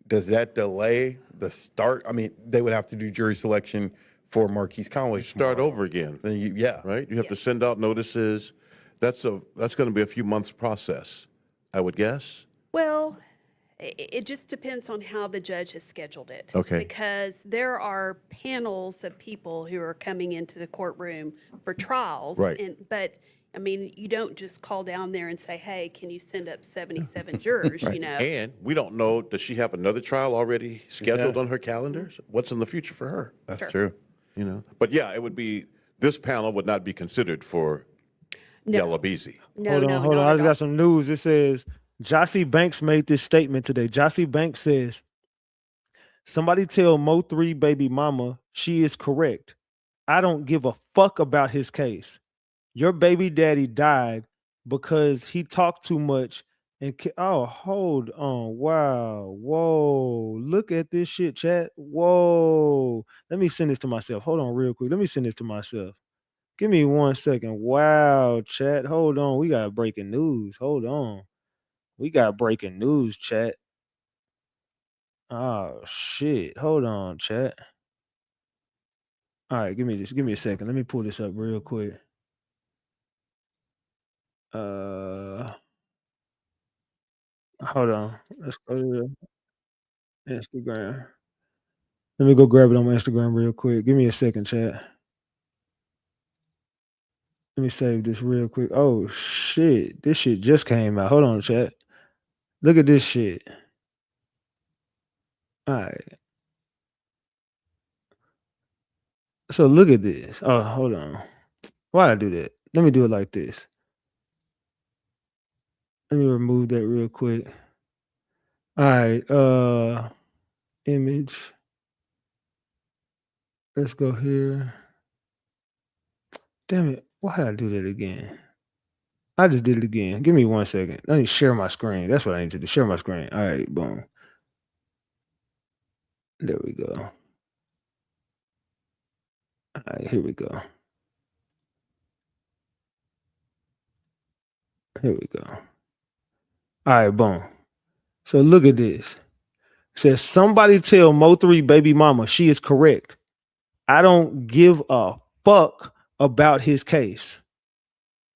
Does that delay the start? I mean, they would have to do jury selection for Marquise Conway. Start over again. Yeah. Right? You have to send out notices. That's going to be a few months process, I would guess. Well, it just depends on how the judge has scheduled it. Okay. Because there are panels of people who are coming into the courtroom for trials. Right. But I mean, you don't just call down there and say, hey, can you send up 77 jurors, Right. you know? And we don't know, does she have another trial already scheduled on her calendar? What's in the future for her? That's true. You know, but yeah, it would be, this panel would not be considered for Yella Beezy. Hold on. I just got some news. It says Jose Banks made this statement today. Jose Banks says, somebody tell MO3 baby mama she is correct. I don't give a fuck about his case. Your baby daddy died because he talked too much and hold on. Wow. Whoa. Look at this shit, chat. Whoa. Let me send this to myself. Hold on real quick. Let me send this to myself. Give me 1 second. Wow, chat. Hold on. We got breaking news. Hold on. We got breaking news, chat. Oh shit. Hold on, chat. All right, give me this. Give me a second. Let me pull this up real quick. Hold on. Let's go to Instagram. Let me go grab it on my Instagram real quick. Give me a second, chat. Let me save this real quick. Oh shit. This shit just came out. Hold on, chat. Look at this shit. All right. So look at this. Oh, hold on. Why'd I do that? Let me do it like this. Let me remove that real quick. All right. Image. Let's go here. Damn it. Why did I do that again? I just did it again. Give me 1 second. I need to share my screen. That's what I need to do. Share my screen. All right, boom. There we go. All right, here we go. Here we go. All right, boom. So look at this. It says, somebody tell Mo3 baby mama she is correct. I don't give a fuck about his case.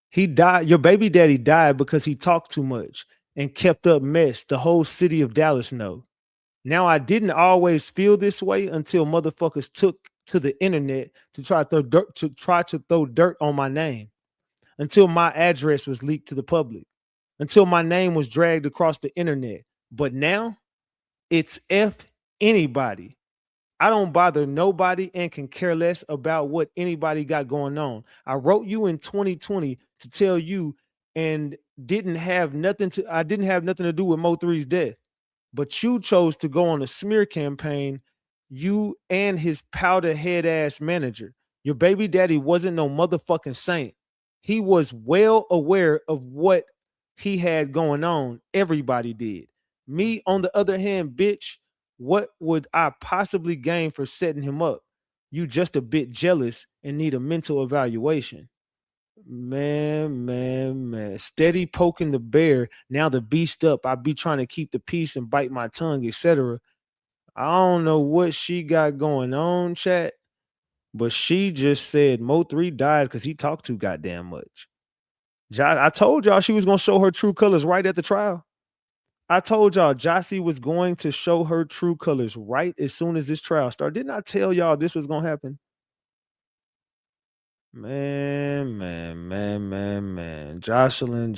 He died. Your baby daddy died because he talked too much and kept up mess. The whole city of Dallas know. Now, I didn't always feel this way until motherfuckers took to the internet to try to throw dirt on my name, until my address was leaked to the public, until my name was dragged across the internet. But now it's F anybody. I don't bother nobody and can care less about what anybody got going on. I wrote you in 2020 to tell you and didn't have nothing to do with Mo3's death. But you chose to go on a smear campaign, you and his powder head ass manager. Your baby daddy wasn't no motherfucking saint. He was well aware of what he had going on. Everybody did. Me, on the other hand, bitch, what would I possibly gain for setting him up? You just a bit jealous and need a mental evaluation. Man. Steady poking the bear. Now the beast up. I be trying to keep the peace and bite my tongue, etc. I don't know what she got going on, chat, but she just said Mo3 died because he talked too goddamn much. I told y'all she was going to show her true colors right at the trial. I told y'all Jossie was going to show her true colors right as soon as this trial started. Didn't I tell y'all this was going to happen? Man. Jocelyn.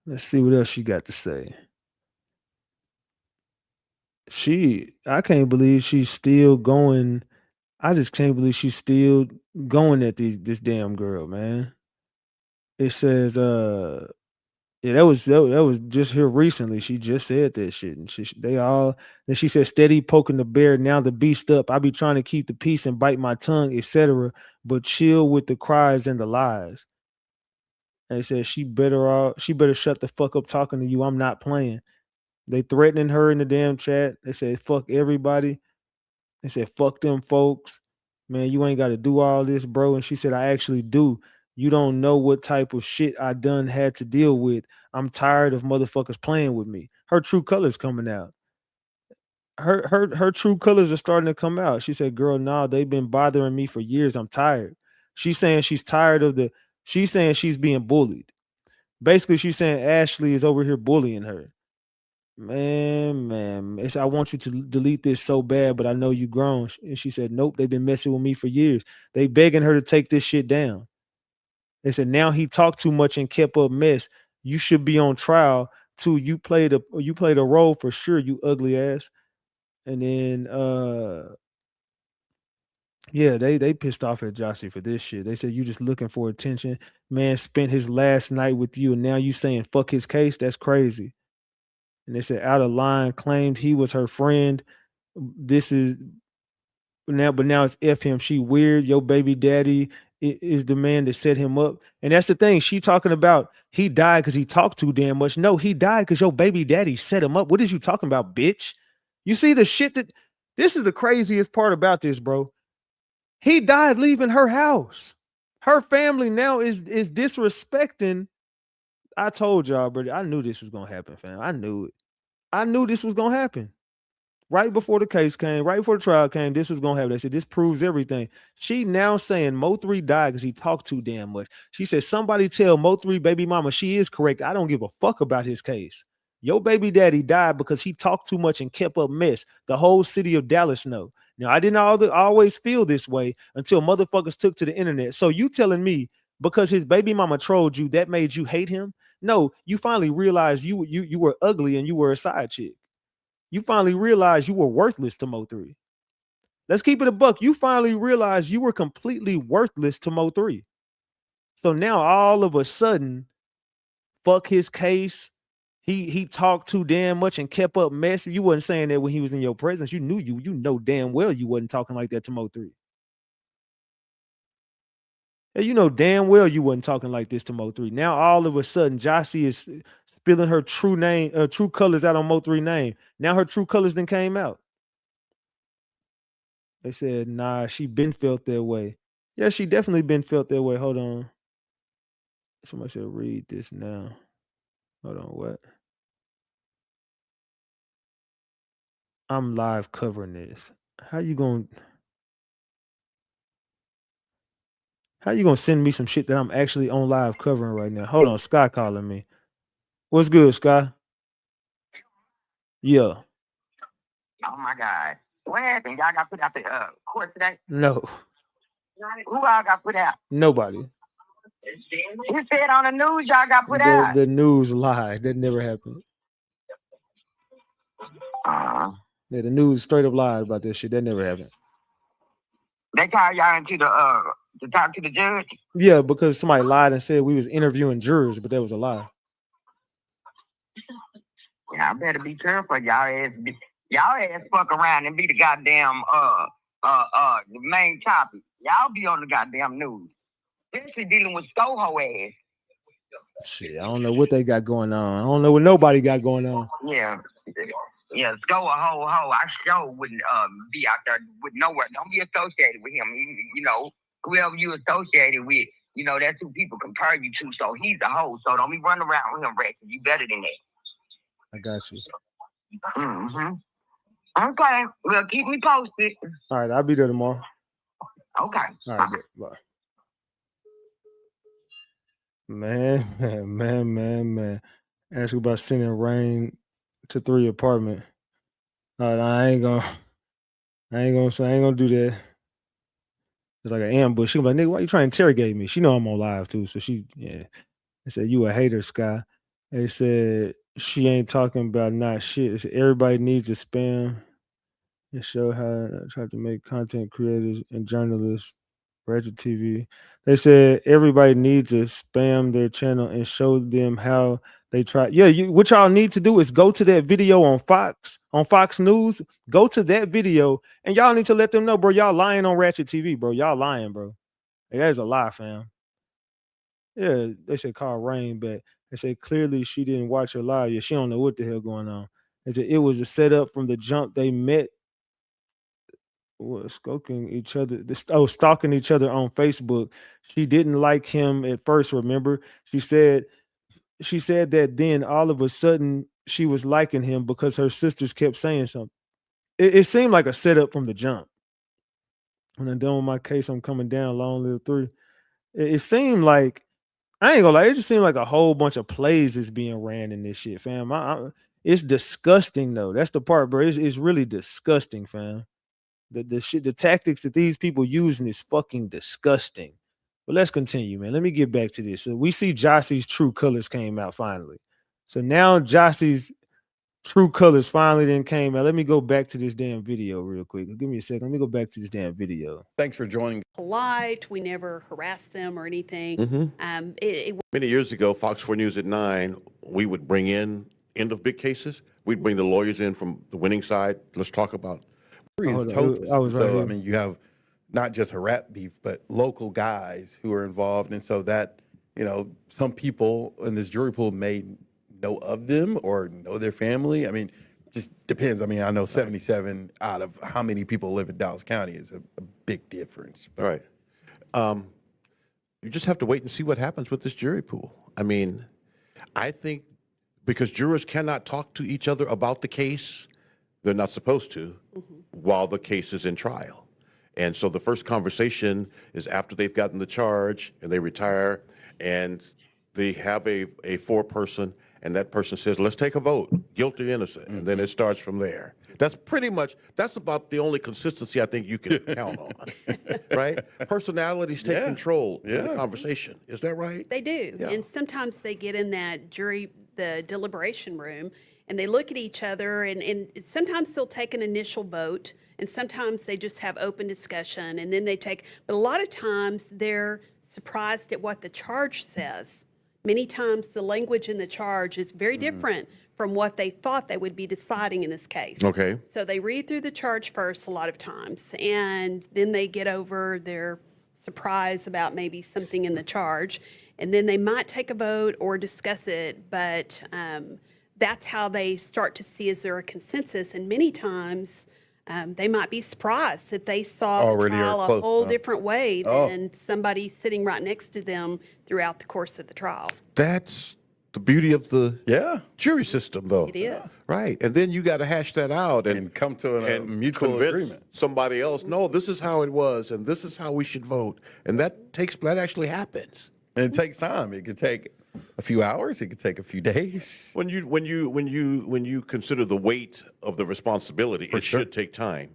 Let's see what else she got to say. I can't believe she's still going. I just can't believe she's still going at this damn girl, man. It says, yeah, that was just here recently. She just said that shit, and then she said, steady poking the bear. Now the beast up. I be trying to keep the peace and bite my tongue, etc. But chill with the cries and the lies. And they said she better shut the fuck up talking to you. I'm not playing. They threatening her in the damn chat. They said fuck everybody. They said fuck them folks. Man, you ain't got to do all this, bro. And she said, I actually do. You don't know what type of shit I done had to deal with. I'm tired of motherfuckers playing with me. Her true colors coming out. Her true colors are starting to come out. She said, girl, nah, they've been bothering me for years. I'm tired. She's saying she's tired of she's saying she's being bullied. Basically, she's saying Ashley is over here bullying her. Man, I want you to delete this so bad, but I know you grown. And she said, nope, they've been messing with me for years. They begging her to take this shit down. They said, now he talked too much and kept up mess. You should be on trial too. You played a role for sure, you ugly ass. And then yeah, they pissed off at Jossie for this shit. They said, you just looking for attention. Man spent his last night with you, and now you saying fuck his case? That's crazy. And they said, out of line, claimed he was her friend. This is now, but now it's F him. She weird. Your baby daddy is the man that set him up. And that's the thing. She talking about he died because he talked too damn much. No, he died because your baby daddy set him up. What is you talking about, bitch? You see the shit this is the craziest part about this, bro. He died leaving her house. Her family now is disrespecting. I told y'all, brother. I knew this was gonna happen, fam. I knew it. I knew this was gonna happen. Right before the case came, right before the trial came, this was gonna happen. They said this proves everything. She now saying Mo3 died because he talked too damn much. She said, somebody tell Mo3 baby mama she is correct. I don't give a fuck about his case. Your baby daddy died because he talked too much and kept up mess. The whole city of Dallas know. Now, I didn't always feel this way until motherfuckers took to the internet. So you telling me because his baby mama trolled you, that made you hate him? No, you finally realized you were ugly and you were a side chick. You finally realized you were worthless to MO3. Let's keep it a buck. You finally realized you were completely worthless to MO3. So now all of a sudden, fuck his case. He talked too damn much and kept up mess. You wasn't saying that when he was in your presence. You knew you know damn well you wasn't talking like that to MO3. Hey, you know damn well you wasn't talking like this to MO3. Now all of a sudden, Jossie is spilling her true colors out on MO3 name. Now her true colors then came out. They said, nah, she been felt that way. Yeah, she definitely been felt that way. Hold on. Somebody said, read this now. Hold on, what? I'm live covering this. How you gonna send me some shit that I'm actually on live covering right now? Hold on, Sky calling me. What's good, Sky? Yeah. Oh my God. What happened? Y'all got put out the court today? No. Who all got put out? Nobody. You said on the news y'all got put out. The news lied. That never happened. Yeah, the news straight up lied about this shit. That never happened. They called y'all into the to talk to the judge? Yeah, because somebody lied and said we was interviewing jurors, but that was a lie. Y'all better be careful. Y'all ass fuck around and be the goddamn the main topic. Y'all be on the goddamn news. Especially dealing with Soho ass. Shit, I don't know what they got going on. I don't know what nobody got going on. Yeah. Yeah, Sko a ho. I sure wouldn't be out there with nowhere. Don't be associated with him. You know, whoever you associated with, you know, that's who people compare you to. So he's a hoe. So don't be running around with him, Rex. You better than that. I got you. Okay. Well, keep me posted. All right, I'll be there tomorrow. Okay. All right, bye. Man. Ask about sending Rain to 3 apartment. I ain't gonna do that. It's like an ambush. She was like, nigga, why you trying to interrogate me? She know I'm on live too. So they said, you a hater, Sky. They said she ain't talking about not shit. They said, everybody needs to spam and show how I try to make content creators and journalists. RatchetTv. They said everybody needs to spam their channel and show them how they try. Yeah, what y'all need to do is go to that video on Fox News. Go to that video and y'all need to let them know, bro. Y'all lying on RatchetTv, bro. Y'all lying, bro. Hey, that is a lie, fam. Yeah, they said call Rain back. They said clearly she didn't watch her live. Yeah, she don't know what the hell going on. They said it was a setup from the jump. They met. Was stalking each other on Facebook. She didn't like him at first, remember? She said that then all of a sudden she was liking him because her sisters kept saying something. It seemed like a setup from the jump. When I'm done with my case, I'm coming down, long live 3. It seemed like, I ain't gonna lie, it just seemed like a whole bunch of plays is being ran in this shit, fam. It's disgusting though. That's the part, bro. It's really disgusting, fam. The tactics that these people using is fucking disgusting. But let's continue, man. Let me get back to this. So we see Jossie's true colors came out finally. So now Jossie's true colors finally then came out. Let me go back to this damn video real quick. Give me a second. Let me go back to this damn video. Thanks for joining. Polite. We never harassed them or anything. Many years ago, Fox 4 News at 9, we would bring in end of big cases. We'd bring the lawyers in from the winning side. Let's talk about. So I mean, you have not just a rap beef, but local guys who are involved, and so that, you know, some people in this jury pool may know of them or know their family. I mean, just depends. I mean, I know 77 out of how many people live in Dallas County is a big difference. All right. You just have to wait and see what happens with this jury pool. I mean, I think because jurors cannot talk to each other about the case, they're not supposed to, while the case is in trial. And so the first conversation is after they've gotten the charge and they retire and they have a foreperson, and that person says, let's take a vote, guilty or innocent. And then it starts from there. That's pretty much, that's about the only consistency I think you can count on, right? Personalities take control in the conversation. Is that right? They do. Yeah. And sometimes they get in that the deliberation room, and they look at each other, and sometimes they'll take an initial vote, and sometimes they just have open discussion, and then but a lot of times they're surprised at what the charge says. Many times the language in the charge is very different from what they thought they would be deciding in this case. Okay. So they read through the charge first a lot of times, and then they get over their surprise about maybe something in the charge, and then they might take a vote or discuss it, but that's how they start to see, is there a consensus? And many times they might be surprised that they saw the trial a whole different way than somebody sitting right next to them throughout the course of the trial. That's the beauty of the jury system, though. It is. Right. And then you got to hash that out and come to a mutual convince agreement. Somebody else, no, this is how it was, and this is how we should vote. And that actually happens. And it takes time. It could take a few hours. It could take a few days. When you consider the weight of the responsibility, it should take time.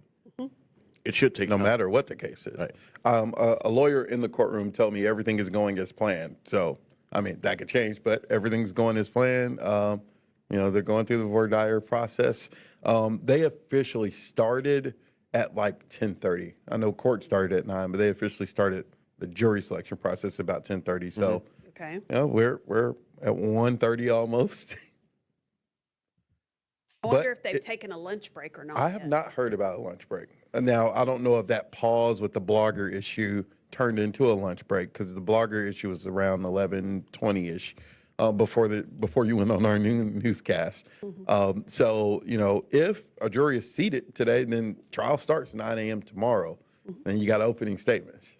It should take no time. matter what the case is. Right. A lawyer in the courtroom told me everything is going as planned. So, I mean, that could change, but everything's going as planned. They're going through the voir dire process. They officially started at like 10:30. I know court started at 9, but they officially started the jury selection process about 10:30. So, okay. We're at 1:30 almost. I wonder if they've taken a lunch break or not. I have not heard about a lunch break. Now, I don't know if that pause with the blogger issue turned into a lunch break, because the blogger issue was around 11:20-ish before you went on our newscast. So, if a jury is seated today, then trial starts 9 a.m. tomorrow. Then you got opening statements.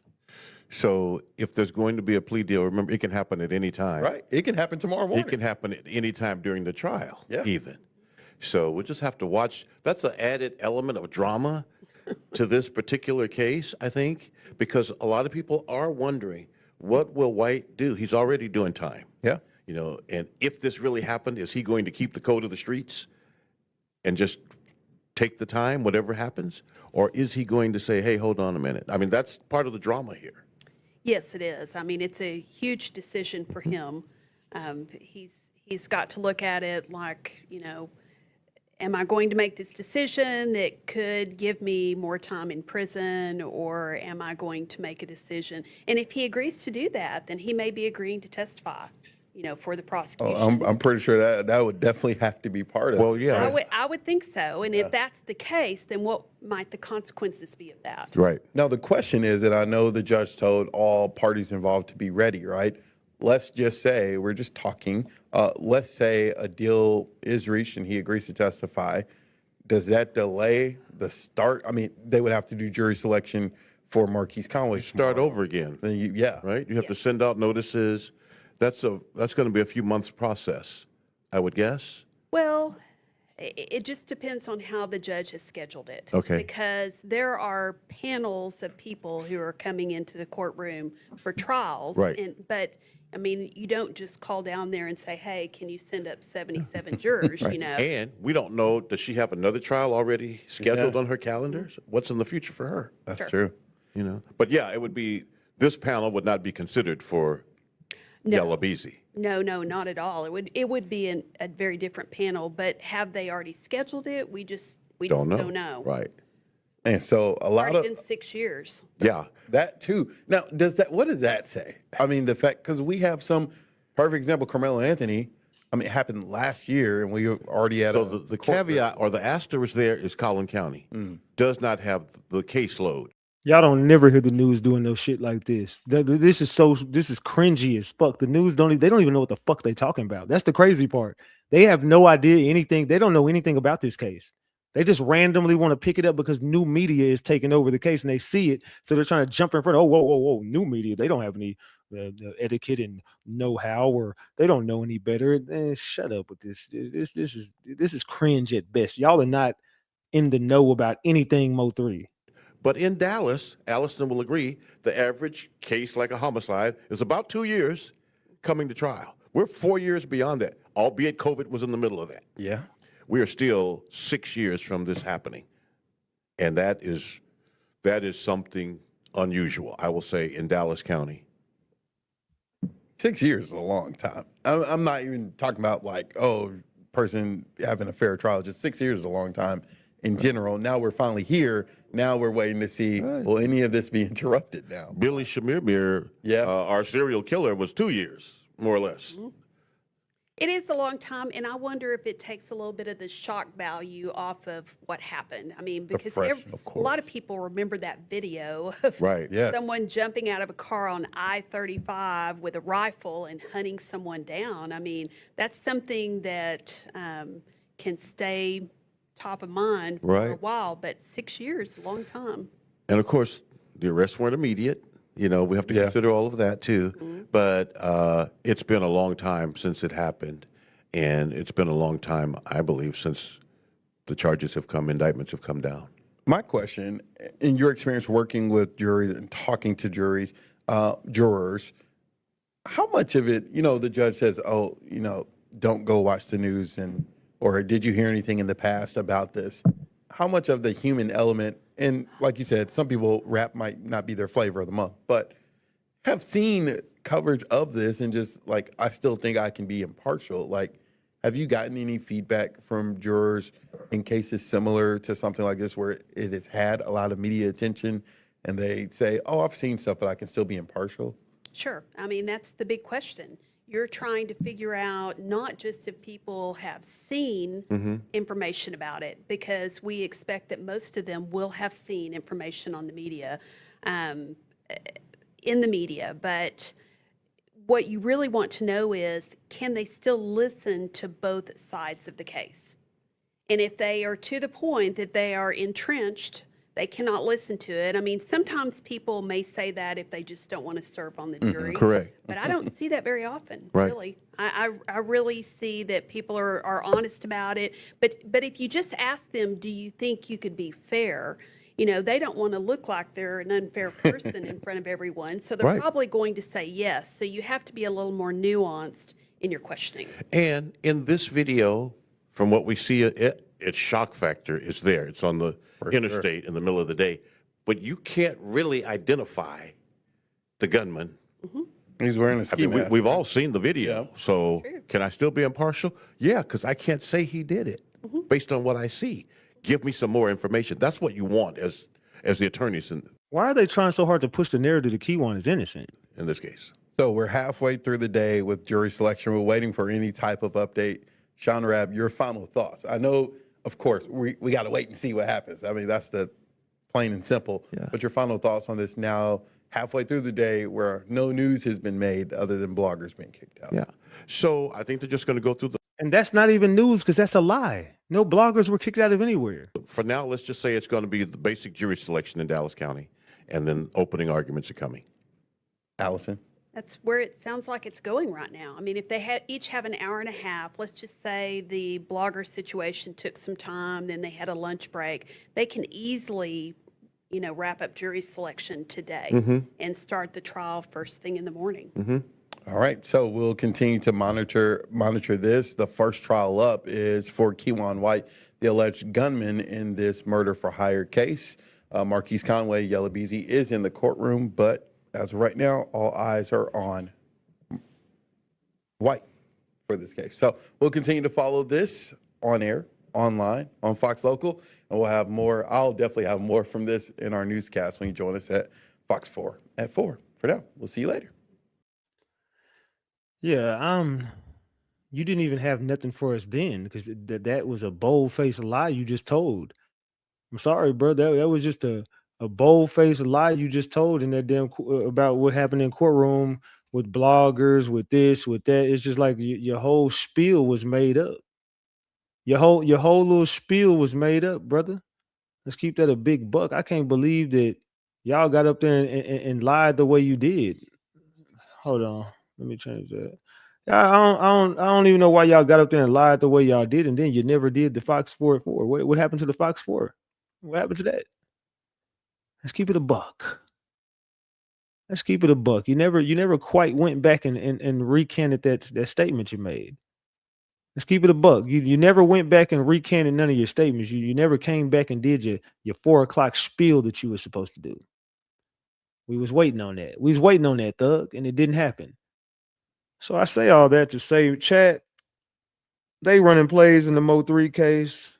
So if there's going to be a plea deal, remember, it can happen at any time. Right. It can happen tomorrow morning. It can happen at any time during the trial, Yeah. even. So we'll just have to watch. That's an added element of drama to this particular case, I think, because a lot of people are wondering, what will White do? He's already doing time. Yeah. And if this really happened, is he going to keep the code of the streets and just take the time, whatever happens? Or is he going to say, hey, hold on a minute? I mean, that's part of the drama here. Yes, it is. I mean, it's a huge decision for him. He's got to look at it like, am I going to make this decision that could give me more time in prison, or am I going to make a decision? And if he agrees to do that, then he may be agreeing to testify, for the prosecution. I'm pretty sure that would definitely have to be part of it. Well, yeah. I would think so. And if that's the case, then what might the consequences be of that? Right. Now, the question is, and I know the judge told all parties involved to be ready, right? Let's just say, we're just talking, let's say a deal is reached and he agrees to testify. Does that delay the start? I mean, they would have to do jury selection for Marquise Conway. Start over again. Yeah. Right? You have to send out notices. That's going to be a few months process, I would guess. Well, it just depends on how the judge has scheduled it. Okay. Because there are panels of people who are coming into the courtroom for trials. Right. But, I mean, you don't just call down there and say, hey, can you send up 77 jurors, Right. And we don't know, does she have another trial already scheduled on her calendar? What's in the future for her? That's true. But yeah, it would be, this panel would not be considered for Yella Beezy. No, not at all. It would be a very different panel, but have they already scheduled it? We just don't know. Right. And so a lot Already been 6 years. Yeah. That too. Now, what does that say? I mean, the fact, because we have some perfect example, Carmelo Anthony. I mean, it happened last year, and we already had. So the caveat or the asterisk there is Collin County does not have the caseload. Y'all don't never hear the news doing no shit like this. This is cringy as fuck. The news they don't even know what the fuck they talking about. That's the crazy part. They have no idea anything. They don't know anything about this case. They just randomly want to pick it up because new media is taking over the case and they see it. So they're trying to jump in front. Oh, whoa. New media. They don't have any etiquette and know-how, or they don't know any better. Shut up with this. This is cringe at best. Y'all are not in the know about anything MO3. But in Dallas, Allison will agree, the average case like a homicide is about 2 years coming to trial. We're 4 years beyond that, albeit COVID was in the middle of that. Yeah. We are still 6 years from this happening. And that is something unusual, I will say, in Dallas County. 6 years is a long time. I'm not even talking about like, oh, person having a fair trial. Just 6 years is a long time in general. Now we're finally here. Now we're waiting to see, will any of this be interrupted now? Billy Shamir, our serial killer, was 2 years, more or less. It is a long time, and I wonder if it takes a little bit of the shock value off of what happened. I mean, because a lot of people remember that video of someone jumping out of a car on I-35 with a rifle and hunting someone down. I mean, that's something that can stay top of mind for a while, but 6 years is a long time. And of course, the arrests weren't immediate. You know, we have to consider all of that too. But it's been a long time since it happened. And it's been a long time, I believe, since the charges have come, indictments have come down. My question, in your experience working with juries and talking to jurors, how much of it, you know, the judge says, oh, you know, don't go watch the news, and or did you hear anything in the past about this? How much of the human element, and like you said, some people rap might not be their flavor of the month, but have seen coverage of this and just like, I still think I can be impartial. Like, have you gotten any feedback from jurors in cases similar to something like this where it has had a lot of media attention and they say, oh, I've seen stuff, but I can still be impartial? Sure. I mean, that's the big question. You're trying to figure out not just if people have seen information about it, because we expect that most of them will have seen information on the media, in the media. But what you really want to know is, can they still listen to both sides of the case? And if they are to the point that they are entrenched, they cannot listen to it. I mean, sometimes people may say that if they just don't want to serve on the jury. Correct. But I don't see that very often, Right. really. I really see that people are honest about it. But if you just ask them, do you think you could be fair? You know, they don't want to look like they're an unfair person in front of everyone. So they're probably going to say yes. So you have to be a little more nuanced in your questioning. And in this video, from what we see, its shock factor is there. It's on the interstate in the middle of the day. But you can't really identify the gunman. He's wearing a ski mask. We've all seen the video. So can I still be impartial? Yeah, because I can't say he did it based on what I see. Give me some more information. That's what you want as the attorneys Why are they trying so hard to push the narrative that Keywan is innocent? In this case. So we're halfway through the day with jury selection. We're waiting for any type of update. Sean Rab, your final thoughts. I know, of course, we got to wait and see what happens. I mean, that's the plain and simple. But your final thoughts on this now, halfway through the day, where no news has been made other than bloggers being kicked out. Yeah. So I think they're just going to go through the... And that's not even news, because that's a lie. No bloggers were kicked out of anywhere. For now, let's just say it's going to be the basic jury selection in Dallas County, and then opening arguments are coming. Allison? That's where it sounds like it's going right now. I mean, if they each have an hour and a half, let's just say the blogger situation took some time, then they had a lunch break, they can easily, you know, wrap up jury selection today and start the trial first thing in the morning. All right, so we'll continue to monitor this. The first trial up is for Keywan White, the alleged gunman in this murder for hire case. Marquise Conway, Yellow Beezy, is in the courtroom, but as of right now, all eyes are on White for this case. So we'll continue to follow this on air, online, on Fox Local, and we'll have more. I'll definitely have more from this in our newscast when you join us at Fox 4 at 4. For now, we'll see you later. Yeah, you didn't even have nothing for us then, because that was a bold-faced lie you just told. I'm sorry, bro. That was just a bold-faced lie you just told in that damn about what happened in courtroom with bloggers, with this, with that. It's just like your whole spiel was made up. Your whole little spiel was made up, brother. Let's keep that a big buck. I can't believe that y'all got up there and lied the way you did. Hold on. Let me change that. I don't even know why y'all got up there and lied the way y'all did, and then you never did the Fox 4 at 4. What happened to the Fox 4? What happened to that? Let's keep it a buck. Let's keep it a buck. You never quite went back and recanted that statement you made. Let's keep it a buck. You never went back and recanted none of your statements. You never came back and did your 4 o'clock spiel that you were supposed to do. We was waiting on that. We was waiting on that, Thug, and it didn't happen. So I say all that to say, chat, they running plays in the MO3 case.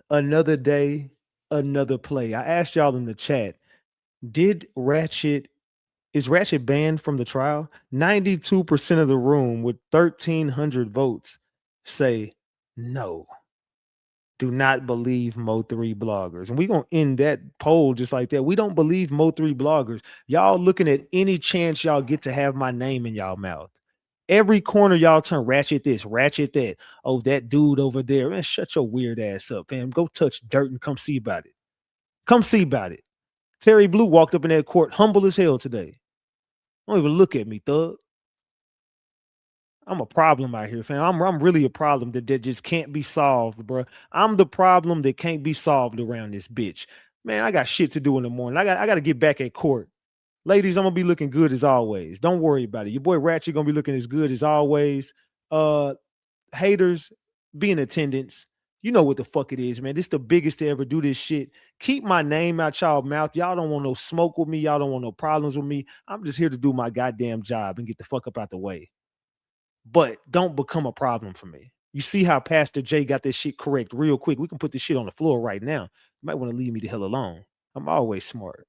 Another day, another play. I asked y'all in the chat, is Ratchet banned from the trial? 92% of the room with 1,300 votes say no. Do not believe Mo3 bloggers. And we're going to end that poll just like that. We don't believe Mo3 bloggers. Y'all looking at any chance y'all get to have my name in y'all mouth. Every corner y'all turn, Ratchet this, Ratchet that. Oh, that dude over there. Man, shut your weird ass up, fam. Go touch dirt and come see about it. Come see about it. Terry Blue walked up in that court humble as hell today. Don't even look at me, Thug. I'm a problem out here, fam. I'm really a problem that just can't be solved, bro. I'm the problem that can't be solved around this bitch. Man, I got shit to do in the morning. I got to get back at court. Ladies, I'm gonna be looking good as always. Don't worry about it. Your boy Ratchet gonna be looking as good as always. Haters, be in attendance. You know what the fuck it is, man. This the biggest to ever do this shit. Keep my name out y'all mouth. Y'all don't want no smoke with me. Y'all don't want no problems with me. I'm just here to do my goddamn job and get the fuck up out the way. But don't become a problem for me. You see how Pastor J got this shit correct real quick. We can put this shit on the floor right now. You might want to leave me the hell alone. I'm always smart.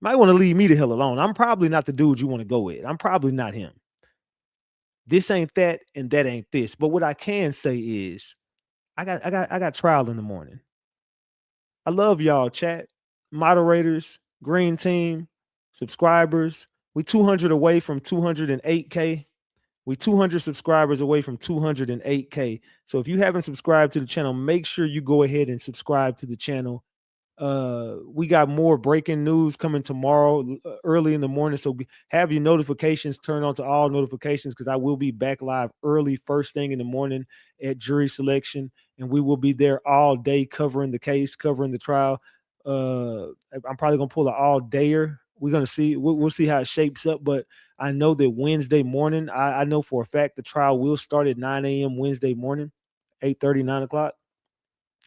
Might want to leave me the hell alone. I'm probably not the dude you want to go with. I'm probably not him. This ain't that and that ain't this. But what I can say is I got trial in the morning. I love y'all, chat, moderators, green team, subscribers. We 200 away from 208K. We 200 subscribers away from 208K. So if you haven't subscribed to the channel, make sure you go ahead and subscribe to the channel. We got more breaking news coming tomorrow early in the morning. So have your notifications turned on to all notifications because I will be back live early first thing in the morning at jury selection. And we will be there all day covering the case, covering the trial. I'm probably going to pull an all-dayer. We're going to see. We'll see how it shapes up. But I know that Wednesday morning, I know for a fact the trial will start at 9 a.m. Wednesday morning, 8:30, 9 o'clock.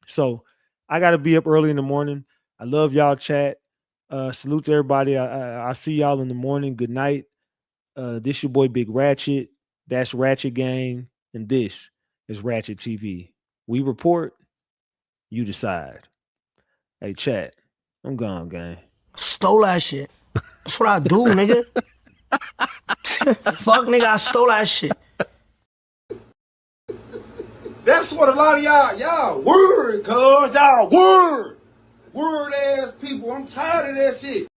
So I got to be up early in the morning. I love y'all, chat. Salute to everybody. I see y'all in the morning. Good night. This your boy Big Ratchet. That's Ratchet Gang. And this is RatchetTv. We report. You decide. Hey, chat. I'm gone, gang. Stole that shit. That's what I do, nigga. Fuck, nigga, I stole that shit. That's what a lot of y'all word, cuz y'all word ass people. I'm tired of that shit.